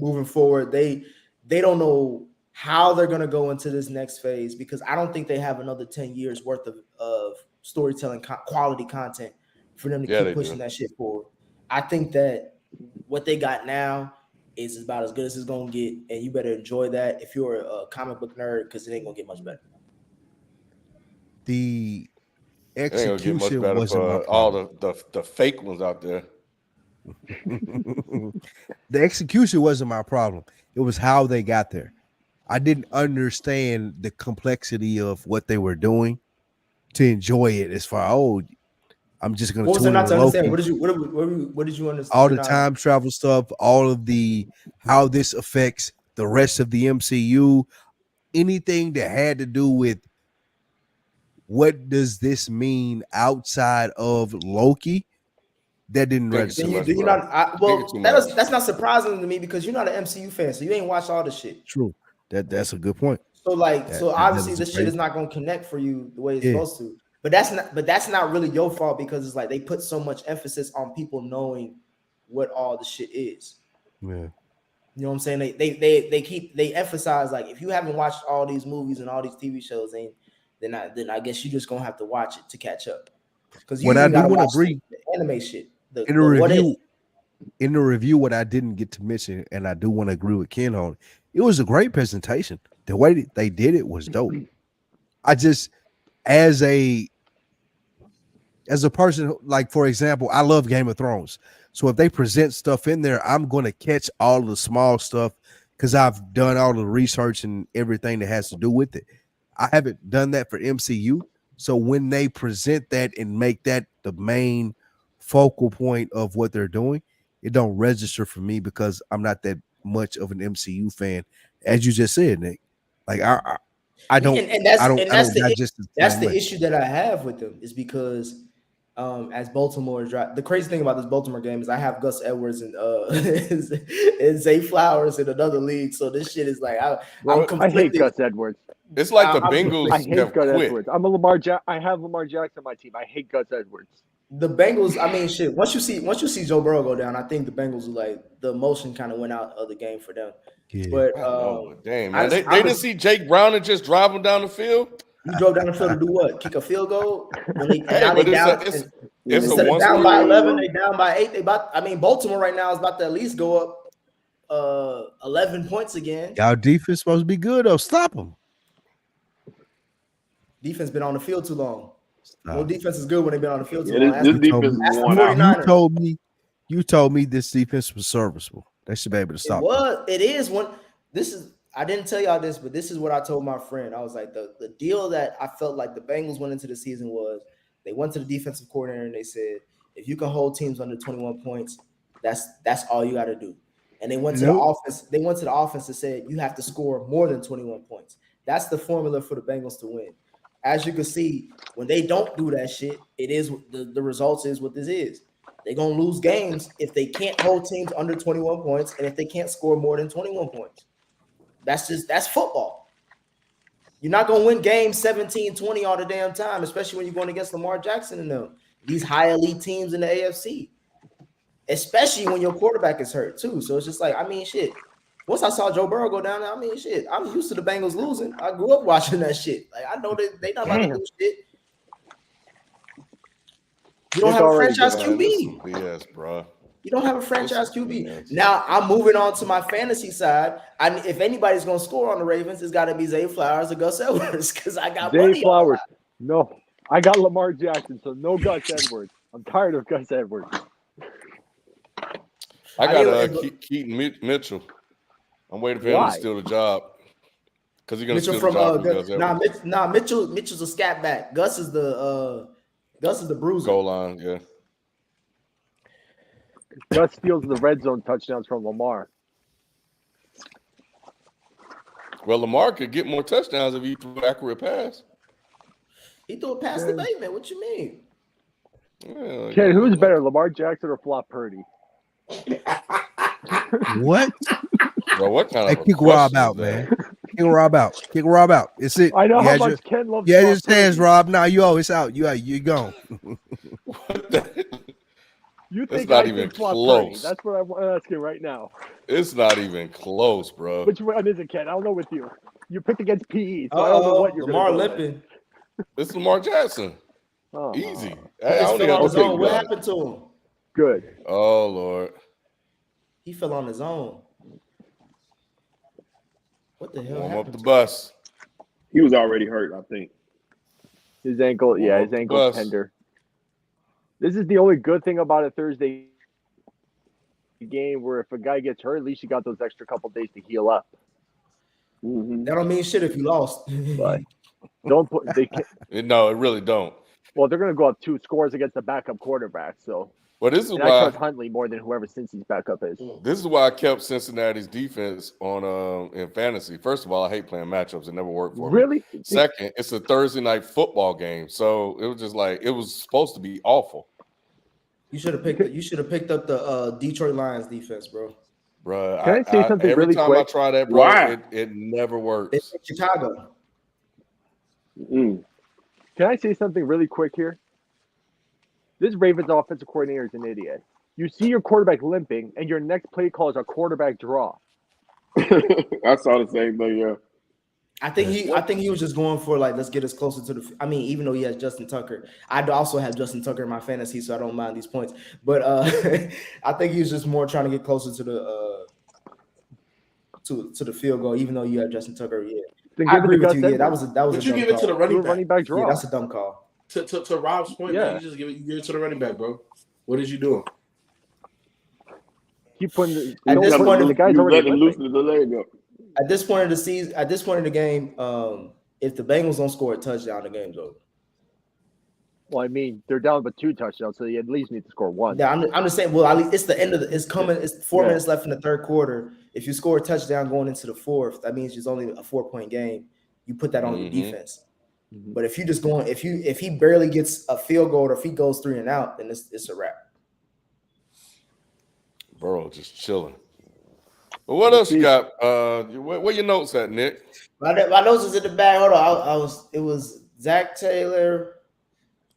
moving forward, they don't know how they're going to go into this next phase, because I don't think they have another 10 years worth of storytelling quality content for them to keep pushing that shit forward. I think that what they got now is about as good as it's going to get, and you better enjoy that if you're a comic book nerd, because it ain't going to get much better. The execution wasn't all the fake ones out there. The execution wasn't my problem. It was how they got there. I didn't understand the complexity of what they were doing to enjoy it. As far I'm just going to tune in to Loki. What did you understand? All the time travel stuff, all of the how this affects the rest of the MCU, anything that had to do with what does this mean outside of Loki, that didn't register. That's not surprising to me, because you're not an MCU fan, so you ain't watched all the shit. True. That's a good point. So obviously this shit is not going to connect for you the way it's supposed to. But that's not really your fault, because it's like they put so much emphasis on people knowing what all the shit is. Yeah. You know what I'm saying? They emphasize, like, if you haven't watched all these movies and all these TV shows, then I guess you're just gonna have to watch it to catch up. Because what I do want to agree, the anime shit. In the review, what I didn't get to mention, and I do want to agree with Ken on, it was a great presentation. The way they did it was dope. I just, as a person, like, for example, I love Game of Thrones. So if they present stuff in there, I'm going to catch all the small stuff because I've done all the research and everything that has to do with it. I haven't done that for MCU. So when they present that and make that the main focal point of what they're doing, it don't register for me because I'm not that much of an MCU fan, as you just said, Nick. Like I don't. And that's the issue that I have with them, is because As Baltimore is the crazy thing about this Baltimore game is I have Gus Edwards and and Zay Flowers in another league. So this shit is like I hate Gus Edwards. It's like the Bengals I hate have Gus quit. Edwards. I have Lamar Jackson on my team. I hate Gus Edwards. The Bengals, I mean, shit. Once you see Joe Burrow go down, I think the Bengals are like the emotion kind of went out of the game for them. Yeah. But damn, man, they didn't see Jake Brown and just drive him down the field. You drove down the field to do what? Kick a field goal? When they, it's instead of down by 11, they down by 8. Baltimore right now is about to at least go up 11 points again. Y'all defense supposed to be good though. Stop them. Defense been on the field too long. No defense is good when they've been on the field too long. This defense is worn out. You told me this defense was serviceable. They should be able to stop. It is. I didn't tell y'all this, but this is what I told my friend. I was like, the deal that I felt like the Bengals went into the season was they went to the defensive coordinator and they said, if you can hold teams under 21 points, that's all you got to do. And they went to the offense. They went to the offense and said, you have to score more than 21 points. That's the formula for the Bengals to win. As you can see, when they don't do that shit, it is the results is what this is. They're going to lose games if they can't hold teams under 21 points and if they can't score more than 21 points. That's football. You're not going to win games 17-20 all the damn time, especially when you're going against Lamar Jackson and them. These high elite teams in the AFC. Especially when your quarterback is hurt too. So it's just like, shit. Once I saw Joe Burrow go down there, shit. I'm used to the Bengals losing. I grew up watching that shit. Like I know they not about to lose shit. You don't have a franchise QB. BS, bro. You don't have a franchise QB. Now I'm moving on to my fantasy side. If anybody's gonna score on the Ravens, it's got to be Zay Flowers or Gus Edwards because I got Zay Flowers. No, I got Lamar Jackson, so no Gus Edwards. I'm tired of Gus Edwards. I got Keaton Mitchell. I'm waiting for him to steal the job because he's gonna steal the job from Gus Edwards. Mitchell's a scat back. Gus is the bruiser. Goal line, yeah. Gus steals the red zone touchdowns from Lamar. Well, Lamar could get more touchdowns if he threw an accurate pass. He threw a pass to Bateman. What you mean? Yeah, Ken, who's better, Lamar Jackson or Flop Purdy? What? Bro, what kind of kick Rob out, man? Kick Rob out. Kick Rob out. It's it. I know how much Ken loves. Yeah, his hands, Rob. Now it's out. You gone. What the? You think it's not even close. That's what I'm asking right now. It's not even close, bro. Which one is it, Ken? I don't know with you. You picked against PE, so I don't know what you're Lamar limping. It's Lamar Jackson. Easy. What happened to him? Good. Oh, Lord. He fell on his own. What the hell? Warm up the bus. He was already hurt, I think. His ankle, his ankle's tender. This is the only good thing about a Thursday game where if a guy gets hurt, at least you got those extra couple days to heal up. Mm-hmm. That don't mean shit if you lost. But don't put No, it really don't. Well, they're going to go up 2 scores against the backup quarterback. So, well, this is why I trust Huntley more than whoever Cincy's backup is. This is why I kept Cincinnati's defense on in fantasy. First of all, I hate playing matchups; it never worked for me. Really? Second, it's a Thursday night football game, so it was just like it was supposed to be awful. You should have picked up the Detroit Lions defense, bro. Bro, can I say something every really time quick? I try that, bro, it never works. It's Chicago. Can I say something really quick here? This Ravens offensive coordinator is an idiot. You see your quarterback limping, and your next play call is a quarterback draw. I saw the same thing, yeah. I think he was just going for like, let's get us closer to the. I mean, even though he has Justin Tucker, I also have Justin Tucker in my fantasy, so I don't mind these points. But I think he was just more trying to get closer to the to the field goal, even though you have Justin Tucker. Yeah, I agree with you. Yeah, that was. But you give it to the running back draw. Yeah, that's a dumb call. To Rob's point, man, you just give it to the running back, bro. What is you doing? Keep putting at this point, the guy's already loosening the leg up. At this point of the season, at this point of the game, if the Bengals don't score a touchdown, the game's over. Well, I mean, they're down but 2 touchdowns, so you at least need to score 1. Yeah, I'm just saying. Well, at least it's the end of it's coming. It's 4 minutes left in the third quarter. If you score a touchdown going into the fourth, that means it's only a 4-point game. You put that on your defense. But if you just going, if he barely gets a field goal or if he goes 3 and out, then it's a wrap. Burrow just chilling. But what else you got? Where your notes at, Nick? My notes is in the bag. Hold on, it was Zach Taylor.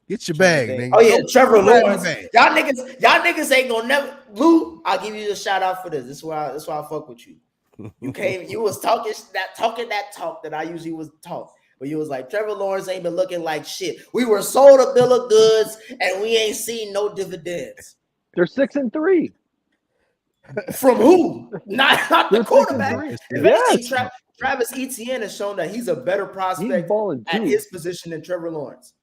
Get your bag, nigga. Oh yeah, Trevor Lawrence. Y'all niggas ain't gonna never. Lou, I'll give you a shout out for this. This is why I fuck with you. You was talking that talk that I usually was talk. But you was like, Trevor Lawrence ain't been looking like shit. We were sold a bill of goods and we ain't seen no dividends. They're 6-3. From who? Not the quarterback. Travis Etienne has shown that he's a better prospect at his position than Trevor Lawrence.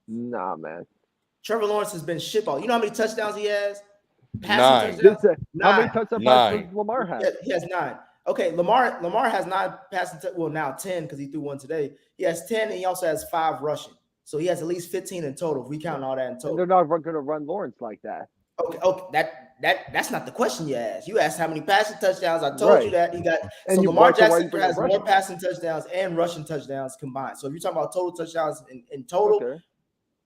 Nah, man. Trevor Lawrence has been shitball. You know how many touchdowns he has? 9. How many touchdowns does Lamar have? He has 9. Okay, Lamar has 9 passing. Now 10 because he threw 1 today. He has 10 and he also has 5 rushing. So he has at least 15 in total. If we count all that in total, and they're not going to run Lawrence like that. Okay, that's not the question you asked. You asked how many passing touchdowns. I told you that he got. And so Lamar Jackson has more passing touchdowns and rushing touchdowns combined. So if you're talking about total touchdowns in total,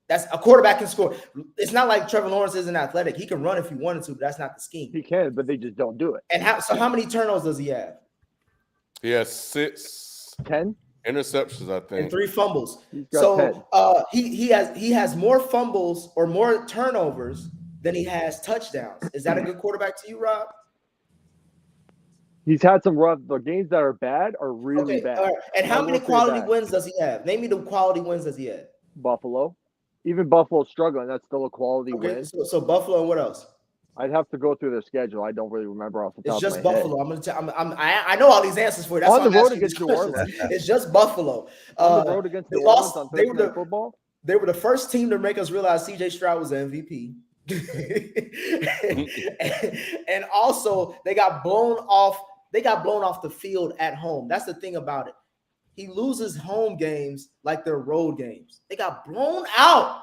that's a quarterback can score. It's not like Trevor Lawrence isn't athletic. He can run if he wanted to, but that's not the scheme. He can, but they just don't do it. And how many turnovers does he have? He has 6. 10 interceptions, I think, and 3 fumbles. So he has more fumbles or more turnovers than he has touchdowns. Is that a good quarterback to you, Rob? He's had some rough. The games that are bad are really bad. Right. And how many quality wins does he have? Name me the quality wins does he have? Buffalo. Even Buffalo's struggling. That's still a quality win. So Buffalo and what else? I'd have to go through their schedule. I don't really remember off the top of my head. It's just Buffalo. I'm gonna tell. I know all these answers for you. That's on the road against New Orleans. It's just Buffalo. On the road against New Orleans on Thursday Night Football. They were the first team to make us realize C.J. Stroud was an MVP. and also they got blown off the field at home. That's the thing about it. He loses home games like they're road games. They got blown out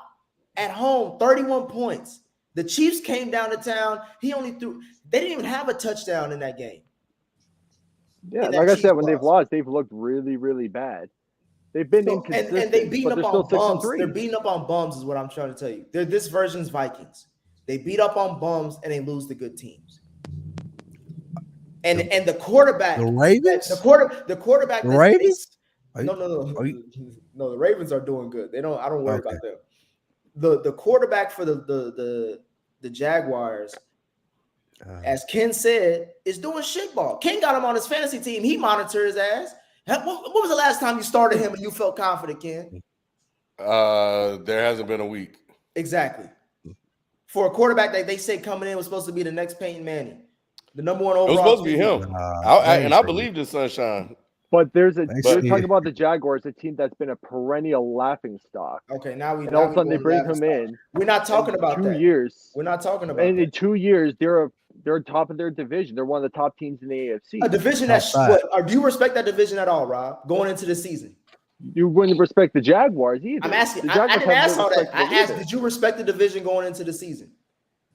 at home, 31 points. The Chiefs came down to town. They didn't even have a touchdown in that game. Yeah, like I said, when they've lost, they've looked really, really bad. They've been inconsistent, and they beating up on bums. 6-3. They're beating up on bums, is what I'm trying to tell you. They're this version's Vikings. They beat up on bums and they lose to good teams. And the quarterback, the Ravens, the quarterback, the Ravens. No. The Ravens are doing good. I don't worry about them. The quarterback for the Jaguars, as Ken said, is doing shitball. Ken got him on his fantasy team. He monitored his ass. What was the last time you started him and you felt confident, Ken? There hasn't been a week. Exactly. For a quarterback that they say coming in was supposed to be the next Peyton Manning, the number 1 overall. It was supposed to be him. I believed in Sunshine. But you're talking about the Jaguars, a team that's been a perennial laughing stock. Okay, now all of a sudden they bring him in. We're not talking about 2 years. We're not talking about. And in 2 years, they're top of their division. They're one of the top teams in the AFC. A division that's do you respect that division at all, Rob? Going into the season, you wouldn't respect the Jaguars either. I'm asking. I didn't ask all that. I asked, did you respect the division going into the season?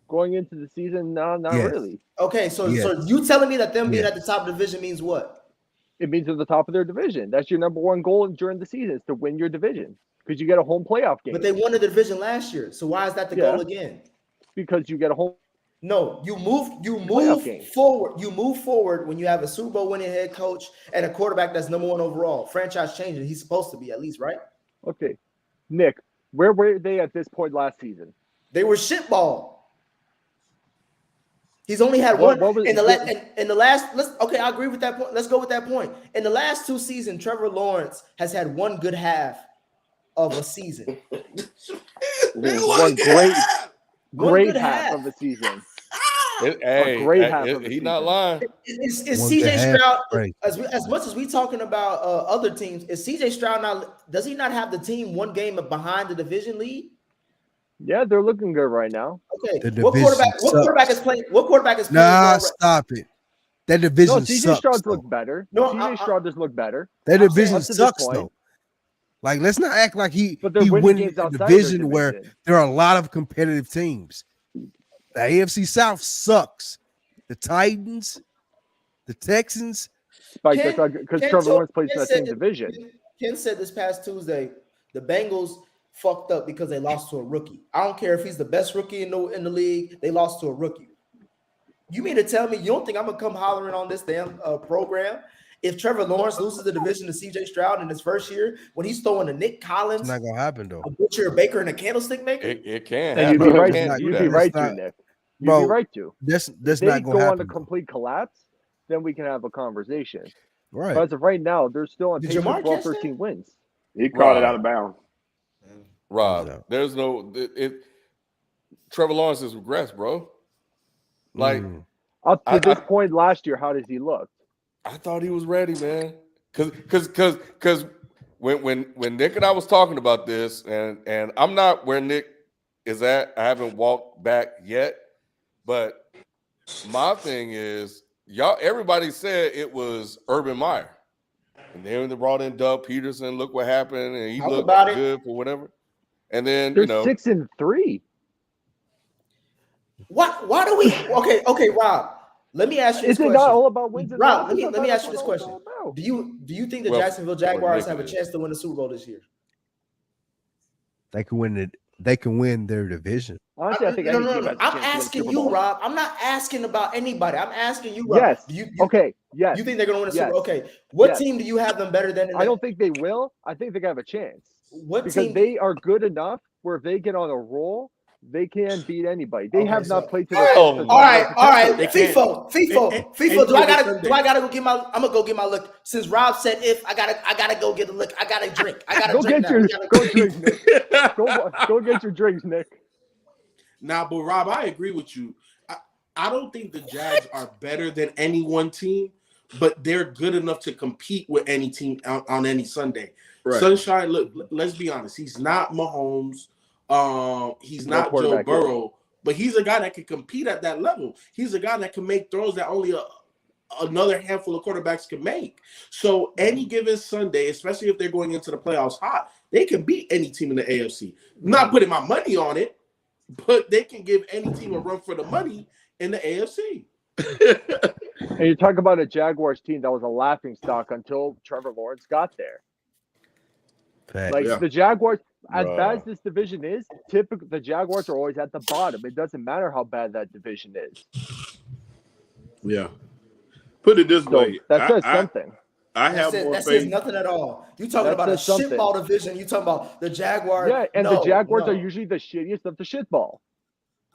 Going into the season, no, not really. Okay, so you telling me that them being at the top of the division means what? It means they're the top of their division. That's your number 1 goal during the season, is to win your division because you get a home playoff game. But they won the division last year, so why is that the goal again? Because you get a home. No, you move forward. You move forward when you have a Super Bowl winning head coach and a quarterback that's number 1 overall, franchise changing. He's supposed to be at least, right? Okay, Nick, where were they at this point last season? They were shitball. He's only had one in the last. I agree with that point. Let's go with that point. In the last 2 seasons, Trevor Lawrence has had 1 good half of a season. One great half of the season. He's not lying. Is CJ Stroud as much as we talking about other teams? Is CJ Stroud not? Does he not have the team 1 game behind the division lead? Yeah, they're looking good right now. Okay, what quarterback is playing? What quarterback is playing? Nah, stop it. That division sucks. CJ Stroud look better. CJ Stroud does look better. That division sucks though. Like, let's not act like he winning a division where there are a lot of competitive teams. The AFC South sucks. The Titans, the Texans. Because Trevor Lawrence plays in that same division. Ken said this past Tuesday, The Bengals fucked up because they lost to a rookie. I don't care if he's the best rookie in the league. They lost to a rookie. You mean to tell me you don't think I'm gonna come hollering on this damn program if Trevor Lawrence loses the division to C.J. Stroud in his first year when he's throwing to Nick Collins? It's not gonna happen though. A butcher, a baker, and a candlestick maker. It can. And you'd be right. You'd be right to Nick. You'd be right to. That's if not going to happen. On a complete collapse, then we can have a conversation. Right. But as of right now, they're still on pace for 12-13 wins. He caught it out of bounds. Rob, there's no Trevor Lawrence has regressed, bro. Like up to this point last year, how does he look? I thought he was ready, man. Because when Nick and I was talking about this, and I'm not where Nick is at. I haven't walked back yet, but my thing is, everybody said it was Urban Meyer, and then they brought in Doug Peterson. Look what happened, and he looked good for whatever. And then they're 6-3. Why do we? Okay, Rob. Let me ask you this question. Is it not all about wins? Rob, let me ask you this question. Do you think the Jacksonville Jaguars have a chance to win the Super Bowl this year? They can win it. They can win their division. Honestly, I think no. I'm asking you, Rob. I'm not asking about anybody. I'm asking you, Rob. Yes. Yes. You think they're going to win a Super Bowl? Okay. What team do you have them better than? I don't think they will. I think they have a chance. Because they are good enough where if they get on a roll, they can beat anybody. They have not played to their all right. FIFO. Do I gotta go get my? I'm gonna go get my look. Since Rob said if I gotta go get a look. I gotta drink. I gotta drink. Go drink, Nick. Go get your drinks, Nick. Nah, but Rob, I agree with you. I don't think the Jags are better than any one team, but they're good enough to compete with any team on any Sunday. Right. Sunshine, look, let's be honest. He's not Mahomes. He's not Joe Burrow, but he's a guy that can compete at that level. He's a guy that can make throws that only another handful of quarterbacks can make. So any given Sunday, especially if they're going into the playoffs hot, they can beat any team in the AFC. I'm not putting my money on it, but they can give any team a run for the money in the AFC. And you talk about a Jaguars team that was a laughingstock until Trevor Lawrence got there. The Jaguars, as bad as this division is, typically the Jaguars are always at the bottom. It doesn't matter how bad that division is. Yeah. Put it this way. That says something. That says nothing at all. You talking about a shitball division. You talking about the Jaguars. Yeah, and the Jaguars are usually the shittiest of the shitball.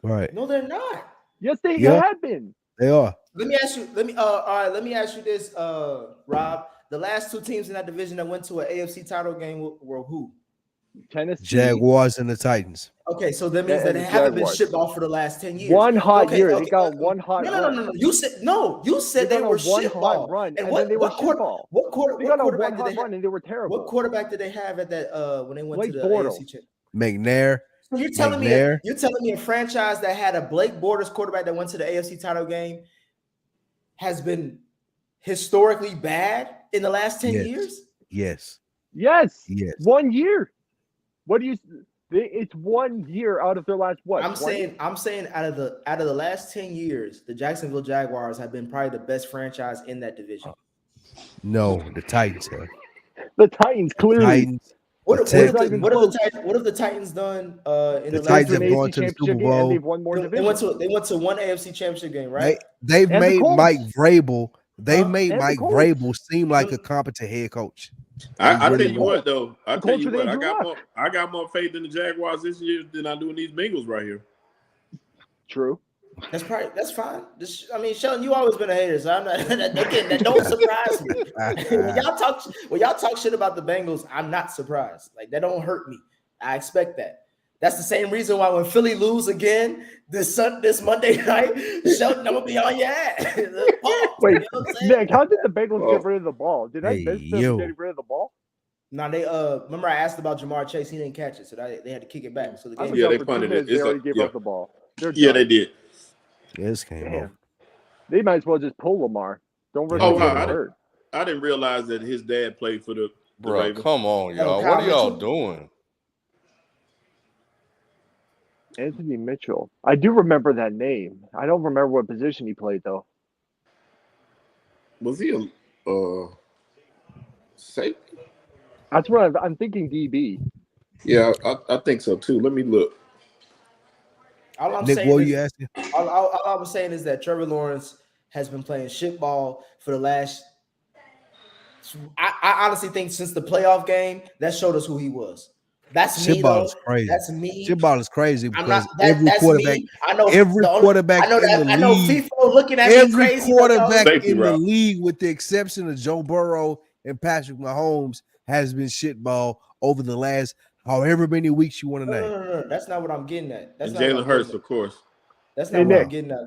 Right. No, they're not. Yes, they have been. They are. Let me ask you. Let me ask you this, Rob. The last two teams in that division that went to an AFC title game were who? Tennessee, Jaguars, and the Titans. Okay, so that means that they haven't been shitball for the last 10 years. One hot year. They got one hot run. No. You said they were shitball. Run, and then they were shitball. What quarterback did they have? And they were terrible. What quarterback did they have at that when they went to the AFC championship? McNair. So you're telling me a franchise that had a Blake Bortles quarterback that went to the AFC title game has been historically bad in the last 10 years? Yes. 1 year. What do you? It's 1 year out of their last what? I'm saying out of the last 10 years, the Jacksonville Jaguars have been probably the best franchise in that division. No, the Titans have. The Titans clearly. What have the Titans done in the Titans have gone to the Super Bowl? And they've won more divisions. They went to one AFC championship game, right? They've made Mike Vrabel. They've made Mike Vrabel seem like a competent head coach. I tell you what, though. I got more faith in the Jaguars this year than I do in these Bengals right here. True. That's fine. Sheldon, you always been a hater, so I'm not. Again, that don't surprise me. when y'all talk shit about the Bengals, I'm not surprised. Like that don't hurt me. I expect that. That's the same reason why when Philly lose again this Monday night, Sheldon, I'm gonna be on your ass. Wait, you know Nick, how did the Bengals get rid of the ball? Did I miss them getting rid of the ball? No, they remember I asked about Jamar Chase, he didn't catch it, so they had to kick it back. So the game they punted it. They already gave up the ball. They did. This came off. They might as well just pull Lamar. Don't risk hurt. I didn't realize that his dad played for the Ravens. Come on, y'all. What are y'all doing? Anthony Mitchell. I do remember that name. I don't remember what position he played though. Was he a safety? That's what I'm thinking. DB. Yeah, I think so too. Let me look. All I'm Nick, saying what is, you asking? all I was saying is that Trevor Lawrence has been playing shit ball for the last. I honestly think since the playoff game, that showed us who he was. That's me Shitball is though. crazy. That's me. Shitball is crazy I'm not because that. That's me. I know every the only. quarterback I know in that. the I know league, FIFO looking at me every crazy. quarterback Safety in the route. league, with the exception of Joe Burrow and Patrick Mahomes, has been shitball over the last however many weeks you want to name. No. That's not what I'm getting at. That's And not what Jalen I'm Hurts, getting at. of course. That's not what I'm getting at.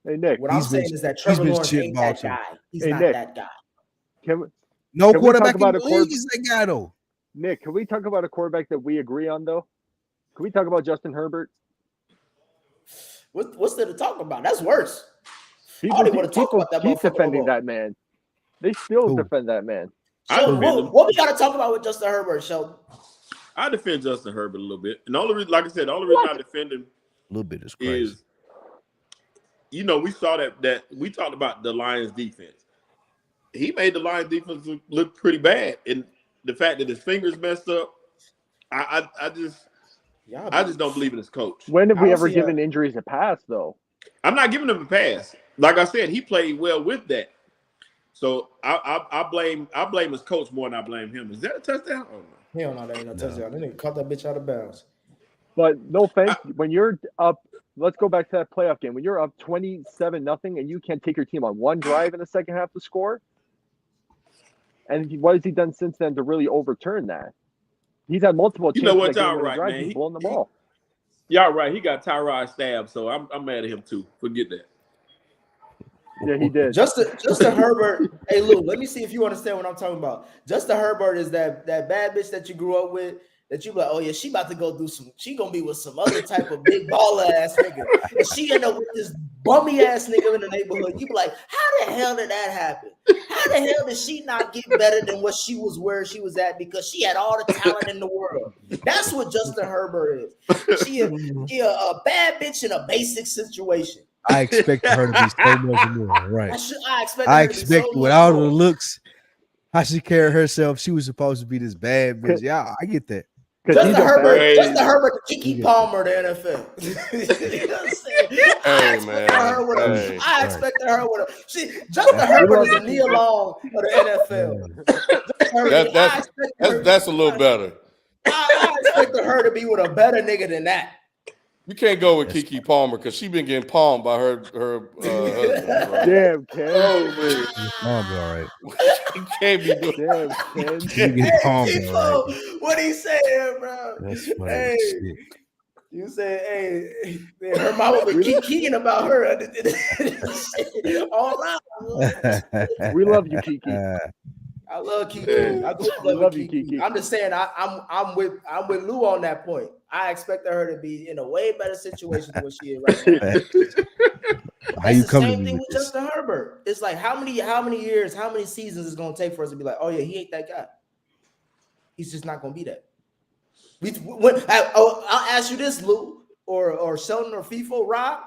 Hey Nick. What I'm saying is that He's Trevor been Lawrence ain't shitball that too. guy. He's Hey, not Nick. that guy. No Can we talk quarterback in about the a league is that guy though. Nick, can we talk about a quarterback that we agree on though? Can we talk about Justin Herbert? What's there to talk about? That's worse. People that keep defending motherfucker. that man. They still Who? defend that man. Sheldon, what we got to talk about with Justin Herbert, Sheldon? I defend Justin Herbert a little bit. And the only reason, like I said, the only reason I defend him A little bit is crazy. is, you know, we saw that we talked about the Lions defense. He made the Lions defense look pretty bad. And the fact that his fingers messed up, I just don't believe in his coach. When have we ever given injuries a pass, though? I'm not giving him a pass. Like I said, he played well with that. So I blame his coach more than I blame him. Is that a touchdown? Oh no. Hell no, that ain't no touchdown. They didn't caught that bitch out of bounds. But no offense, when you're up, let's go back to that playoff game. When you're up 27-0 and you can't take your team on one drive in the second half to score, and what has he done since then to really overturn that? He's had multiple chances. You know what, that y'all game right, drive. man. He's blown the ball. Y'all right. He got Tyrod stabbed, so I'm mad at him too. Forget that. Yeah, he did. Justin Herbert. Hey, Lou, let me see if you understand what I'm talking about. Justin Herbert is that bad bitch that you grew up with. That you be like, oh yeah, she about to go do some. She gonna be with some other type of big baller ass nigga, and she end up with this bummy ass nigga in the neighborhood. You be like, how the hell did that happen? How the hell did she not get better than what she was where she was at because she had all the talent in the world? That's what Justin Herbert is. She a bad bitch in a basic situation. I expect her to be so much more, right? I expect with all the looks, how she carried herself, she was supposed to be this bad bitch. Yeah, I get that. Justin Herbert, Kiki Palmer, the NFL. You know what I'm saying? I expected her with a. Justin Herbert is a knee along of the NFL. That's a little better. I expected her to be with a better nigga than that. You can't go with Kiki Palmer because she been getting palmed by her husband. Bro. Damn, Ken. Oh man, palmed all right. You can't be doing. Damn, Ken. You get palmed all right. What he saying, bro? That's funny. Hey, you said, hey, her mama been kikiing about her. All right. We love you, Kiki. I love Kiki. I love you, Kiki. I'm just saying, I'm with Lou on that point. I expected her to be in a way better situation than what she is right now. How you coming? Same thing with Justin Herbert. It's like how many years, how many seasons is going to take for us to be like, oh yeah, he ain't that guy. He's just not going to be that. I'll ask you this, Lou, or Sheldon, or FIFO, Rob.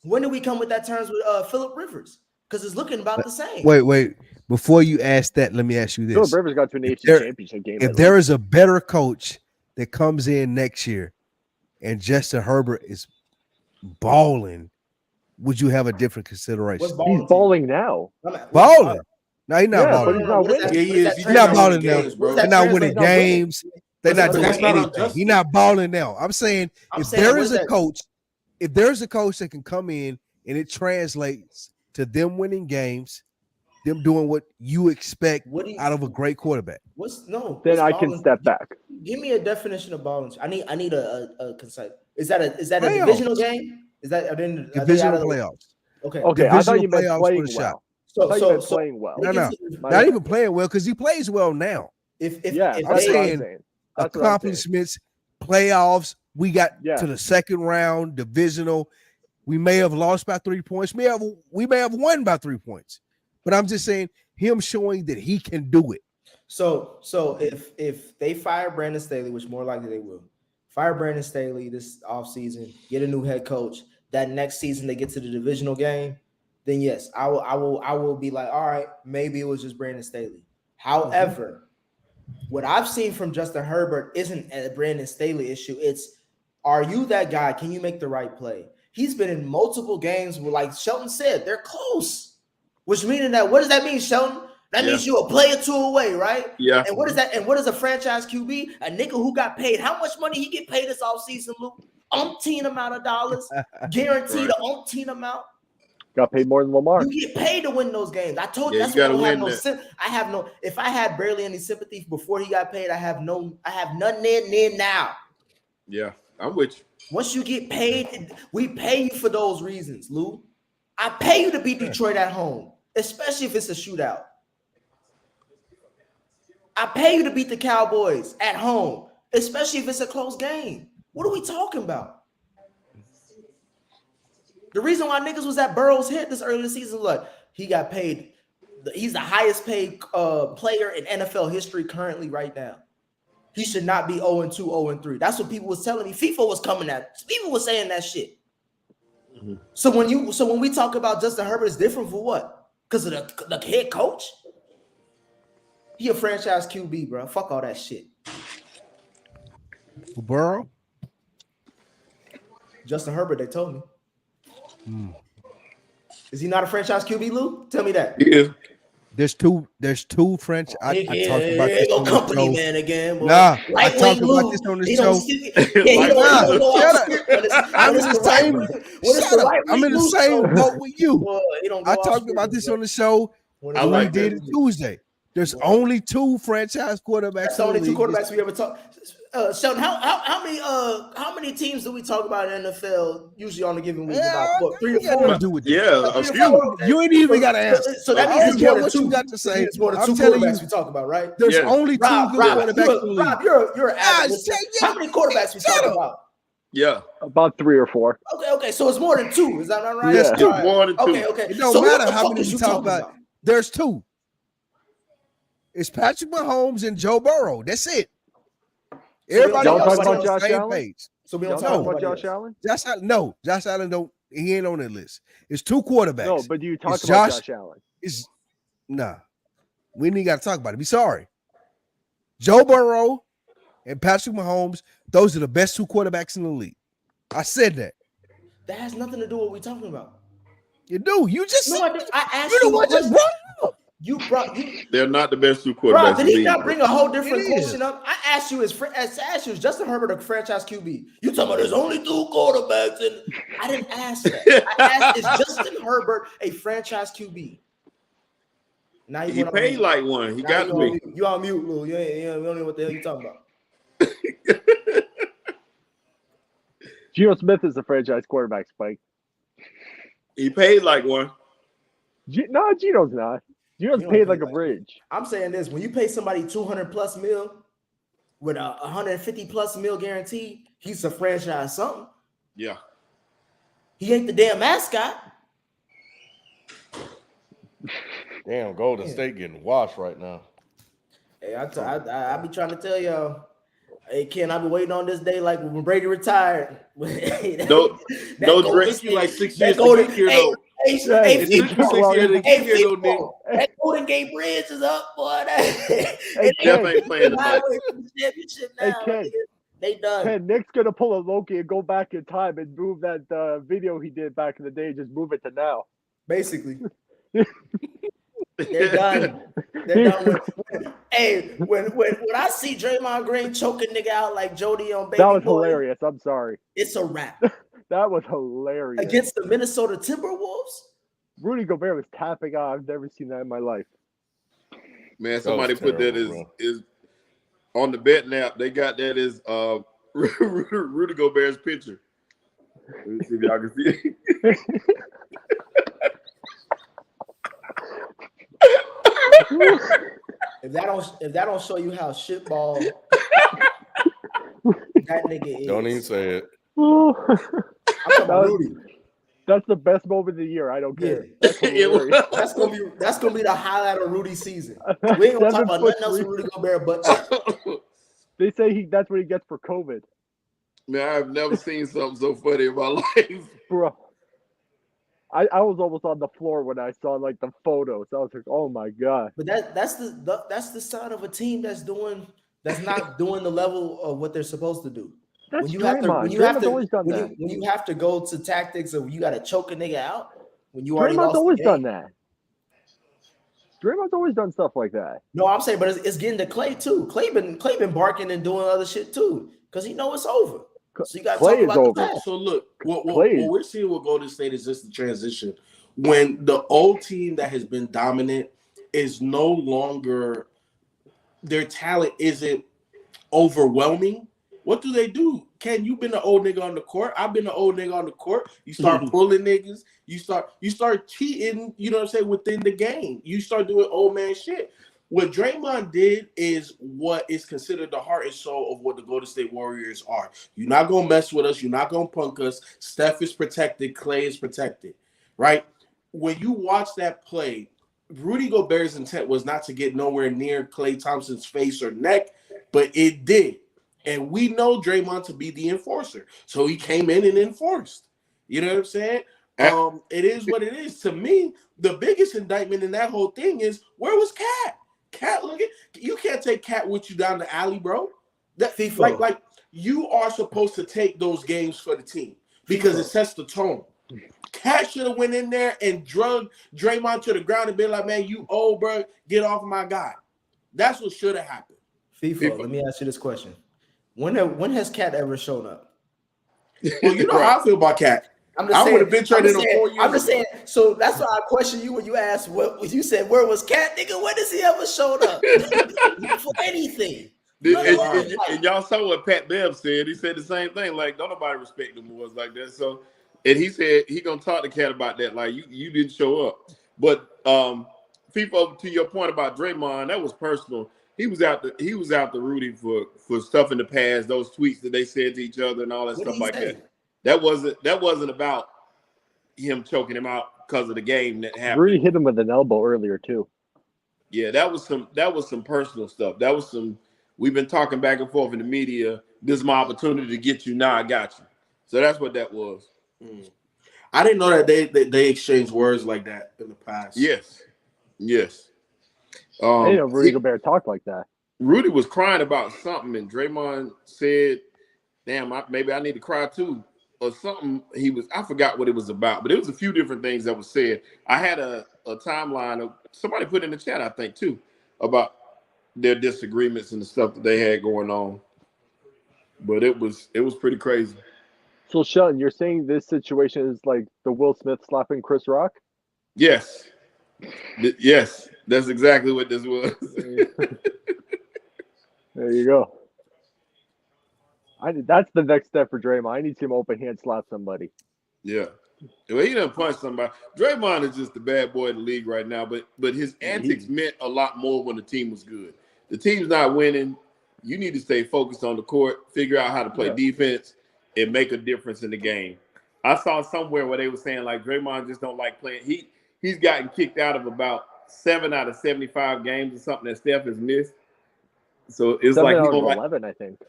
When do we come with that terms with Phillip Rivers? Because it's looking about the same. Wait. Before you ask that, let me ask you this. Phillip Rivers got to an AFC championship game. If there is a better coach that comes in next year and Justin Herbert is balling, would you have a different consideration? He's balling now. Balling? No, he's not balling. But he's not winning. He's not balling now. They're not winning games. They're not doing anything. He's not balling now. I'm saying if there's a coach that can come in and it translates to them winning games, them doing what you expect out of a great quarterback. Then I can step back. Give me a definition of balling. I need a concise. Is that a divisional game? Is that divisional playoffs? Okay. I thought you meant playing well. So playing well. No, not even playing well because he plays well now. I'm saying accomplishments, playoffs. We got to the second round, divisional. We may have lost by 3 points. We may have won by 3 points. But I'm just saying him showing that he can do it. So if they fire Brandon Staley, which more likely they will, fire Brandon Staley this offseason, get a new head coach, that next season they get to the divisional game, then yes, I will be like, all right, maybe it was just Brandon Staley. However, What I've seen from Justin Herbert isn't a Brandon Staley issue. It's, are you that guy? Can you make the right play? He's been in multiple games where, like Shelton said, they're close. Which meaning that, what does that mean, Shelton? That means you a player two away, right? Yeah. And what is that? And what is a franchise QB? A nigga who got paid. How much money he get paid this offseason, Luke? Umpteen amount of dollars. Guaranteed an umpteen amount. Got paid more than Lamar. You get paid to win those games. I told you that's why I have no. If I had barely any sympathy before he got paid, I have none near now. Yeah, I'm with you. Once you get paid, we pay you for those reasons, Lou. I pay you to beat Detroit at home, especially if it's a shootout. I pay you to beat the Cowboys at home, especially if it's a close game. What are we talking about? The reason why niggas was at Burrow's hit this early in the season, look, he got paid. He's the highest paid player in NFL history currently right now. He should not be 0-2, 0-3. That's what people was telling me. FIFA was coming at. People was saying that shit. Mm-hmm. So when we talk about Justin Herbert, it's different for what? Because of the head coach? He a franchise QB, bro. Fuck all that shit. Burrow? Justin Herbert, they told me. Is he not a franchise QB, Lou? Tell me that. Yeah. There's two French. I talked about this on the company show. man again. Boy. Nah, I talked about this on the show. I'm in the same boat with you. I talked about this on the show. We did it Tuesday. There's only two franchise quarterbacks. That's the only two quarterbacks we ever talk. Sheldon, how many teams do we talk about in the NFL usually on a given week? About what, 3 or 4? A few. You ain't even got to answer. So that means it's more than two. You got to say. It's more than two quarterbacks we talk about, right? There's only two quarterbacks in the league. Rob, you're an advocate. How many quarterbacks we talk about? Yeah, about 3 or 4. Okay. So it's more than 2. Is that not right? Yes, right. More than 2. Okay. It don't matter how many you talk about. There's 2. It's Patrick Mahomes and Joe Burrow. That's it. Everybody else is on the same page. So we don't talk about Josh Allen? Josh Allen don't. He ain't on that list. It's 2 quarterbacks. No, but do you talk about Josh Allen? Nah. We ain't got to talk about it. Be sorry. Joe Burrow and Patrick Mahomes, those are the best 2 quarterbacks in the league. I said that. That has nothing to do with what we're talking about. You do. You just no, I asked you. What just brought up. They're not the best 2 quarterbacks. Bro, did he not bring a whole different question up? I asked you, is Justin Herbert a franchise QB? You talking about there's only 2 quarterbacks, and I didn't ask that. I asked, is Justin Herbert a franchise QB? Now he paid like one. He got to be. You on mute, Lou. You don't know what the hell you talking about. Geno Smith is a franchise quarterback, Spike. He paid like one. No, Geno's not. Geno's paid like a bridge. I'm saying this: when you pay somebody $200+ million with a $150+ million guarantee, he's a franchise something. Yeah. He ain't the damn mascot. Damn, Golden State getting washed right now. Hey, I be trying to tell y'all. Hey, Ken, I've been waiting on this day like when Brady retired. No, Drake, you like 6 years to get here, though. That Golden Gate Bridge is up, boy. Jeff ain't playing championship now. Ken, they done. Ken, Nick's gonna pull a Loki and go back in time and move that video he did back in the day. Just move it to now. Basically. They're done. They're done when I see Draymond Green choke a nigga out like Jody on Baby That was Boy, hilarious. I'm sorry. It's a wrap. That was hilarious. Against the Minnesota Timberwolves? Rudy Gobert was tapping out. I've never seen that in my life. Man, somebody put that is on the bet nap. They got that as Rudy Gobert's picture. Let me see if y'all can see it. If that don't show you how shitball that nigga is. Don't even say it. I'm talking about Rudy. That's the best moment of the year. I don't care. That's gonna be the highlight of Rudy's season. We ain't gonna talk about nothing else with Rudy Gobert, but they say that's what he gets for COVID. Man, I've never seen something so funny in my life. Bro. I was almost on the floor when I saw like the photos. I was like, oh my god. But that's the sign of a team that's not doing the level of what they're supposed to do. That's When you Draymond. have to Always done that. when you have to go to tactics of you got to choke a nigga out when you already Draymond's lost always the game. done that. Draymond's always done stuff like that. No, I'm saying, but it's getting to Clay too. Clay been barking and doing other shit too because he know it's over. So you got to talk about the past. So look, what we're seeing with Golden State is just the transition. When the old team that has been dominant is no longer, their talent isn't overwhelming. What do? Ken, you've been an old nigga on the court. I've been an old nigga on the court. You start pulling niggas. You start cheating, you know what I'm saying, within the game. You start doing old man shit. What Draymond did is what is considered the heart and soul of what the Golden State Warriors are. You're not going to mess with us. You're not going to punk us. Steph is protected. Clay is protected, right? When you watch that play, Rudy Gobert's intent was not to get nowhere near Klay Thompson's face or neck, but it did. And we know Draymond to be the enforcer. So he came in and enforced. You know what I'm saying? It is what it is. To me, the biggest indictment in that whole thing is, where was Cat? Cat, look at you can't take Cat with you down the alley, bro. That FIFA. Like you are supposed to take those games for the team because it sets the tone. Cat should have went in there and drug Draymond to the ground and been like, man, you old, bro, get off my guy. That's what should have happened. FIFA, let me ask you this question. When has Cat ever shown up? Well, you know how I feel about Cat. I would have been traded in 4 years. I'm just saying. So that's why I question you when you asked what you said. Where was Cat, nigga? When has he ever showed up for anything? And y'all saw what Pat Bev said. He said the same thing. Like, don't nobody respect the boys like that. So, and he said he gonna talk to Cat about that. Like, you didn't show up. But FIFA, to your point about Draymond, that was personal. He was out the Rudy for stuff in the past, those tweets that they said to each other and all that stuff like that. That wasn't about him choking him out because of the game that happened. Rudy hit him with an elbow earlier too. Yeah, that was some personal stuff. That was some. We've been talking back and forth in the media. This is my opportunity to get you. Now I got you. So that's what that was. I didn't know that they exchanged words like that in the past. Yes. I didn't know Rudy Gobert talked like that. Rudy was crying about something, and Draymond said, "Damn, maybe I need to cry too." Or something. I forgot what it was about, but it was a few different things that was said. I had a timeline of somebody put in the chat, I think, too, about their disagreements and the stuff that they had going on. But it was pretty crazy. So Sheldon, you're saying this situation is like the Will Smith slapping Chris Rock? Yes. Yes, that's exactly what this was. There you go. That's the next step for Draymond. I need to see him open hand slap somebody. Yeah. Well, he done punch somebody. Draymond is just the bad boy of the league right now, but his antics meant a lot more when the team was good. The team's not winning. You need to stay focused on the court, figure out how to play defense, and make a difference in the game. I saw somewhere where they were saying, like, Draymond just don't like playing. He's gotten kicked out of about 7 out of 75 games or something that Steph has missed. So it's like he don't 11, I think.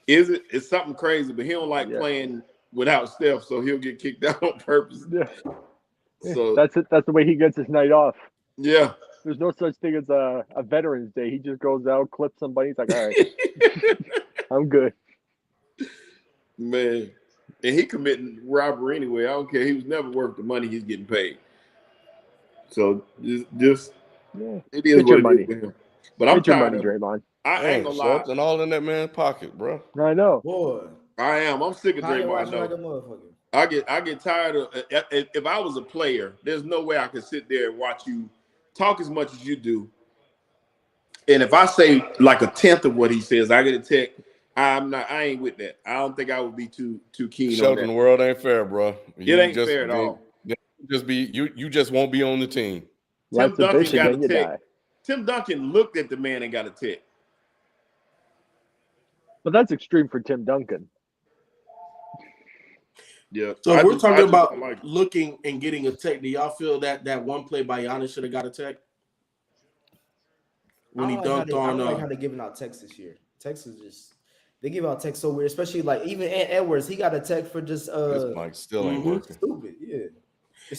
It's something crazy, but he don't like playing without Steph, so he'll get kicked out on purpose. Yeah. So that's it. That's the way he gets his night off. Yeah. There's no such thing as a Veterans Day. He just goes out, clips somebody. He's like, all right, I'm good. Man. And he committing robbery anyway. I don't care. He was never worth the money he's getting paid. So just it is what it is for him. But I'm tired of Draymond. I ain't gonna lie. Something all in that man's pocket, bro. I know. Boy, I am. I'm sick of Draymond. Like a motherfucker. I get tired of. If I was a player, there's no way I could sit there and watch you talk as much as you do. And if I say like a tenth of what he says, I get a tech. I ain't with that. I don't think I would be too keen on that. The world ain't fair, bro. It ain't fair at all. You just won't be on the team. Tim Duncan got a tech. Tim Duncan looked at the man and got a tech. But that's extreme for Tim Duncan. Yeah. So we're talking about looking and getting a tech. Do y'all feel that one play by Giannis should have got a tech? When he dunked on. I don't like how they're giving out techs this year. Texas just they give out techs so weird, especially like even Ant Edwards. He got a tech for just This mic still ain't working. Stupid, yeah.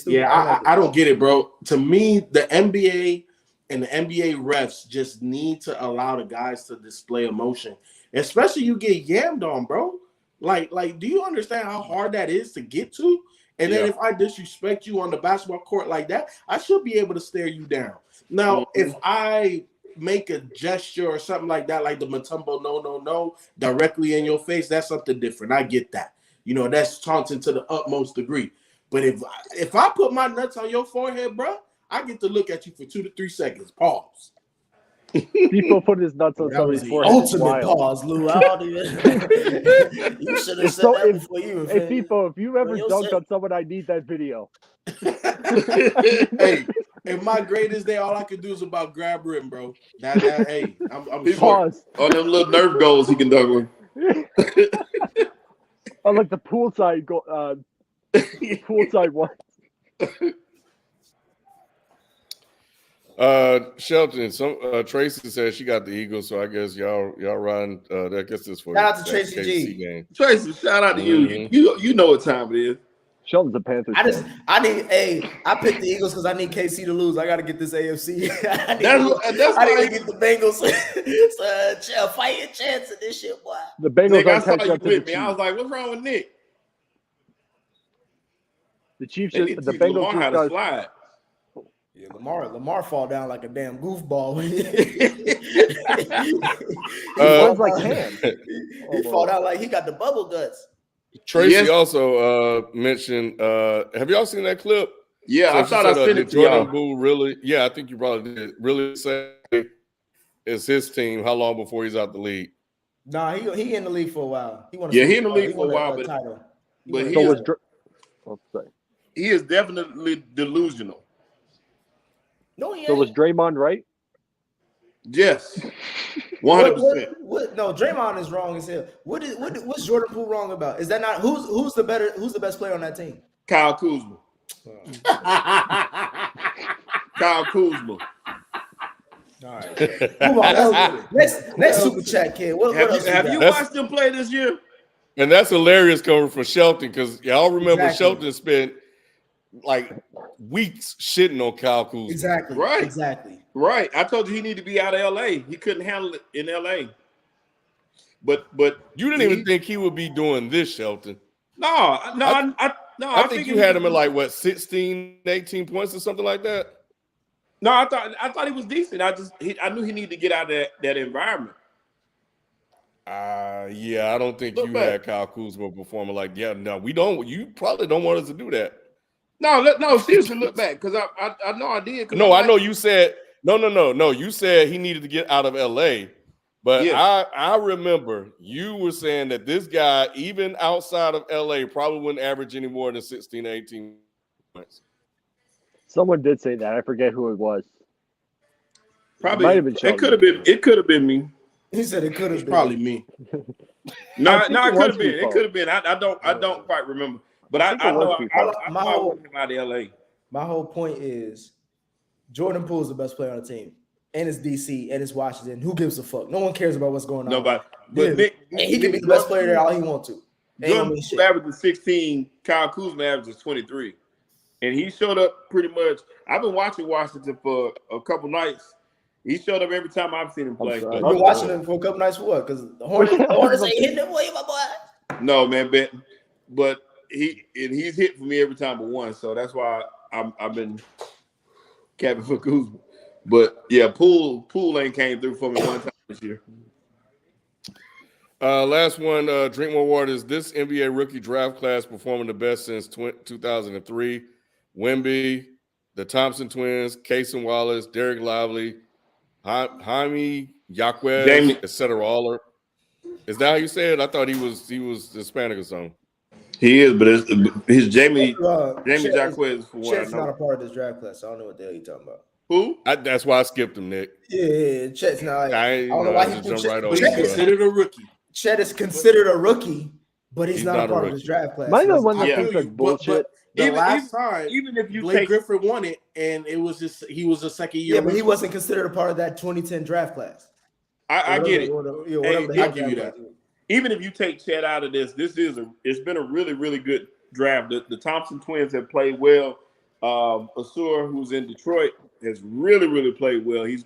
Yeah, I don't get it, bro. To me, the NBA and the NBA refs just need to allow the guys to display emotion, especially you get yammed on, bro. Like, do you understand how hard that is to get to? And then if I disrespect you on the basketball court like that, I should be able to stare you down. Now, if I make a gesture or something like that, like the Mutombo no, directly in your face, that's something different. I get that. You know, that's taunting to the utmost degree. But if I put my nuts on your forehead, bro, I get to look at you for 2 to 3 seconds. Pause. People put his nuts on somebody's forehead. Ultimate pause, Lou. I don't even. You should have said that before you. Hey, people, if you ever dunked on someone, I need that video. Hey, in my greatest day, all I could do is about grab rim, bro. Hey, I'm pause. On them little Nerf goals, he can dunk with. I like the poolside goal. Poolside one. Shelton, Tracy says she got the Eagles, so I guess y'all riding. I guess this for shout out to Tracy G. Game. Tracy, shout out to you. You know what time it is. Shelton's a Panthers. I picked the Eagles because I need KC to lose. I got to get this AFC. I need to get the Bengals a fighting chance in this shit, boy. The Bengals Nick, I saw you with me. I was like, what's wrong with Nick? The Chiefs, the Bengals Lamar had to slide. Yeah, Lamar fall down like a damn goofball. He runs like Cam. He fall down like he got the bubble guts. Tracy also mentioned. Have y'all seen that clip? Yeah, so I thought I sent it to Jordan y'all. Poole really? Yeah, I think you probably did. Really say it's his team. How long before he's out the league? Nah, he in the league for a while. He in the league for a while, but he is definitely delusional. No, he so ain't. was Draymond right? Yes, 100%. No, Draymond is wrong as hell. What's Jordan Poole wrong about? Is that not who's the best player on that team? Kyle Kuzma. Kyle Kuzma. All right, move on. Next super chat, kid. What else have you watched them play this year? And that's hilarious coming from Shelton because y'all remember Shelton spent like weeks shitting on Kyle Kuzma. Exactly. Right. Exactly. Right. I told you he needed to be out of LA. He couldn't handle it in LA. But you didn't even think he would be doing this, Shelton. No. I think you had him at like what 16, 18 points or something like that. No, I thought he was decent. I knew he needed to get out of that environment. Yeah, I don't think you had Kyle Kuzma performing like we don't. You probably don't want us to do that. No, seriously, look back because I know I did. No, I know you said no. You said he needed to get out of LA, but yeah. I remember you were saying that this guy, even outside of LA, probably wouldn't average any more than 16, 18 points. Someone did say that. I forget who it was. Probably it could have been. It could have been me. He said it could have been probably me. No, it could have been. It could have been. I don't quite remember. But I know I want him out of LA. My whole point is Jordan Poole is the best player on the team. And it's DC and it's Washington. Who gives a fuck? No one cares about what's going on. Nobody. But he can be the best player there all he wants to. Jordan Poole averages 16. Kyle Kuzma averages 23. And he showed up pretty much. I've been watching Washington for a couple nights. He showed up every time I've seen him play. You've been watching him for a couple nighs for what? Because the Hornets ain't hitting him away, my boy. No, man, but he's hit for me every time but one. So that's why I've been capping for Kuzma. But yeah, Poole ain't came through for me one time this year. Last one, Drinkmore Award is this NBA rookie draft class performing the best since 2003. Wemby, the Thompson twins, Cason Wallace, Derek Lively, Jaime Jaquez, etc. All is that how you say it? I thought he was Hispanic or something. He is, but his Jamie Jaquez for what Chet's not a part of this draft class. So I don't know what the hell you're talking about. Who? That's why I skipped him, Nick. Yeah, Chet's not. I don't know why he jumped right over. He's considered a rookie. Chet is considered a rookie, but he's not a part of this draft class. Am I the one that thinks that's bullshit? Last time, even if you Blake Griffin won it, and it was just he was a second year. Yeah, but he wasn't considered a part of that 2010 draft class. I get it. I give you that. Even if you take Chet out of this, it's been a really, really good draft. The Thompson twins have played well. Asur, who's in Detroit, has really, really played well. He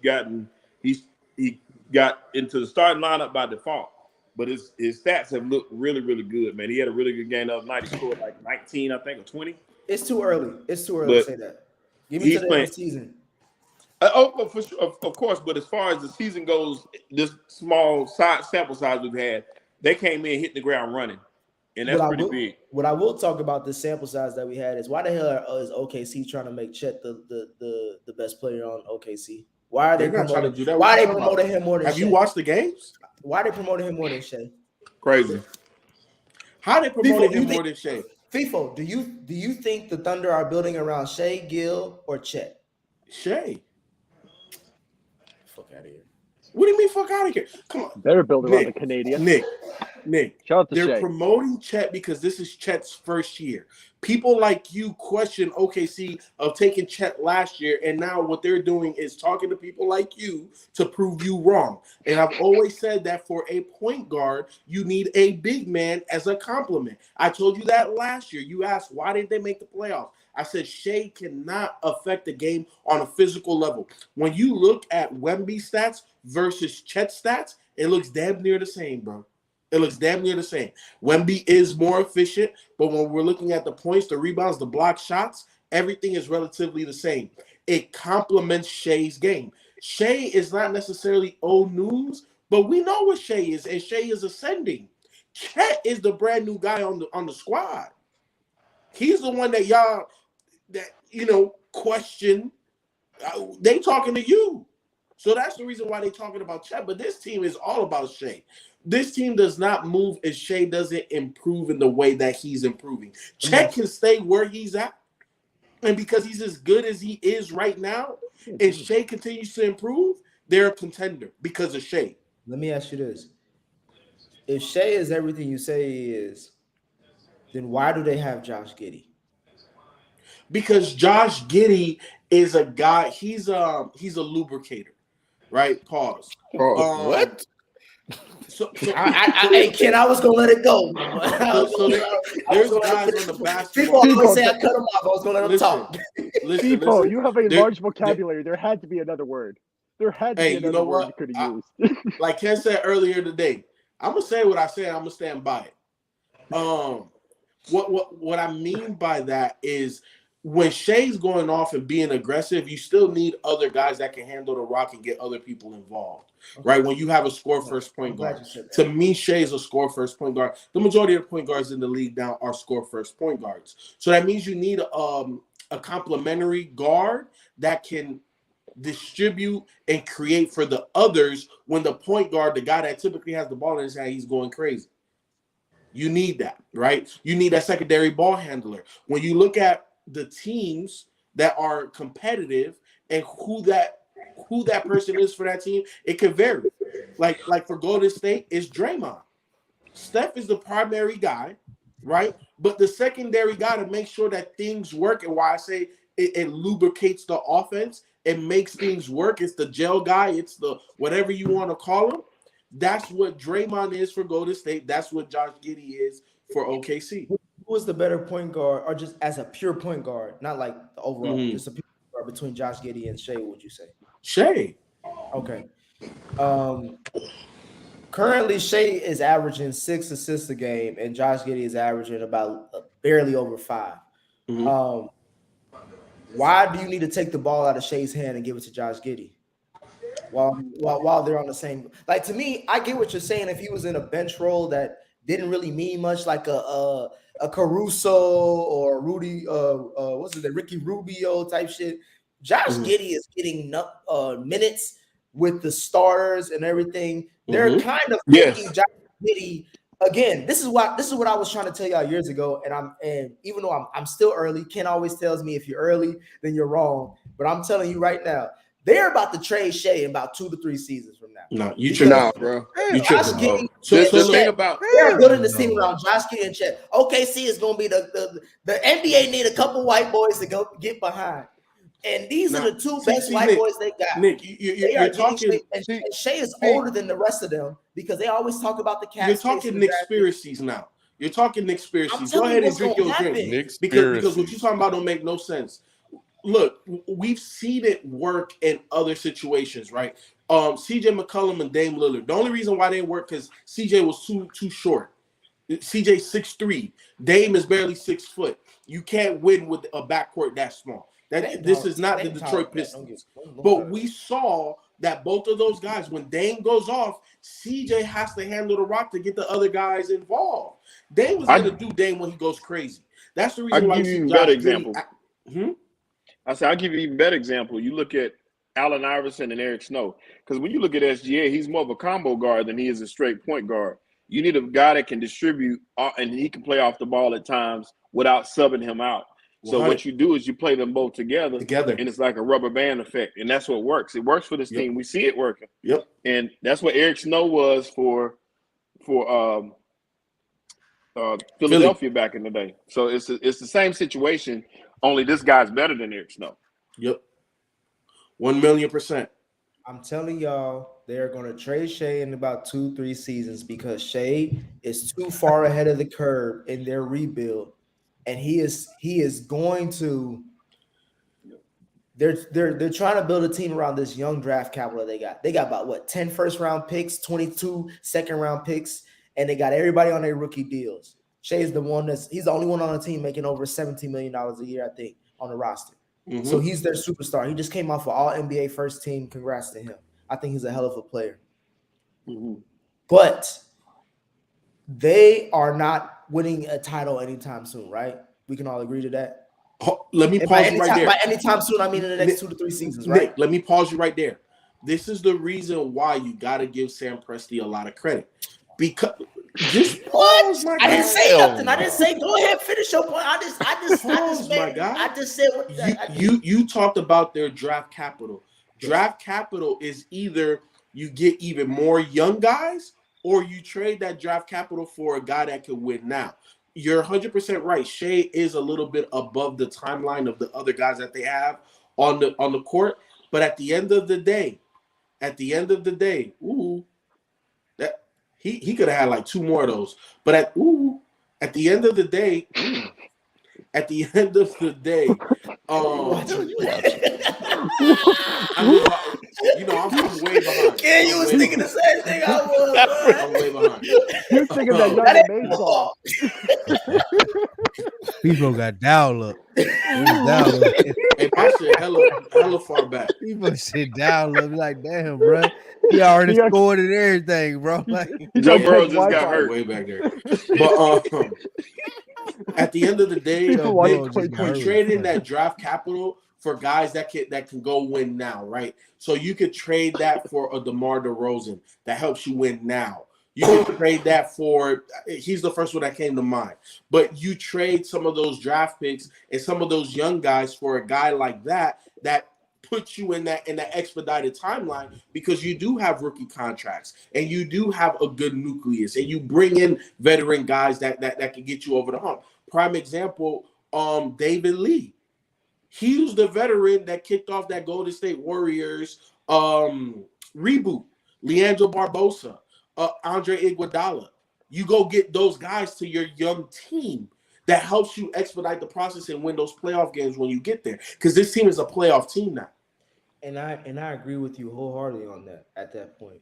got into the starting lineup by default, but his stats have looked really, really good, man. He had a really good game the other night. He scored like 19, I think, or 20. It's too early. It's too early to say that. Give me to the end of the season. For sure, of course. But as far as the season goes, this small sample size we've had, they came in hitting the ground running, and that's pretty big. What I will talk about the sample size that we had is why the hell is OKC trying to make Chet the best player on OKC? Why are they trying to do that? Why are they promoting him more than Shea? Have you watched the games? Why are they promoting him more than Shea? Crazy. How they promoting him more than Shea? FIFO, do you think the Thunder are building around Shea, Gill, or Chet? Shea. Fuck out of here. What do you mean fuck out of here? Come on. They're building around the Canadian. Nick. Shout out to they're Shea. promoting Chet because this is Chet's first year. People like you question OKC of taking Chet last year, and now what they're doing is talking to people like you to prove you wrong. And I've always said that for a point guard, you need a big man as a complement. I told you that last year. You asked, why did they make the playoffs? I said Shea cannot affect the game on a physical level. When you look at Wemby's stats versus Chet's stats, it looks damn near the same, bro. It looks damn near the same. Wemby is more efficient, but when we're looking at the points, the rebounds, the block shots, everything is relatively the same. It complements Shea's game. Shea is not necessarily old news, but we know what Shea is, and Shea is ascending. Chet is the brand new guy on the squad. He's the one that y'all question. They talking to you. So that's the reason why they're talking about Chet. But this team is all about Shea. This team does not move if Shea doesn't improve in the way that he's improving. Chet can stay where he's at. And because he's as good as he is right now, and Shea continues to improve, they're a contender because of Shea. Let me ask you this. If Shea is everything you say he is, then why do they have Josh Giddey? Because Josh Giddey is a guy, he's a lubricator, right? Pause. What? Ken, I was gonna let it go. There's guys on the basketball. People always say I cut him off. I was gonna let him talk. Listen, you have a large vocabulary. There had to be another word. There had to be another word you could have used. Like Ken said earlier today, I'm gonna say what I said. I'm gonna stand by it. What I mean by that is when Shea's going off and being aggressive, you still need other guys that can handle the rock and get other people involved, right? When you have a score first point guard. To me, Shea's a score first point guard. The majority of the point guards in the league now are score first point guards. So that means you need a complementary guard that can distribute and create for the others when the point guard, the guy that typically has the ball in his hand, he's going crazy. You need that, right? You need that secondary ball handler. When you look at the teams that are competitive and who that person is for that team, it could vary. Like for Golden State, it's Draymond. Steph is the primary guy, right? But the secondary guy to make sure that things work, and why I say it lubricates the offense, it makes things work. It's the gel guy. It's the whatever you want to call him. That's what Draymond is for Golden State. That's what Josh Giddey is for OKC. Who is the better point guard, or just as a pure point guard, not like the overall, just a pure point guard between Josh Giddey and Shea? Would you say Shea? Okay. Currently, Shea is averaging 6 assists a game, and Josh Giddey is averaging about barely over 5. Why do you need to take the ball out of Shea's hand and give it to Josh Giddey while they're on the same? Like, to me, I get what you're saying. If he was in a bench role that didn't really mean much, like a Caruso or Rudy, Ricky Rubio type shit. Josh Giddey is getting minutes with the starters and everything. They're kind of making Josh Giddey again. This is what I was trying to tell y'all years ago. And even though I'm still early, Ken always tells me if you're early, then you're wrong. But I'm telling you right now, they're about to trade Shea in about 2 to 3 seasons from now. No, you should not, bro. You should not. So the thing about they're building this team around Josh Giddey and Chet. OKC is going to be the NBA need a couple white boys to go get behind, and these are the two best white boys they got. Nick, you're talking. And Shea is older than the rest of them because they always talk about the cast. You're talking Nick Spiracies now. You're talking Nick Spiracies. Go ahead and drink your drink, because what you're talking about don't make no sense. look, we've seen it work in other situations, right? CJ McCollum and Dame Lillard. The only reason why they work because CJ was too short. CJ 6'3", Dame is barely 6 foot. You can't win with a backcourt that small. This is not the Detroit Pistons. But we saw that both of those guys, when Dame goes off, CJ has to handle the rock to get the other guys involved. Dame was going to do Dame when he goes crazy. That's the reason why. I'll give you a better example. I said I'll give you an even better example. You look at Allen Iverson and Eric Snow, because when you look at SGA, he's more of a combo guard than he is a straight point guard. You need a guy that can distribute and he can play off the ball at times without subbing him out. So what you do is you play them both together, and it's like a rubber band effect, and that's what works. It works for this team. We see it working. Yep. And that's what Eric Snow was for Philadelphia back in the day. So it's the same situation, only this guy's better than Eric Snow. Yep. 1,000,000%. I'm telling y'all, they're going to trade Shea in about 2-3 seasons because Shea is too far ahead of the curve in their rebuild, and he is going to. They're trying to build a team around this young draft capital they got. They got about 10 first-round picks, 22 second-round picks, and they got everybody on their rookie deals. Shea is he's the only one on the team making over $17 million a year, I think, on the roster. Mm-hmm. So he's their superstar. He just came off of All-NBA first team. Congrats to him. I think he's a hell of a player. Mm-hmm. But they are not winning a title anytime soon, right? We can all agree to that. Let me pause you right there. By anytime soon, I mean in the next 2 to 3 seasons, right? Nick, let me pause you right there. This is the reason why you got to give Sam Presti a lot of credit. Because just pause, my guy. I didn't say nothing. I didn't say go ahead, finish your point. I just said what you talked about their draft capital. Draft capital is either you get even more young guys or you trade that draft capital for a guy that can win now. You're 100% right. Shea is a little bit above the timeline of the other guys that they have on the court, but at the end of the day, that he could have had like 2 more of those. But at the end of the day, I'm way behind. Ken, you was thinking the same thing I was. I'm way behind. You was thinking that Young Mason. People got down look. Hey, I said hella far back. People sit down look like, damn, bro. He already scored and everything, bro. Like, Joe Burrow just got hurt way back there. But at the end of the day, we're trading that draft capital for guys that can go win now, right? So you could trade that for a DeMar DeRozan that helps you win now. You can trade that for he's the first one that came to mind. But you trade some of those draft picks and some of those young guys for a guy like that puts you in that expedited timeline because you do have rookie contracts and you do have a good nucleus and you bring in veteran guys that can get you over the hump. Prime example, David Lee. He was the veteran that kicked off that Golden State Warriors reboot. Leandro Barbosa, Andre Iguodala. You go get those guys to your young team. That helps you expedite the process and win those playoff games when you get there. Because this team is a playoff team now. And I agree with you wholeheartedly on that at that point.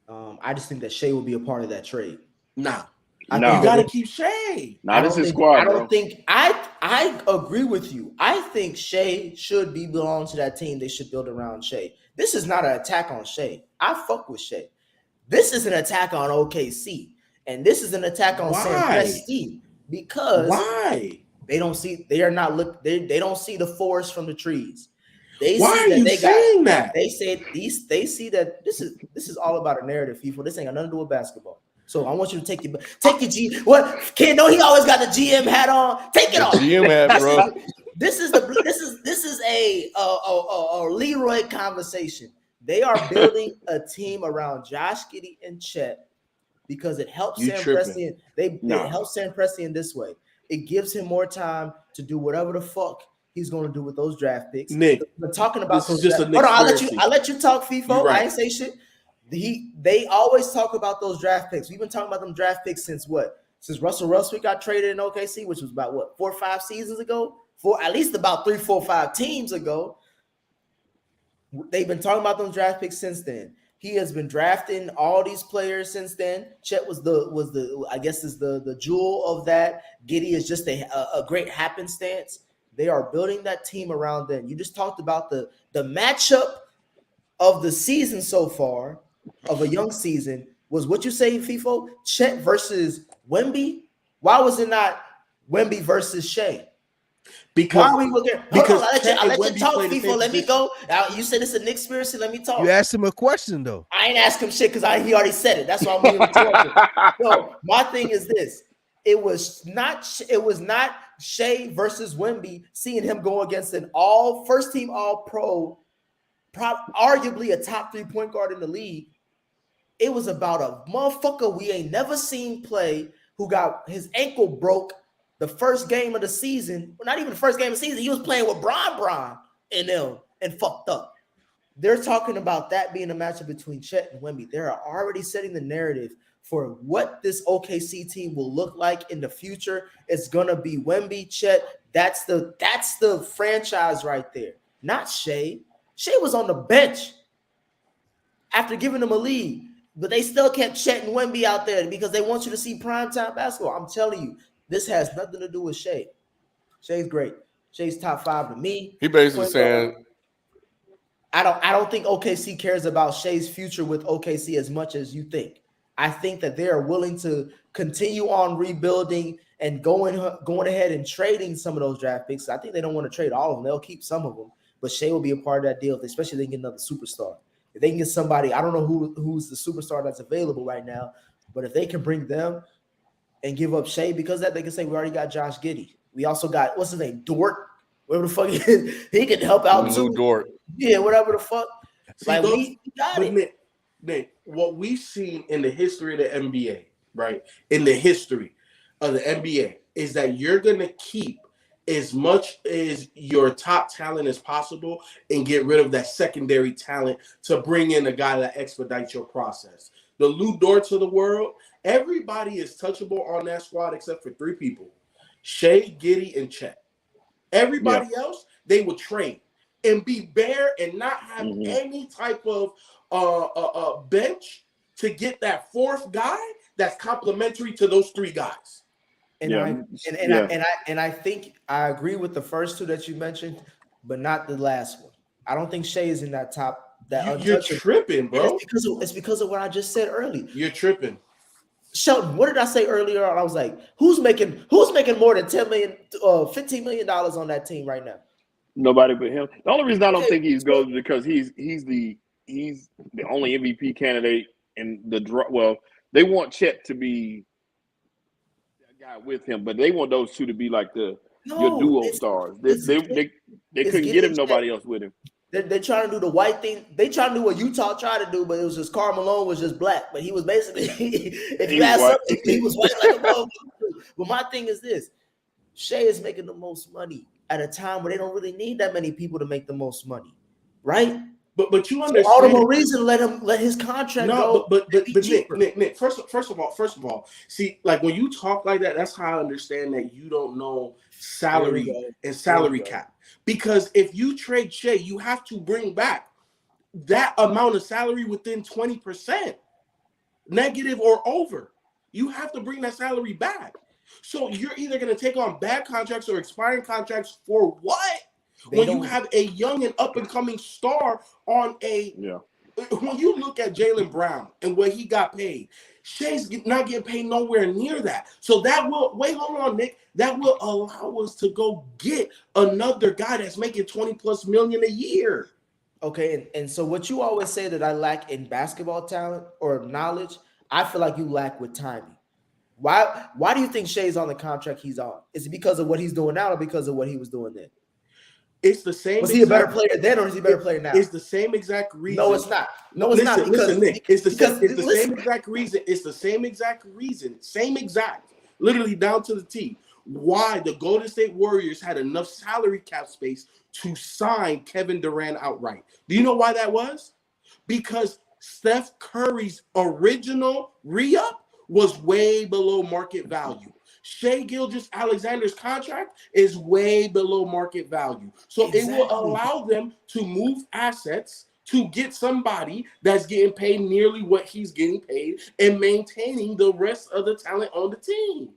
I just think that Shea will be a part of that trade. Nah. You got to keep Shea. This is squad, I don't think – I agree with you. I think Shea should belong to that team. They should build around Shea. This is not an attack on Shea. I fuck with Shea. This is an attack on OKC. And this is an attack on Sam Presti. Because they don't see they don't see the forest from the trees. They saying that? They see that this is all about a narrative, people. This ain't got nothing to do with basketball. So I want you to take your G. What kid? No, he always got the GM hat on. Take it off. GM hat, bro. This is a Leroy conversation. They are building a team around Josh Giddey and Chet. Because it helps Sam Presti. It helps Sam Presti in this way. It gives him more time to do whatever the fuck he's going to do with those draft picks. Nick, we're talking about. This is just a Nick. I'll let you talk, FIFO. Right. I ain't say shit. They always talk about those draft picks. We've been talking about them draft picks since what? Since Russell Westbrook got traded in OKC, which was about 4 or 5 seasons ago. for at least about 3, 4, 5 teams ago. They've been talking about them draft picks since then. He has been drafting all these players since then. Chet was the I guess is the jewel of that. Giddey is just a great happenstance. They are building that team around them. You just talked about the matchup of the season so far, of a young season, was what you say, FIFO? Chet versus Wemby? Why was it not Wemby versus Shea? Because why are we looking? Because I'll let you talk, FIFO. Let me go. Now, you said it's a Knicks conspiracy. Let me talk. You asked him a question though. I ain't ask him shit because he already said it. That's why I'm being rhetorical. No, my thing is this: it was not Shea versus Wemby. Seeing him go against an first team All Pro, arguably a top 3 point guard in the league. It was about a motherfucker we ain't never seen play who got his ankle broke the first game of the season. Well, not even the first game of the season. He was playing with Bron and them and fucked up. They're talking about that being a matchup between Chet and Wemby. They're already setting the narrative for what this OKC team will look like in the future. It's gonna be Wemby, Chet. That's the franchise right there. Not Shea. Shea was on the bench after giving him a lead, but they still kept Chet and Wemby out there because they want you to see primetime basketball. I'm telling you, this has nothing to do with Shea. Shea's great. Shea's top 5 to me. He basically saying, I don't think OKC cares about Shea's future with OKC as much as you think. I think that they are willing to continue on rebuilding and going ahead and trading some of those draft picks. I think they don't want to trade all of them. They'll keep some of them, but Shea will be a part of that deal, especially if they can get another superstar. If they can get somebody, I don't know who's the superstar that's available right now, but if they can bring them and give up Shea because of that, they can say we already got Josh Giddey. We also got, what's his name, Dort, whatever the fuck he is. He can help out too. Dort. Yeah, whatever the fuck. See, like we got it. Nick, what we've seen in the history of the NBA, right? In the history of the NBA, is that you're gonna keep as much as your top talent as possible and get rid of that secondary talent to bring in a guy that expedites your process. The Lou Dorts of the world, everybody is touchable on that squad except for 3 people: Shea, Giddey, and Chet. Everybody else, they would trade and be bare and not have any type of bench to get that 4th guy that's complementary to those 3 guys. And I think I agree with the first 2 that you mentioned, but not the last one. I don't think Shea is in that top. You're tripping, bro. It's because of what I just said earlier. You're tripping. Shelton, what did I say earlier? I was like, who's making more than $10 million, $15 million on that team right now? Nobody but him. The only reason I don't think he's goes is because he's the only MVP candidate in the draw. Well, they want Chet to be that guy with him, but they want those 2 to be like your duo stars. They couldn't get him nobody else with him. They're trying to do the white thing. They trying to do what Utah tried to do, but it was just Karl Malone was just black. But he was basically, if you ask something, he was white like a motherfucker. But my thing is this: Shea is making the most money at a time where they don't really need that many people to make the most money, right? But you understand all the more reason let his contract go. But Nick, first of all, see, like when you talk like that, that's how I understand that you don't know salary and salary cap. Because if you trade Shea, you have to bring back that amount of salary within 20%, negative or over. You have to bring that salary back. So you're either going to take on bad contracts or expiring contracts for what? When you have a young and up-and-coming star on a when you look at Jaylen Brown and what he got paid, Shea's not getting paid nowhere near that. So that will hold on, Nick. That will allow us to go get another guy that's making $20+ million a year. Okay, and so what you always say that I lack in basketball talent or knowledge, I feel like you lack with timing. Why do you think Shea's on the contract he's on? Is it because of what he's doing now or because of what he was doing then? It's the same. Was he a better player then, or is he a better player now? It's the same exact reason. No, it's not. No, it's not. Listen, Nick. It's the same exact reason. It's the same exact reason. Same exact. Literally down to the T. Why the Golden State Warriors had enough salary cap space to sign Kevin Durant outright. Do you know why that was? Because Steph Curry's original re-up was way below market value. Shai Gilgeous-Alexander's contract is way below market value. So it will allow them to move assets to get somebody that's getting paid nearly what he's getting paid and maintaining the rest of the talent on the team.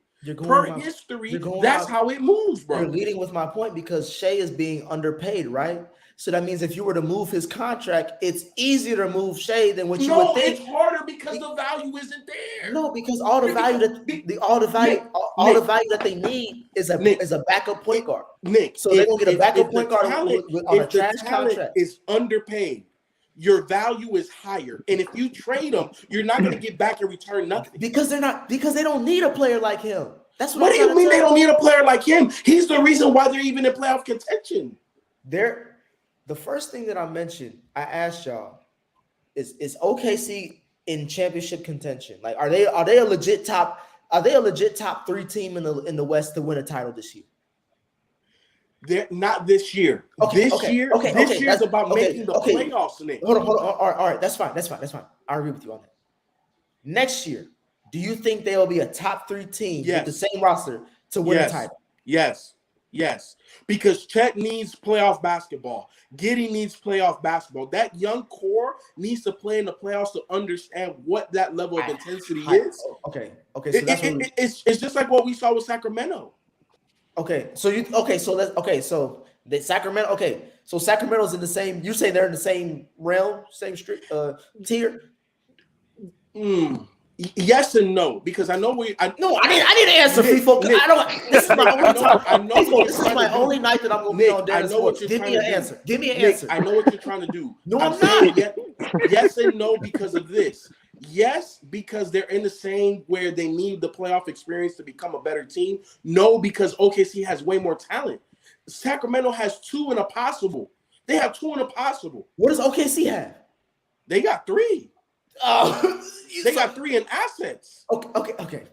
History, that's how it moves, bro. You're leading with my point because Shai is being underpaid, right? So that means if you were to move his contract, it's easier to move Shai than what you would think. It's harder because the value isn't there. No, because all the value that they need is a backup point guard. Nick, so they're gonna get a backup point guard on a trash contract. Is underpaid. Your value is higher, and if you trade them, you're not going to get back in return nothing. Because they don't need a player like him. That's what do you mean they don't need a player like him? He's the reason why they're even in playoff contention. The first thing that I mentioned, I asked y'all, is OKC in championship contention? Like, are they a legit top 3 team in the West to win a title this year? They're not this year. This year is about making the playoffs. Nick. Hold on. All right, that's fine. I agree with you on that. Next year, do you think they will be a top 3 team with the same roster to win a title? Yes. Because Chet needs playoff basketball. Giddey needs playoff basketball. That young core needs to play in the playoffs to understand what that level of intensity is. Okay. So it's just like what we saw with Sacramento. So the Sacramento. Okay, so Sacramento's in the same. You say they're in the same realm, same tier. Yes and no, because I know where. I didn't answer FIFO. I don't. This is my only time. This is my only night that I'm going to be on Dennis Sports. Give me an answer. Give me an answer. I know what you're trying to do. No, I'm not. Yes and no because of this. Yes, because they're in the same where they need the playoff experience to become a better team. No, because OKC has way more talent. Sacramento has 2 in a possible. They have 2 in a possible. What does OKC have? They got 3. They got 3 in assets. Okay.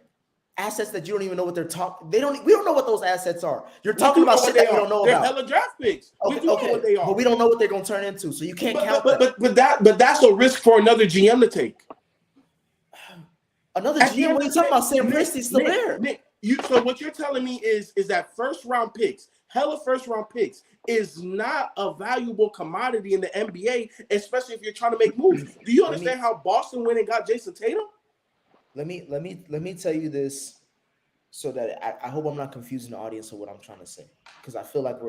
Assets that you don't even know what they're talking. We don't know what those assets are. You're talking about shit that we don't know about. They're hella draft picks. We do know what they are. But we don't know what they're going to turn into, so you can't count that. But that's a risk for another GM to take. Another GM? What are you talking about? Sam Presti's still there. Nick, so what you're telling me is that first round picks is not a valuable commodity in the NBA, especially if you're trying to make moves. Do you understand how Boston went and got Jason Tatum? Let me tell you this so that I hope I'm not confusing the audience of what I'm trying to say, because I feel like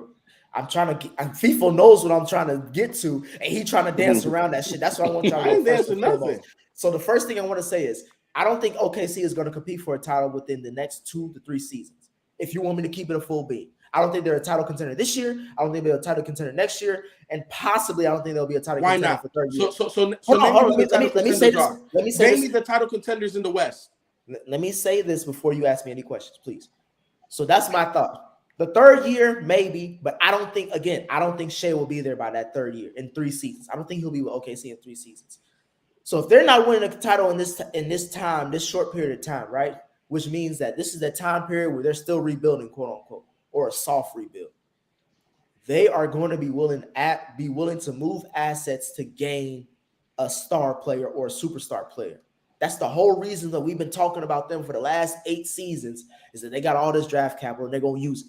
FIFO knows what I'm trying to get to, and he's trying to dance around that shit. That's what I want y'all to know. I ain't dancing nothing. So the first thing I want to say is I don't think OKC is going to compete for a title within the next 2 to 3 seasons. If you want me to keep it a full beat, I don't think they're a title contender this year. I don't think they're a title contender next year, and possibly I don't think they'll be a title contender for 3rd year. Let me say this. Name me the title contenders in the West. Let me say this before you ask me any questions, please. So that's my thought. The 3rd year, maybe, but I don't think Shai will be there by that 3rd year in 3 seasons. I don't think he'll be with OKC in 3 seasons. So if they're not winning a title in this short period of time, right? Which means that this is the time period where they're still rebuilding, quote unquote, or a soft rebuild. They are going to be willing to move assets to gain a star player or a superstar player. That's the whole reason that we've been talking about them for the last 8 seasons, is that they got all this draft capital and they're going to use it.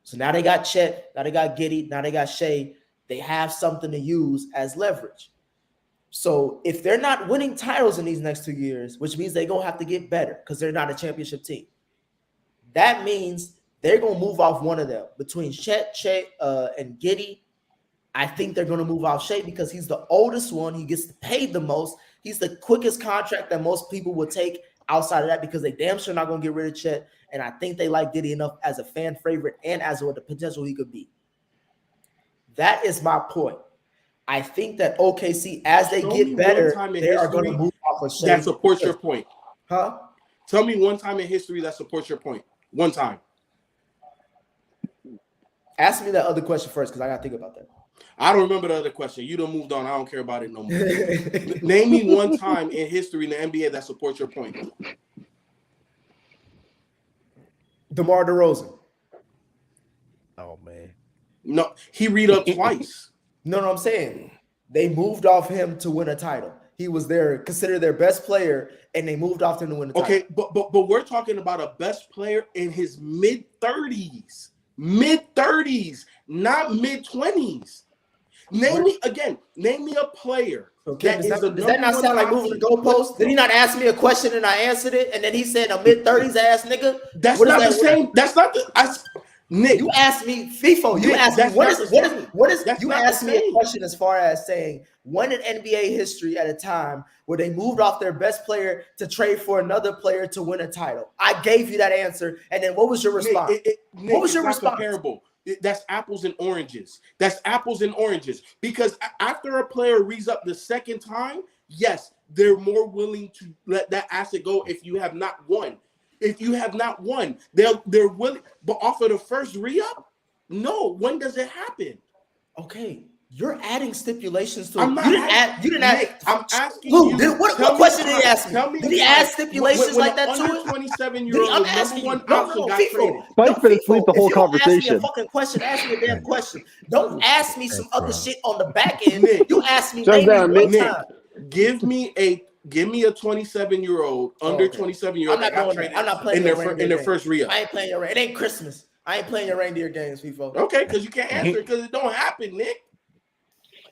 So now they got Chet, now they got Giddey, now they got Shai. They have something to use as leverage. So if they're not winning titles in these next 2 years, which means they're going to have to get better because they're not a championship team, that means they're going to move off one of them. Between Chet, and Giddey, I think they're going to move off Shai because he's the oldest one. He gets paid the most. He's the quickest contract that most people would take outside of that because they damn sure not going to get rid of Chet. And I think they like Giddey enough as a fan favorite and as what the potential he could be. That is my point. I think that OKC, as they get better, they are going to move off of Shai. That supports your point. Huh? Tell me one time in history that supports your point. One time. Ask me that other question first because I got to think about that. I don't remember the other question. You done moved on. I don't care about it no more. Name me one time in history in the NBA that supports your point. DeMar DeRozan. Oh, man. No, he read up twice. No, I'm saying they moved off him to win a title. he was considered their best player, and they moved off to win the title. Okay, but we're talking about a best player in his mid-30s, not mid-20s. Name me a player. Okay, does that not sound like moving the goalpost? Did he not ask me a question and I answered it, and then he said a mid-30s ass nigga? That's not the same. That's not the. Nick, you asked me, FIFO. You asked me what is. You asked me a question as far as saying when in NBA history at a time where they moved off their best player to trade for another player to win a title. I gave you that answer, and then what was your response? Nick, what was your response? Comparable. That's apples and oranges. Because after a player re-up the second time, yes, they're more willing to let that asset go if you have not won. They're willing. But off of the first re-up, no. When does it happen? Okay, you're adding stipulations to it. I'm asking Lou, you. What question did he ask me? Did he add stipulations like that to it? 27-year-old number one option got traded. Spike's been asleep the whole conversation. Ask me a fucking question. Ask me a damn question. Don't ask me some other shit on the back end. You ask me one time. Give me a 27-year-old, under 27-year-old. I'm not playing in their first re-up. I ain't playing your. It ain't Christmas. I ain't playing your reindeer games, FIFO. Okay, because you can't answer because it don't happen, Nick.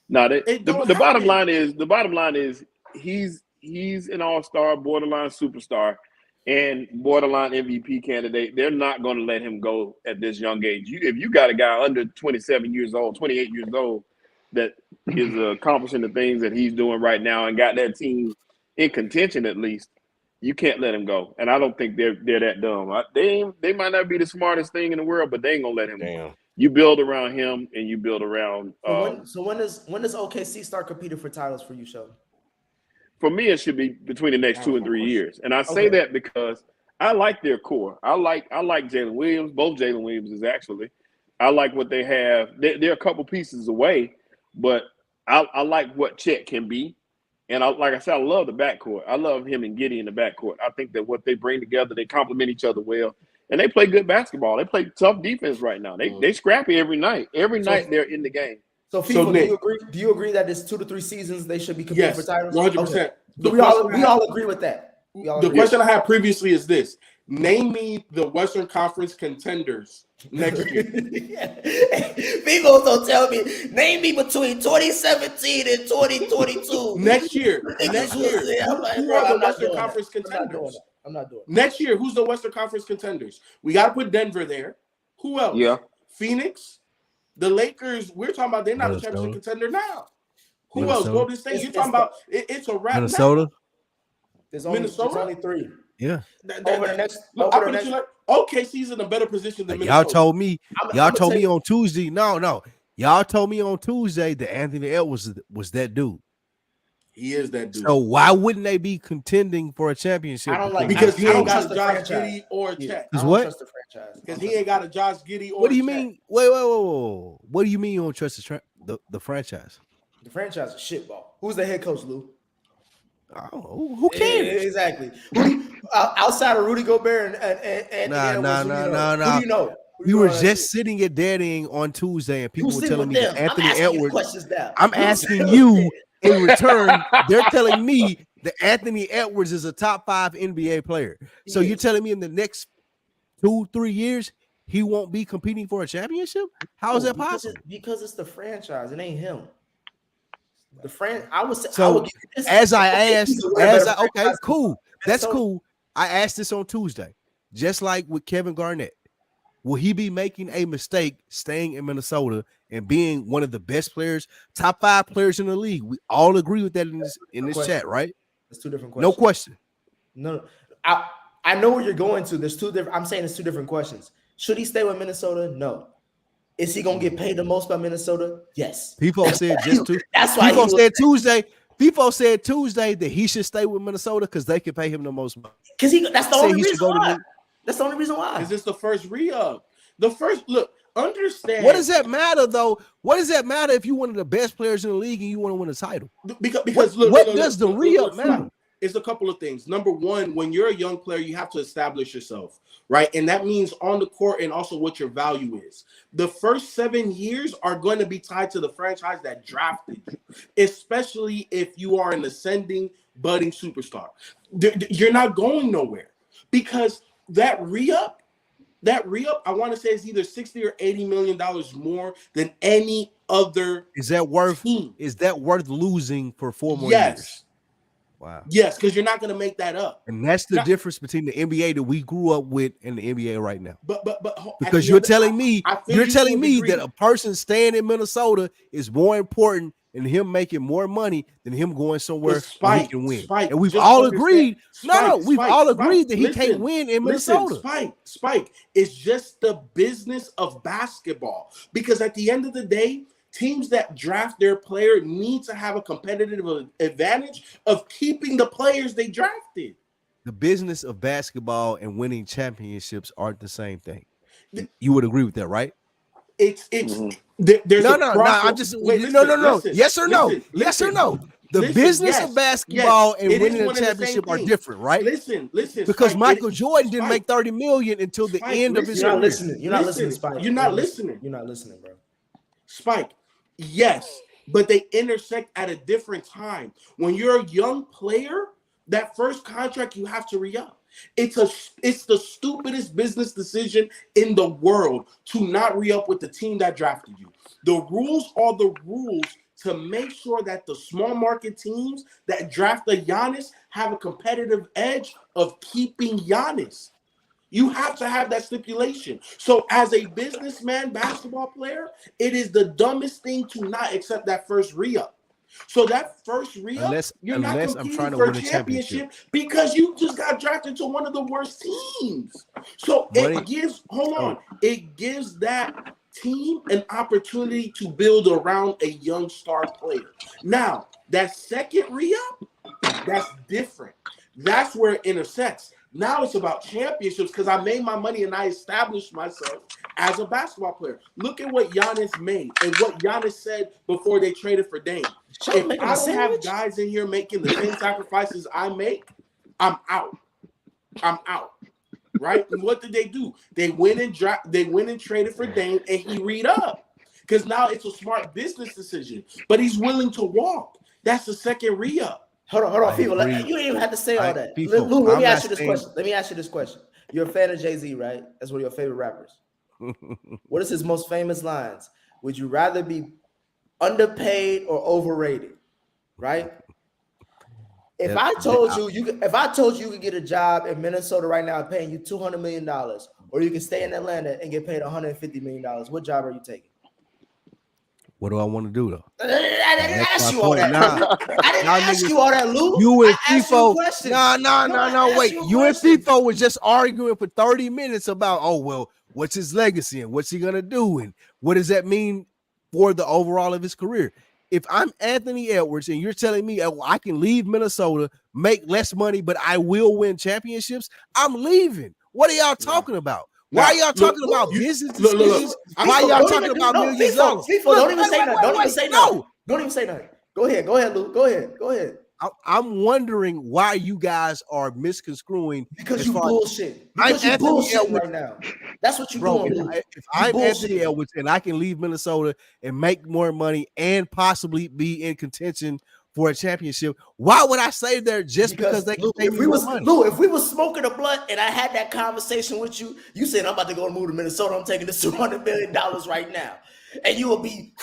No, the bottom line is he's an all-star, borderline superstar, and borderline MVP candidate. They're not going to let him go at this young age. If you got a guy under 27 years old, 28 years old, that is accomplishing the things that he's doing right now and got that team in contention at least, you can't let him go. And I don't think they're that dumb. They might not be the smartest thing in the world, but they ain't gonna let him go. You build around him and you build around. So when does OKC start competing for titles for you, Sheldon? For me, it should be between the next 2 and 3 years. And I say that because I like their core. I like Jalen Williams. Both Jalen Williams actually. I like what they have. They're a couple pieces away, but I like what Chet can be. And like I said, I love the backcourt. I love him and Giddey in the backcourt. I think that what they bring together, they complement each other well. And they play good basketball. They play tough defense right now. They scrappy every night. Every night they're in the game. So, FIFO, do you agree that it's 2 to 3 seasons they should be competing for titles? 100%. Okay. We all agree with that. The question I had previously is this. Name me the Western Conference contenders next year. People don't tell me. Name me between 2017 and 2022. Next year. Who are the Western Conference contenders? I'm not doing it. Next year, who's the Western Conference contenders? We got to put Denver there. Who else? Yeah. Phoenix. The Lakers, we're talking about they're not a championship contender now. Who else? Golden State. You're talking about it's a wrap. Minnesota. There's only 3. Yeah. OKC's in a better position than Minnesota. Y'all told me on Tuesday. No. Y'all told me on Tuesday that Anthony Edwards was that dude. He is that dude. So why wouldn't they be contending for a championship? I don't like because he ain't got a Josh Giddey or a Chet. Because what? Because he ain't got a Josh Giddey or. What do you mean? Wait. What do you mean you don't trust the franchise? The franchise is shitball. Who's the head coach, Lou? Oh, who cares? Exactly. Outside of Rudy Gobert and no. Who do you know? We were just sitting at Daddying on Tuesday, and people were telling me that Anthony Edwards. I'm asking you in return. They're telling me that Anthony Edwards is a top 5 NBA player. So you're telling me in the next 2-3 years he won't be competing for a championship? How is that possible? Because it's the franchise. It ain't him. Okay, cool. That's cool. I asked this on Tuesday, just like with Kevin Garnett. Will he be making a mistake staying in Minnesota and being one of the best players, top 5 players in the league? We all agree with that in this chat, right? It's 2 different questions. No question. No, I know where you're going to. There's 2 different. I'm saying it's 2 different questions. Should he stay with Minnesota? No. Is he gonna get paid the most by Minnesota? Yes. People said just to. That's why people said Tuesday. People said Tuesday that he should stay with Minnesota because they can pay him the most money. Because that's the only reason why. That's the only reason why. Is this the first re-up? Understand. What does that matter though? What does that matter if you're one of the best players in the league and you want to win a title? Because what does the re-up matter? It's a couple of things. Number one, when you're a young player, you have to establish yourself, right? And that means on the court and also what your value is. The first 7 years are going to be tied to the franchise that drafted you, especially if you are an ascending, budding superstar. You're not going nowhere because that re-up, I want to say is either $60 or $80 million more than any other. Is that worth team. Is that worth losing for 4 more years? Wow. Yes, because you're not going to make that up. And that's the difference between the NBA that we grew up with and the NBA right now. But because you're telling me that a person staying in Minnesota is more important than him making more money than him going somewhere where he can win. And we've all agreed. We've all agreed that he can't win in Minnesota. Spike, it's just the business of basketball. Because at the end of the day, teams that draft their player need to have a competitive advantage of keeping the players they drafted. The business of basketball and winning championships aren't the same thing. You would agree with that, right? There's I'm just no. Yes or no? Yes or no? The business of basketball and winning a championship are different, right? Listen. Because Spike, Michael Jordan didn't make $30 million until the end of his career. You're not listening, Spike. You're not listening. You're not listening, bro. Spike, yes, but they intersect at a different time. When you're a young player, that first contract you have to re-up. It's the stupidest business decision in the world to not re-up with the team that drafted you. The rules are the rules to make sure that the small market teams that draft a Giannis have a competitive edge of keeping Giannis. You have to have that stipulation. So as a businessman basketball player, it is the dumbest thing to not accept that first re-up. So that first re-up, you're not competing for a championship because you just got drafted to one of the worst teams. So it gives that team an opportunity to build around a young star player. Now, that second re-up, that's different. That's where it intersects. Now it's about championships because I made my money and I established myself as a basketball player. Look at what Giannis made and what Giannis said before they traded for Dame. If I don't have guys in here making the same sacrifices I make, I'm out. Right? And what did they do? They went and traded for Dame and he re-up. Because now it's a smart business decision. But he's willing to walk. That's the second re-up. Hold on, people. You don't even have to say all that. Lou, let me ask you this question. You're a fan of Jay-Z, right? That's one of your favorite rappers. What is his most famous lines? Would you rather be underpaid or overrated? Right? If I told you you could get a job in Minnesota right now paying you $200 million, or you can stay in Atlanta and get paid $150 million, what job are you taking? What do I want to do though? I didn't ask you all that. I didn't ask you all that, Lou. You and FIFO. No. Wait. You and FIFO was just arguing for 30 minutes about, what's his legacy and what's he gonna do and what does that mean for the overall of his career? If I'm Anthony Edwards and you're telling me I can leave Minnesota, make less money, but I will win championships, I'm leaving. What are y'all talking about? Why are y'all talking about business decisions? Why are y'all talking about millions of dollars? Don't even say nothing. Don't even say nothing. Go ahead, Lou. Go ahead. I'm wondering why you guys are misconstruing. Because you bullshit. Because you bullshit right now. That's what you're doing. If I'm Anthony Edwards and I can leave Minnesota and make more money and possibly be in contention for a championship, why would I say there because they can pay me more money? Lou, if we was smoking a blunt and I had that conversation with you, you said I'm about to go move to Minnesota, I'm taking this $200 million right now. And you will be,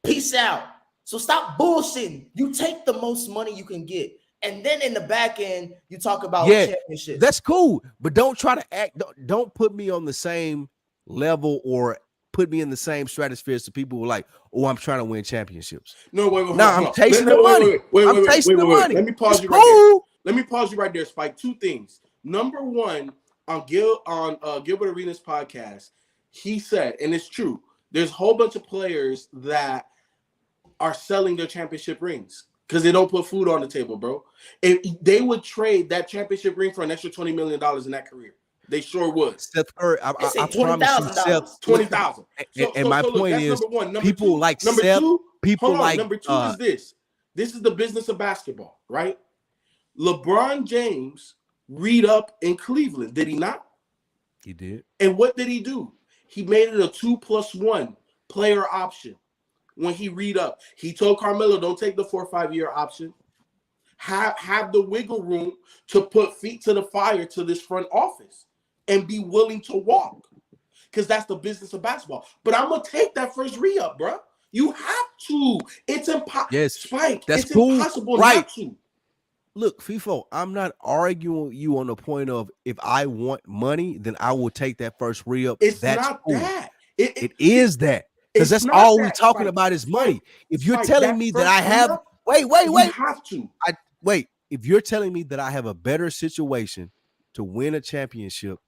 peace out. So stop bullshitting. You take the most money you can get. And then in the back end, you talk about championship. That's cool. But don't try to don't put me on the same level or put me in the same stratosphere as the people who are like, I'm trying to win championships. No, wait. I'm chasing the money. I'm chasing the money. Let me pause you right there. Let me pause you right there, Spike. Two things. Number one, on Gilbert Arenas' podcast, he said, and it's true, there's a whole bunch of players that are selling their championship rings because they don't put food on the table, bro. And they would trade that championship ring for an extra $20 million in that career. They sure would. Steph Curry, I promise you, Seth, $20,000. And my point is, people like Seth. People like number two is this. This is the business of basketball, right? LeBron James re-up in Cleveland, did he not? He did. And what did he do? He made it a 2+1 player option when he re-up. He told Carmelo, don't take the 4 or 5 year option. Have the wiggle room to put feet to the fire to this front office and be willing to walk. Because that's the business of basketball. But I'm going to take that first re-up, bro. You have to. It's impossible. Yes, Spike, that's it's cool. impossible Right. not to. Look, FIFO, I'm not arguing with you on the point of if I want money, then I will take that first re-up. It's that's not cool. that. It is that. Because that's all we're talking about is money. If you're telling me that I have wait. You have to. If you're telling me that I have a better situation to win a championship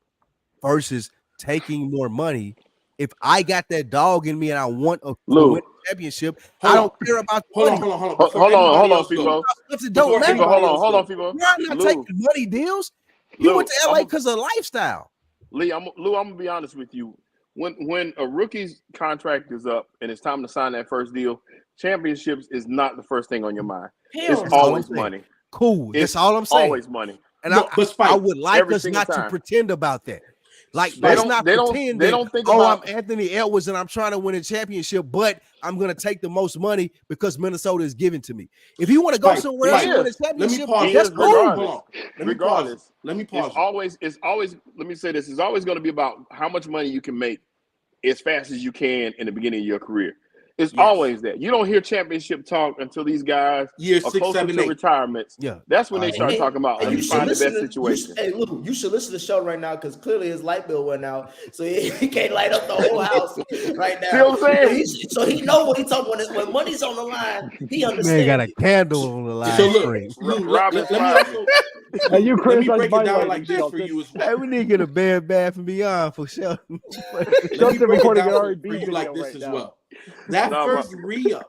versus taking more money, if I got that dog in me and I want to win a championship, I don't care about the money. Hold on, FIFO. It don't matter. Hold on, FIFO. You're not taking money deals. You went to LA because of lifestyle. Lou, I'm gonna be honest with you. When a rookie's contract is up and it's time to sign that first deal, championships is not the first thing on your mind. It's always money. Cool. That's all I'm saying. Always money. And I would like us not to pretend about that. Like, let's not pretend that, I'm Anthony Edwards and I'm trying to win a championship, but I'm going to take the most money because Minnesota is giving to me. If you want to go somewhere else and win a championship, that's cool. Regardless. Let me pause. It's always, let me say this, it's always going to be about how much money you can make as fast as you can in the beginning of your career. It's always that. You don't hear championship talk until these guys are closer 7, to 8. retirements. Yeah, that's when they start talking about you find the best situation. Hey, look, you should listen to the show right now because clearly his light bill went out, so he can't light up the whole house right now. See what I'm saying? So he know what he's talking about. When money's on the line, he understands. Man got a candle on the line. So look, let me break it down like this for you as well. Hey, we need to get a Bed Bath and Beyond for sure. Let me break it down for you like this as well. That first re-up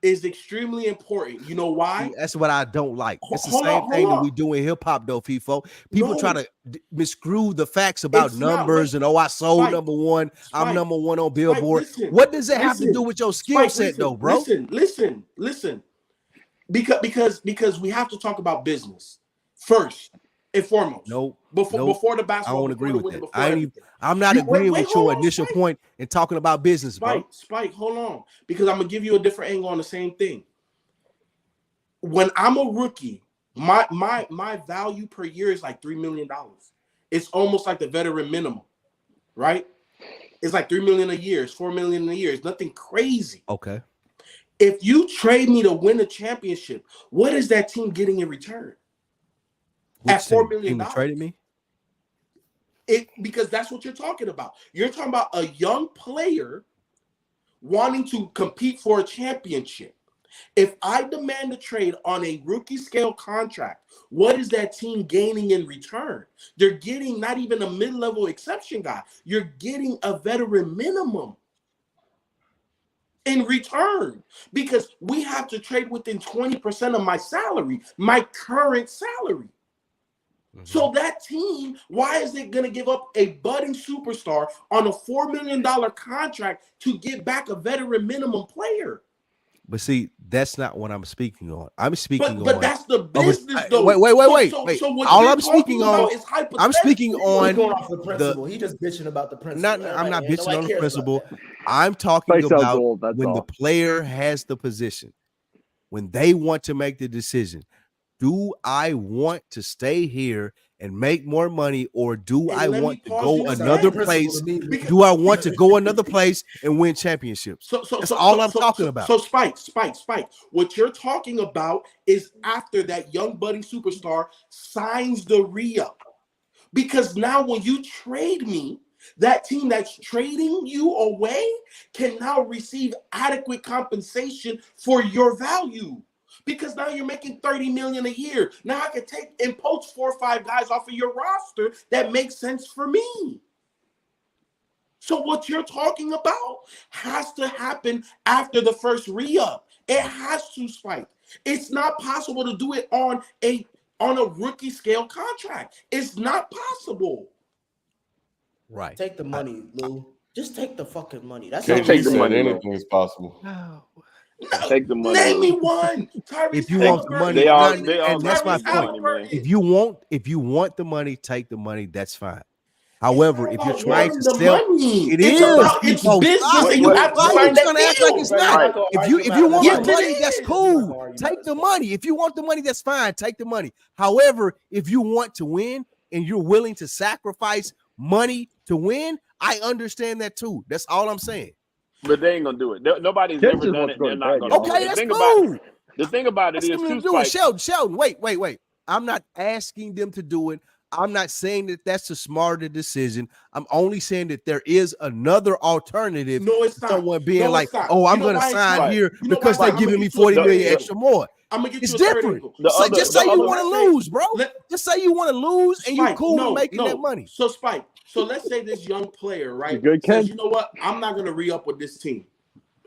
is extremely important. You know why? That's what I don't like. It's the same thing that we do in hip hop, though, FIFO. People try to miscrew the facts about numbers and I sold number one. I'm number one on Billboard. What does it have to do with your skill set, though, bro? Listen. Because we have to talk about business first and foremost. Before the basketball. I won't agree with that. I'm not agreeing with your initial point in talking about business, bro. Spike, hold on. Because I'm going to give you a different angle on the same thing. When I'm a rookie, my value per year is like $3 million. It's almost like the veteran minimum, right? It's like $3 million a year. It's $4 million a year. It's nothing crazy. Okay. If you trade me to win a championship, what is that team getting in return? At $4 million. Traded me? Because that's what you're talking about. You're talking about a young player wanting to compete for a championship. If I demand a trade on a rookie scale contract, what is that team gaining in return? They're getting not even a mid-level exception guy. You're getting a veteran minimum in return because we have to trade within 20% of my salary, my current salary. So that team, why is it going to give up a budding superstar on a $4 million contract to get back a veteran minimum player? But see, that's not what I'm speaking on. I'm speaking on. But that's the business, though. Wait. So what all you're I'm speaking on is hypothetical. I'm speaking on He's going off the principle. He just bitching about the principle. I'm not bitching on the principle. I'm talking about when the player has the position, when they want to make the decision. Do I want to stay here and make more money, or do I want to go another place? Do I want to go another place and win championships? That's all I'm talking about. So Spike. What you're talking about is after that young budding superstar signs the re-up. Because now when you trade me, that team that's trading you away can now receive adequate compensation for your value. Because now you're making $30 million a year. Now I can take and poach 4 or 5 guys off of your roster that makes sense for me. So what you're talking about has to happen after the first re-up. It has to, Spike. It's not possible to do it on a rookie scale contract. It's not possible. Right. Take the money, Lou. Just take the fucking money. That's take the money. Anything is possible. No, Take the money. name me one. If you want the money, and that's my point. If you want the money, take the money. That's fine. However, if you're trying to sell, it's business, and you have to sign that deal. Act like it's not. If you want the money, that's cool. Take the money. If you want the money, that's fine. Take the money. However, if you want to win and you're willing to sacrifice money to win, I understand that too. That's all I'm saying. But they ain't gonna do it. Nobody's ever done it. They're not gonna. Okay, that's cool. The thing about it is, Sheldon, wait. I'm not asking them to do it. I'm not saying that that's a smarter decision. I'm only saying that there is another alternative. No, it's not. Someone being like, "Oh, I'm going to sign here because they're giving me $40 million extra more." I'm gonna get it's you different. Just say you want to lose, bro. Just say you want to lose, and you cool with making that money. So Spike. So let's say this young player, right? Says, you know what? I'm not gonna re-up with this team.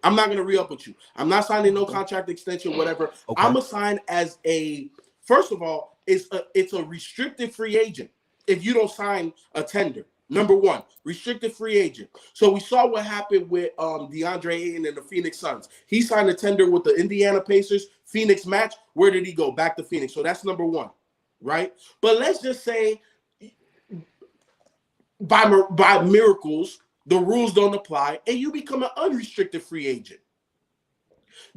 I'm not gonna re-up with you. I'm not signing no contract extension, whatever. Okay. I'm gonna sign as a. First of all, it's a restricted free agent if you don't sign a tender. Number one, restricted free agent. So we saw what happened with DeAndre Ayton and the Phoenix Suns. He signed a tender with the Indiana Pacers. Phoenix match. Where did he go? Back to Phoenix. So that's number one, right? But let's just say by miracles, the rules don't apply and you become an unrestricted free agent.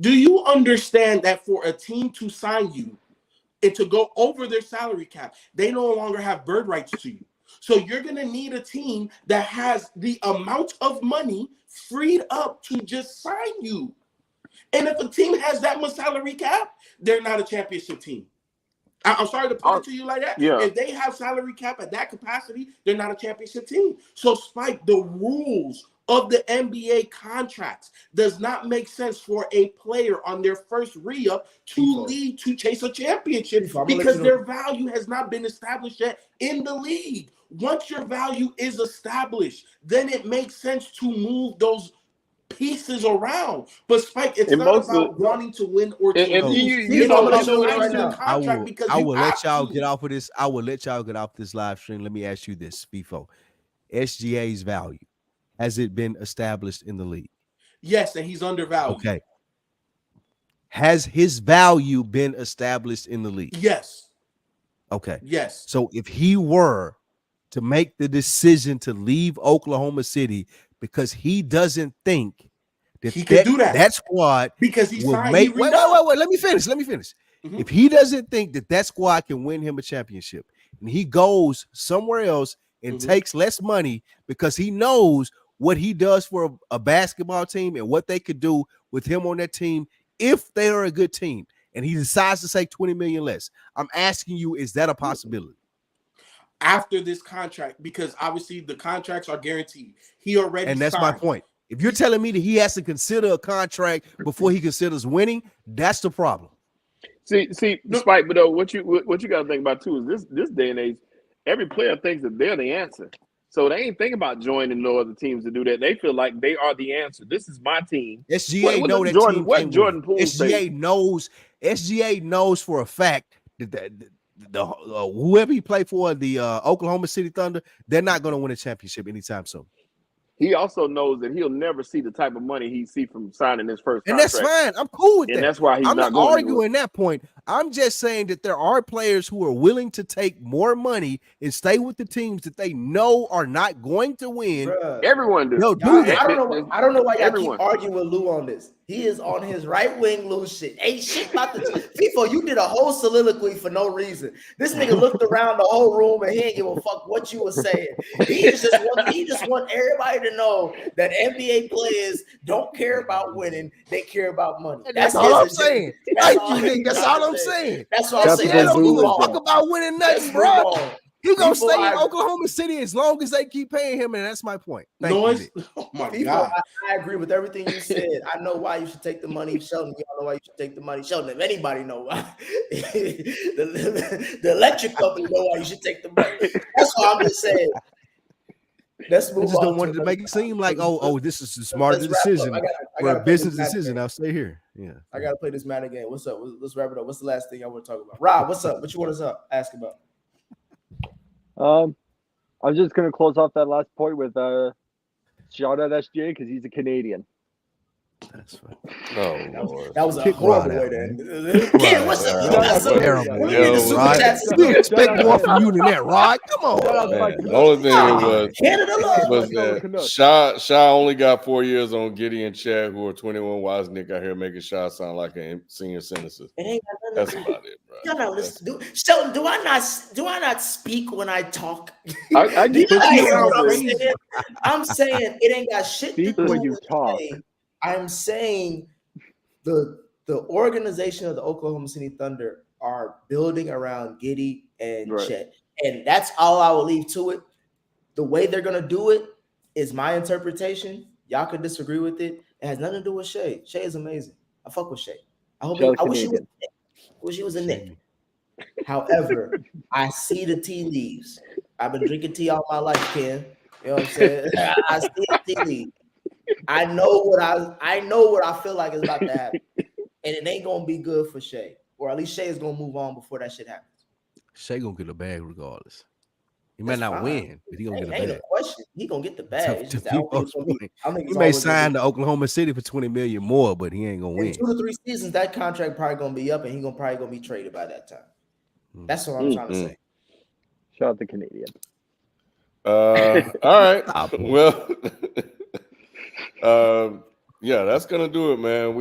Do you understand that for a team to sign you and to go over their salary cap, they no longer have bird rights to you? So you're going to need a team that has the amount of money freed up to just sign you. And if a team has that much salary cap, they're not a championship team. I'm sorry to put it to you like that. Yeah. If they have salary cap at that capacity, they're not a championship team. So, Spike, the rules of the NBA contracts does not make sense for a player on their first re-up to lead to chase a championship because their value has not been established yet in the league. Once your value is established, then it makes sense to move those pieces around. But Spike, it's not about wanting to win or to lose. I will let y'all get off of this. I will let y'all get off this live stream. Let me ask you this, Bifo. SGA's value, has it been established in the league? Yes, and he's undervalued. Okay. Has his value been established in the league? Yes. Okay. Yes. So if he were to make the decision to leave Oklahoma City because he doesn't think that he could do that squad because he's will make. Wait. Let me finish. Mm-hmm. If he doesn't think that squad can win him a championship, and he goes somewhere else and takes less money because he knows what he does for a basketball team and what they could do with him on that team if they are a good team, and he decides to say $20 million less, I'm asking you, is that a possibility? After this contract, because obviously the contracts are guaranteed. He already and that's signed. My point. If you're telling me that he has to consider a contract before he considers winning, that's the problem. See, Spike, but what you got to think about too is this day and age, every player thinks that they're the answer. So they ain't thinking about joining no other teams to do that. They feel like they are the answer. This is my team. SGA know that Jordan, team. What Jordan Poole SGA knows for a fact that whoever he played for, the Oklahoma City Thunder, they're not going to win a championship anytime soon. He also knows that he'll never see the type of money he see from signing his first and contract. That's fine. I'm cool with that. And that's why he's I'm not going arguing that point. I'm just saying that there are players who are willing to take more money and stay with the teams that they know are not going to win. Bruh. Everyone does. I don't know why y'all keep arguing with Lou on this. He is on his right wing Lou shit. Ain't shit about the people. You did a whole soliloquy for no reason. This nigga looked around the whole room and he didn't give a fuck what you were saying. He just want everybody to know that NBA players don't care about winning. They care about money. That's all I'm saying. That's all I'm saying. That's all I'm saying. They don't give a fuck about winning nothing, bro. He gonna stay in Oklahoma City as long as they keep paying him, and that's my point. Oh my God. I agree with everything you said. I know why you should take the money. Sheldon, y'all know why you should take the money. Sheldon, if anybody know why, the electric company know why you should take the money. That's why I'm just saying. Let's move on. I just don't want to make it seem like, this is the smartest decision for a business decision. I'll stay here. Yeah, I gotta play this Madden game. What's up? Let's wrap it up. What's the last thing I want to talk about? Rob, what's up? What you want us up? Ask about? I'm just gonna close off that last point with shout out SGA because he's a Canadian. That's right. Oh, Lord. That was a Kick horrible Rod way out, to man. end it. Ken, what's up? Shout You out got to something? Terrible. Let me get the super Rod. chats. We expect more from you than that, Rod. Come on. The only thing Canada love. was that Sha only got 4 years on Giddy and Chad, who are 21. Why is Nick out here making Sha sound like a senior citizen? It ain't got That's nothing. about it, bro. Y'all not listening. So do I not speak when I talk? I Do you get not you hear what I'm crazy. saying? I'm saying it ain't got shit to Speak do when you with talk. Shay. I'm saying the organization of the Oklahoma City Thunder are building around Giddy and Right. Chet. And that's all I will leave to it. The way they're gonna do it is my interpretation. Y'all could disagree with it. It has nothing to do with Shay. Shay is amazing. I fuck with Shay. I wish he was a Nick. However, I see the tea leaves. I've been drinking tea all my life, Ken. You know what I'm saying? I see the tea leaves. I know what I feel like is about to happen. And it ain't gonna be good for Shay. Or at least Shay is gonna move on before that shit happens. Shay gonna get a bag regardless. He might not win, but he gonna get a Ain't bag. no question. He gonna get the bag. It's just, I don't think it's gonna be, he may sign to Oklahoma City for $20 million more, but he ain't gonna win. 2 to 3 seasons, that contract probably gonna be up, and he probably gonna be traded by that time. That's what I'm trying to say. Shout out the Canadian. All right. Well, yeah, that's gonna do it, man.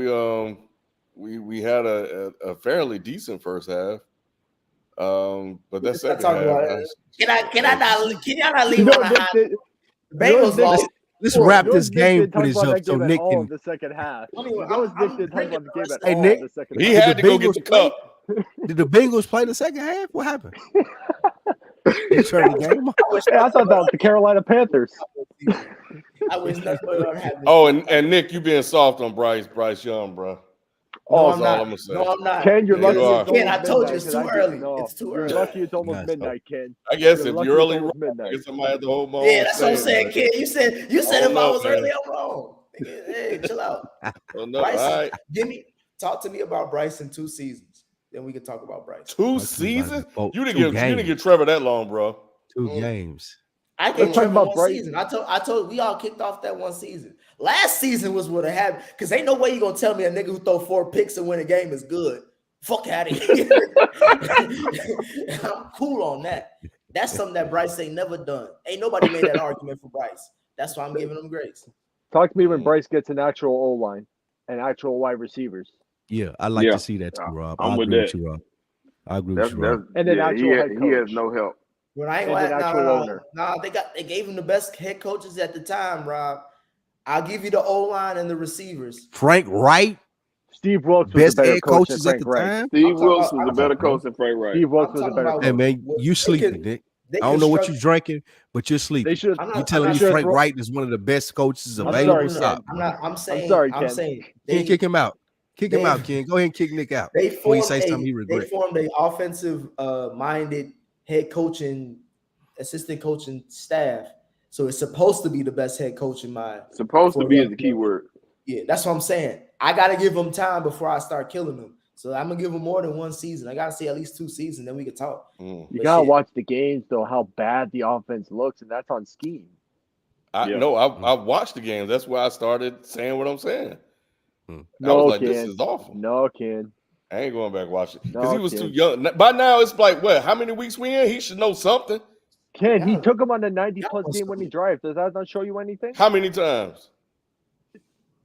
We had a fairly decent first half. But that second half. Can y'all not leave on a high? The Bengals lost. Let's wrap this game footage up so Nick can. The second half. Hey Nick, he had to go get the cup. Did the Bengals play the second half? What happened? They turned the game off. I thought that was the Carolina Panthers. I wish that's what happened. Oh, and Nick, you being soft on Bryce Young, bro. No, I'm not. No, I'm not. Ken, you're lucky. Ken, I told you it's too early. It's too early. You're lucky it's almost midnight, Ken. I guess if you're early, I guess I might have to hold my own. Yeah, that's what I'm saying, Ken. You said if I was early, I'm wrong. Hey, chill out. Oh, no, Bryce, all right. Talk to me about Bryce in 2 seasons. Then we can talk about Bryce. 2 seasons? You didn't give Trevor that long, bro. 2 games. I gave Trevor 1 season. I told we all kicked off that 1 season. Last season was what happened. Because ain't no way you gonna tell me a nigga who throw 4 picks and win a game is good. Fuck out of here. I'm cool on that. That's something that Bryce ain't never done. Ain't nobody made that argument for Bryce. That's why I'm giving him grace. Talk to me when Bryce gets an actual O-line and actual wide receivers. Yeah, I like to see that too, Rob. I agree with you, Rob. I agree with you, Rob. And then actual head coach. He has no help. When I ain't they gave him the best head coaches at the time, Rob. I'll give you the O-line and the receivers. Frank Wright. Steve Wilkes was best a better head coach coaches than at the Frank time. Steve Wilkes was a better coach than Frank Wright. Steve Wilkes was a better coach. Hey man, you sleeping, Nick. I don't know what you're drinking, but you're sleeping. You telling me Frank Wright is one of the best coaches available? I'm sorry, Ken. Ken, kick him out. Kick him out, Ken. Go ahead and kick Nick out. Before you say something he regret. They formed an offensive minded head coaching, assistant coaching staff. So it's supposed to be the best head coach in mind. Supposed to be is the key word. Yeah, that's what I'm saying. I got to give him time before I start killing him. So I'm gonna give him more than 1 season. I gotta see at least 2 seasons, then we can talk. You gotta watch the games though, how bad the offense looks, and that's on scheme. I watched the game. That's why I started saying what I'm saying. I No, was like, Ken. this is awful. No, Ken. I ain't going back and watch it because he was too young. By now, it's like what? How many weeks we in? He should know something. Ken, he took him on the 90-plus game winning drive. Does that not show you anything? How many times?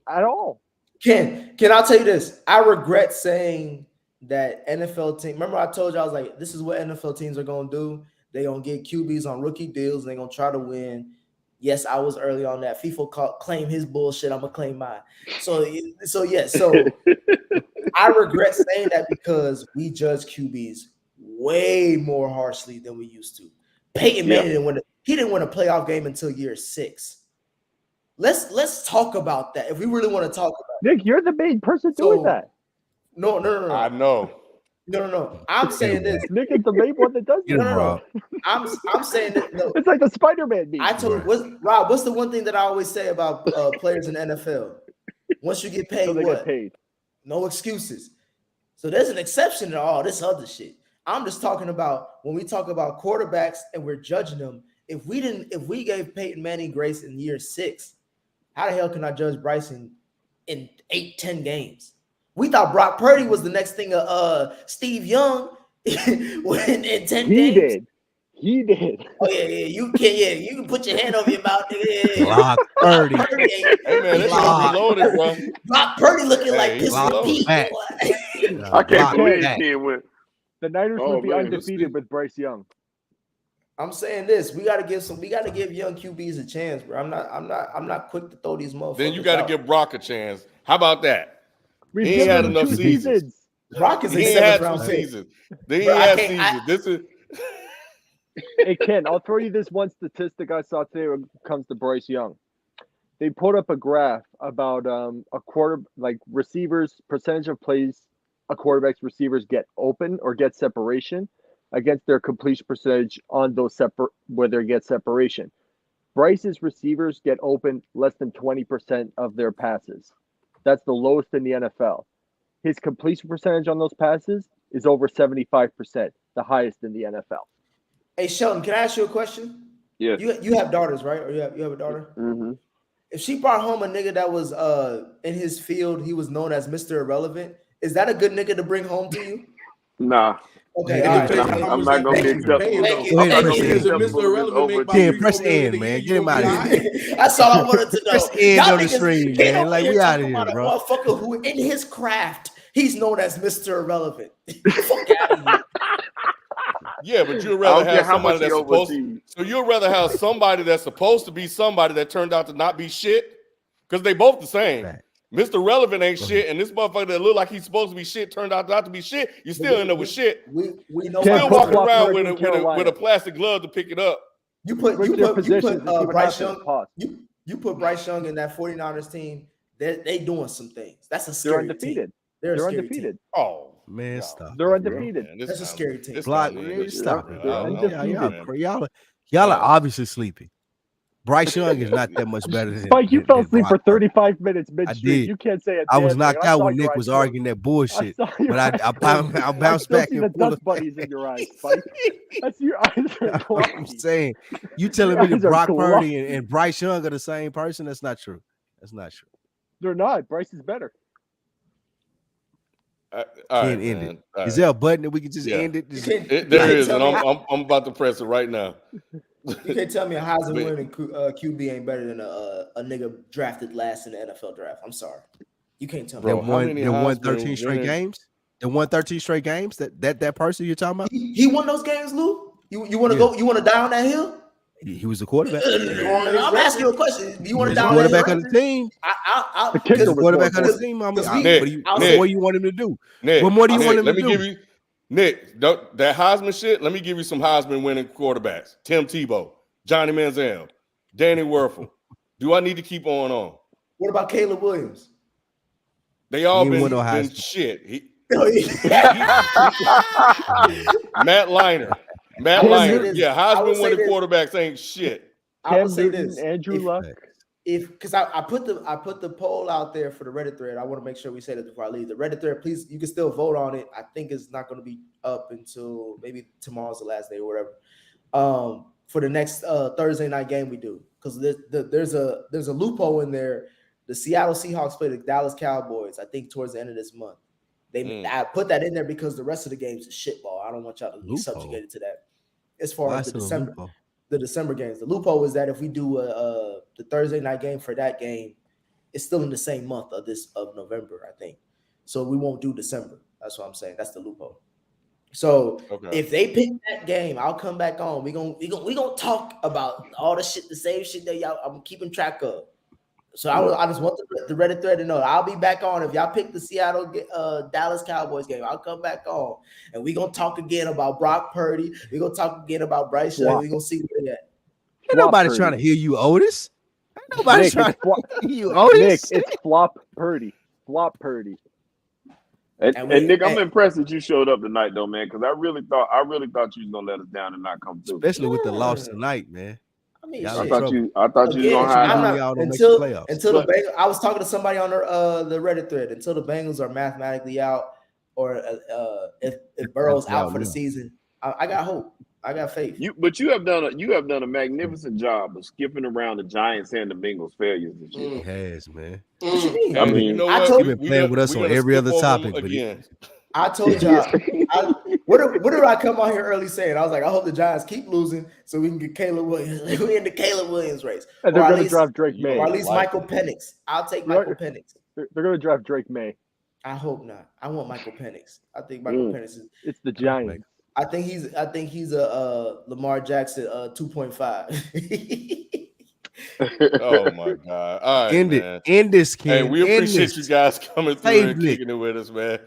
At all. Ken, I'll tell you this. I regret saying that NFL team. Remember, I told you I was like, this is what NFL teams are gonna do. They're gonna get QBs on rookie deals and they're gonna try to win. Yes, I was early on that. FIFA claim his bullshit. I'm gonna claim mine. So I regret saying that because we judge QBs way more harshly than we used to. Peyton Manning didn't win a playoff game until year 6. Let's talk about that if we really want to talk about it. Nick, you're the main person doing that. No. I know. No. I'm saying this. Nick is the main one that does it. No. I'm saying that. No. It's like the Spider-Man meme. I told you, Rob. What's the one thing that I always say about players in the NFL? Once you get paid, get paid. No excuses. So there's an exception to all this other shit. I'm just talking about when we talk about quarterbacks and we're judging them. If we gave Peyton Manning grace in year 6, how the hell can I judge Bryce in in 8-10 games. We thought Brock Purdy was the next thing Steve Young in 10 games. He did. Oh yeah. You can put your hand over your mouth, nigga. Brock Purdy. Hey man, this shit reloaded, bro. Brock Purdy looking like Pistol Pete. I can't believe he went. The Niners would be undefeated with Bryce Young. I'm saying this: we got to give young QBs a chance, bro. I'm not quick to throw these motherfuckers. Then you got to give Brock a chance. How about that? He ain't had enough seasons. Brock is he a had 7th round some pick. seasons. Then he had seasons. This is. Hey Ken, I'll throw you this one statistic I saw today when it comes to Bryce Young. They put up a graph about receivers percentage of plays a quarterback's receivers get open or get separation against their completion percentage on those where they get separation. Bryce's receivers get open less than 20% of their passes. That's the lowest in the NFL. His completion percentage on those passes is over 75%, the highest in the NFL. Hey Sheldon, can I ask you a question? Yeah. You have daughters, right? Or you have a daughter? Mm-hmm. If she brought home a nigga that was in his field, he was known as Mr. Irrelevant. Is that a good nigga to bring home to you? Nah. Okay, I'm not gonna be acceptable. Press N, man. Get him out of here. That's all I wanted to know. Press N on the stream, man. Like, we out of here, bro. Motherfucker who in his craft, he's known as Mr. Irrelevant. Fuck out of here. Yeah, but you'd rather have somebody that's supposed to. So you'd rather have somebody that's supposed to be somebody that turned out to not be shit? Because they both the same. Right. Mr. Relevant ain't shit, and this motherfucker that look like he's supposed to be shit turned out not to be shit. You still end up with shit. We know. Still walking around with a plastic glove to pick it up. You put Bryce Young. You put Bryce Young in that 49ers team. They doing some things. That's a scary undefeated. Team. They're undefeated. Team. Oh. Man, stop. They're undefeated. Man, that's a scary team. Stop it. Y'all are obviously sleepy. Bryce Young is not that much better than Spike. You fell asleep for 35 minutes midstream. You can't say it. I was knocked out when Nick was arguing that bullshit. But I bounced back and pulled the buddies in your eyes, Spike. That's your eyes are glossy. I'm saying, you telling me that Brock Purdy and Bryce Young are the same person? That's not true. That's not true. They're not. Bryce is better. Can't end it. Is there a button that we can just end it? There is, and I'm about to press it right now. You can't tell me a Heisman winning QB ain't better than a nigga drafted last in the NFL draft. I'm sorry. You can't tell me. They won 13 straight games? They won 13 straight games? That person you're talking about? He won those games, Lou? You want to go? You want to die on that hill? He was the quarterback. I'm asking you a question. Do you want to die on that hill? Quarterback of the team. He's the quarterback of the team. What do you want him to do? What more do you want him to do? Give you, Nick, that Heisman shit, let me give you some Heisman winning quarterbacks. Tim Tebow, Johnny Manziel, Danny Werfel. Do I need to keep on? What about Caleb Williams? They all been shit. Matt Leinart. Yeah, Heisman winning quarterbacks ain't shit. I would say this. Andrew Luck. Because I put the poll out there for the Reddit thread. I want to make sure we say this before I leave. The Reddit thread, please, you can still vote on it. I think it's not going to be up until maybe tomorrow's the last day or whatever. For the next Thursday night game we do, because there's a loophole in there. The Seattle Seahawks play the Dallas Cowboys, I think, towards the end of this month. I put that in there because the rest of the games is shitball. I don't want y'all to be subjugated to that. As far as the December games, the loophole is that if we do the Thursday night game for that game, it's still in the same month of November, I think. So we won't do December. That's what I'm saying. That's the loophole. So if they pick that game, I'll come back on. We gonna talk about all the shit, the same shit that y'all I'm keeping track of. So I just want the Reddit thread to know I'll be back on. If y'all pick the Seattle Dallas Cowboys game, I'll come back on and we're gonna talk again about Brock Purdy. We're gonna talk again about Bryce Young. We're gonna see where they at. Ain't nobody trying to hear you, Otis. Ain't nobody trying to hear you, Otis. Nick, it's flop Purdy. Flop Purdy. And Nick, I'm impressed that you showed up tonight, though, man, because I really thought you was gonna let us down and not come through. Especially with the loss tonight, man. I thought you was gonna hide until the Bengals. I was talking to somebody on the Reddit thread. Until the Bengals are mathematically out, or if Burrow's out for the season, I got hope. I got faith. But you have done a magnificent job of skipping around the Giants and the Bengals failures this year. He has, man. What you mean? I mean, you know I what? told You've been playing with us on every other topic, but again. I told y'all. What did I come out here early saying? I was like, I hope the Giants keep losing so we can get Caleb Williams. We in the Caleb Williams race. And they're going to draft Drake May. Or at least Michael Penix. I'll take Michael Penix. They're going to draft Drake May. I hope not. I want Michael Penix. I think Michael Penix is. It's the Giants. I think he's a Lamar Jackson 2.5. Oh my God! All right, man. End this, kid. Hey, we appreciate you guys coming through and kicking it with us, man.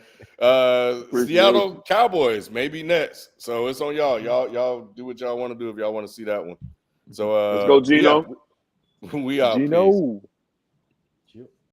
Seattle Cowboys maybe next, so it's on y'all. Y'all do what y'all want to do if y'all want to see that one. So let's go, Gino. Yeah, we out. Gino.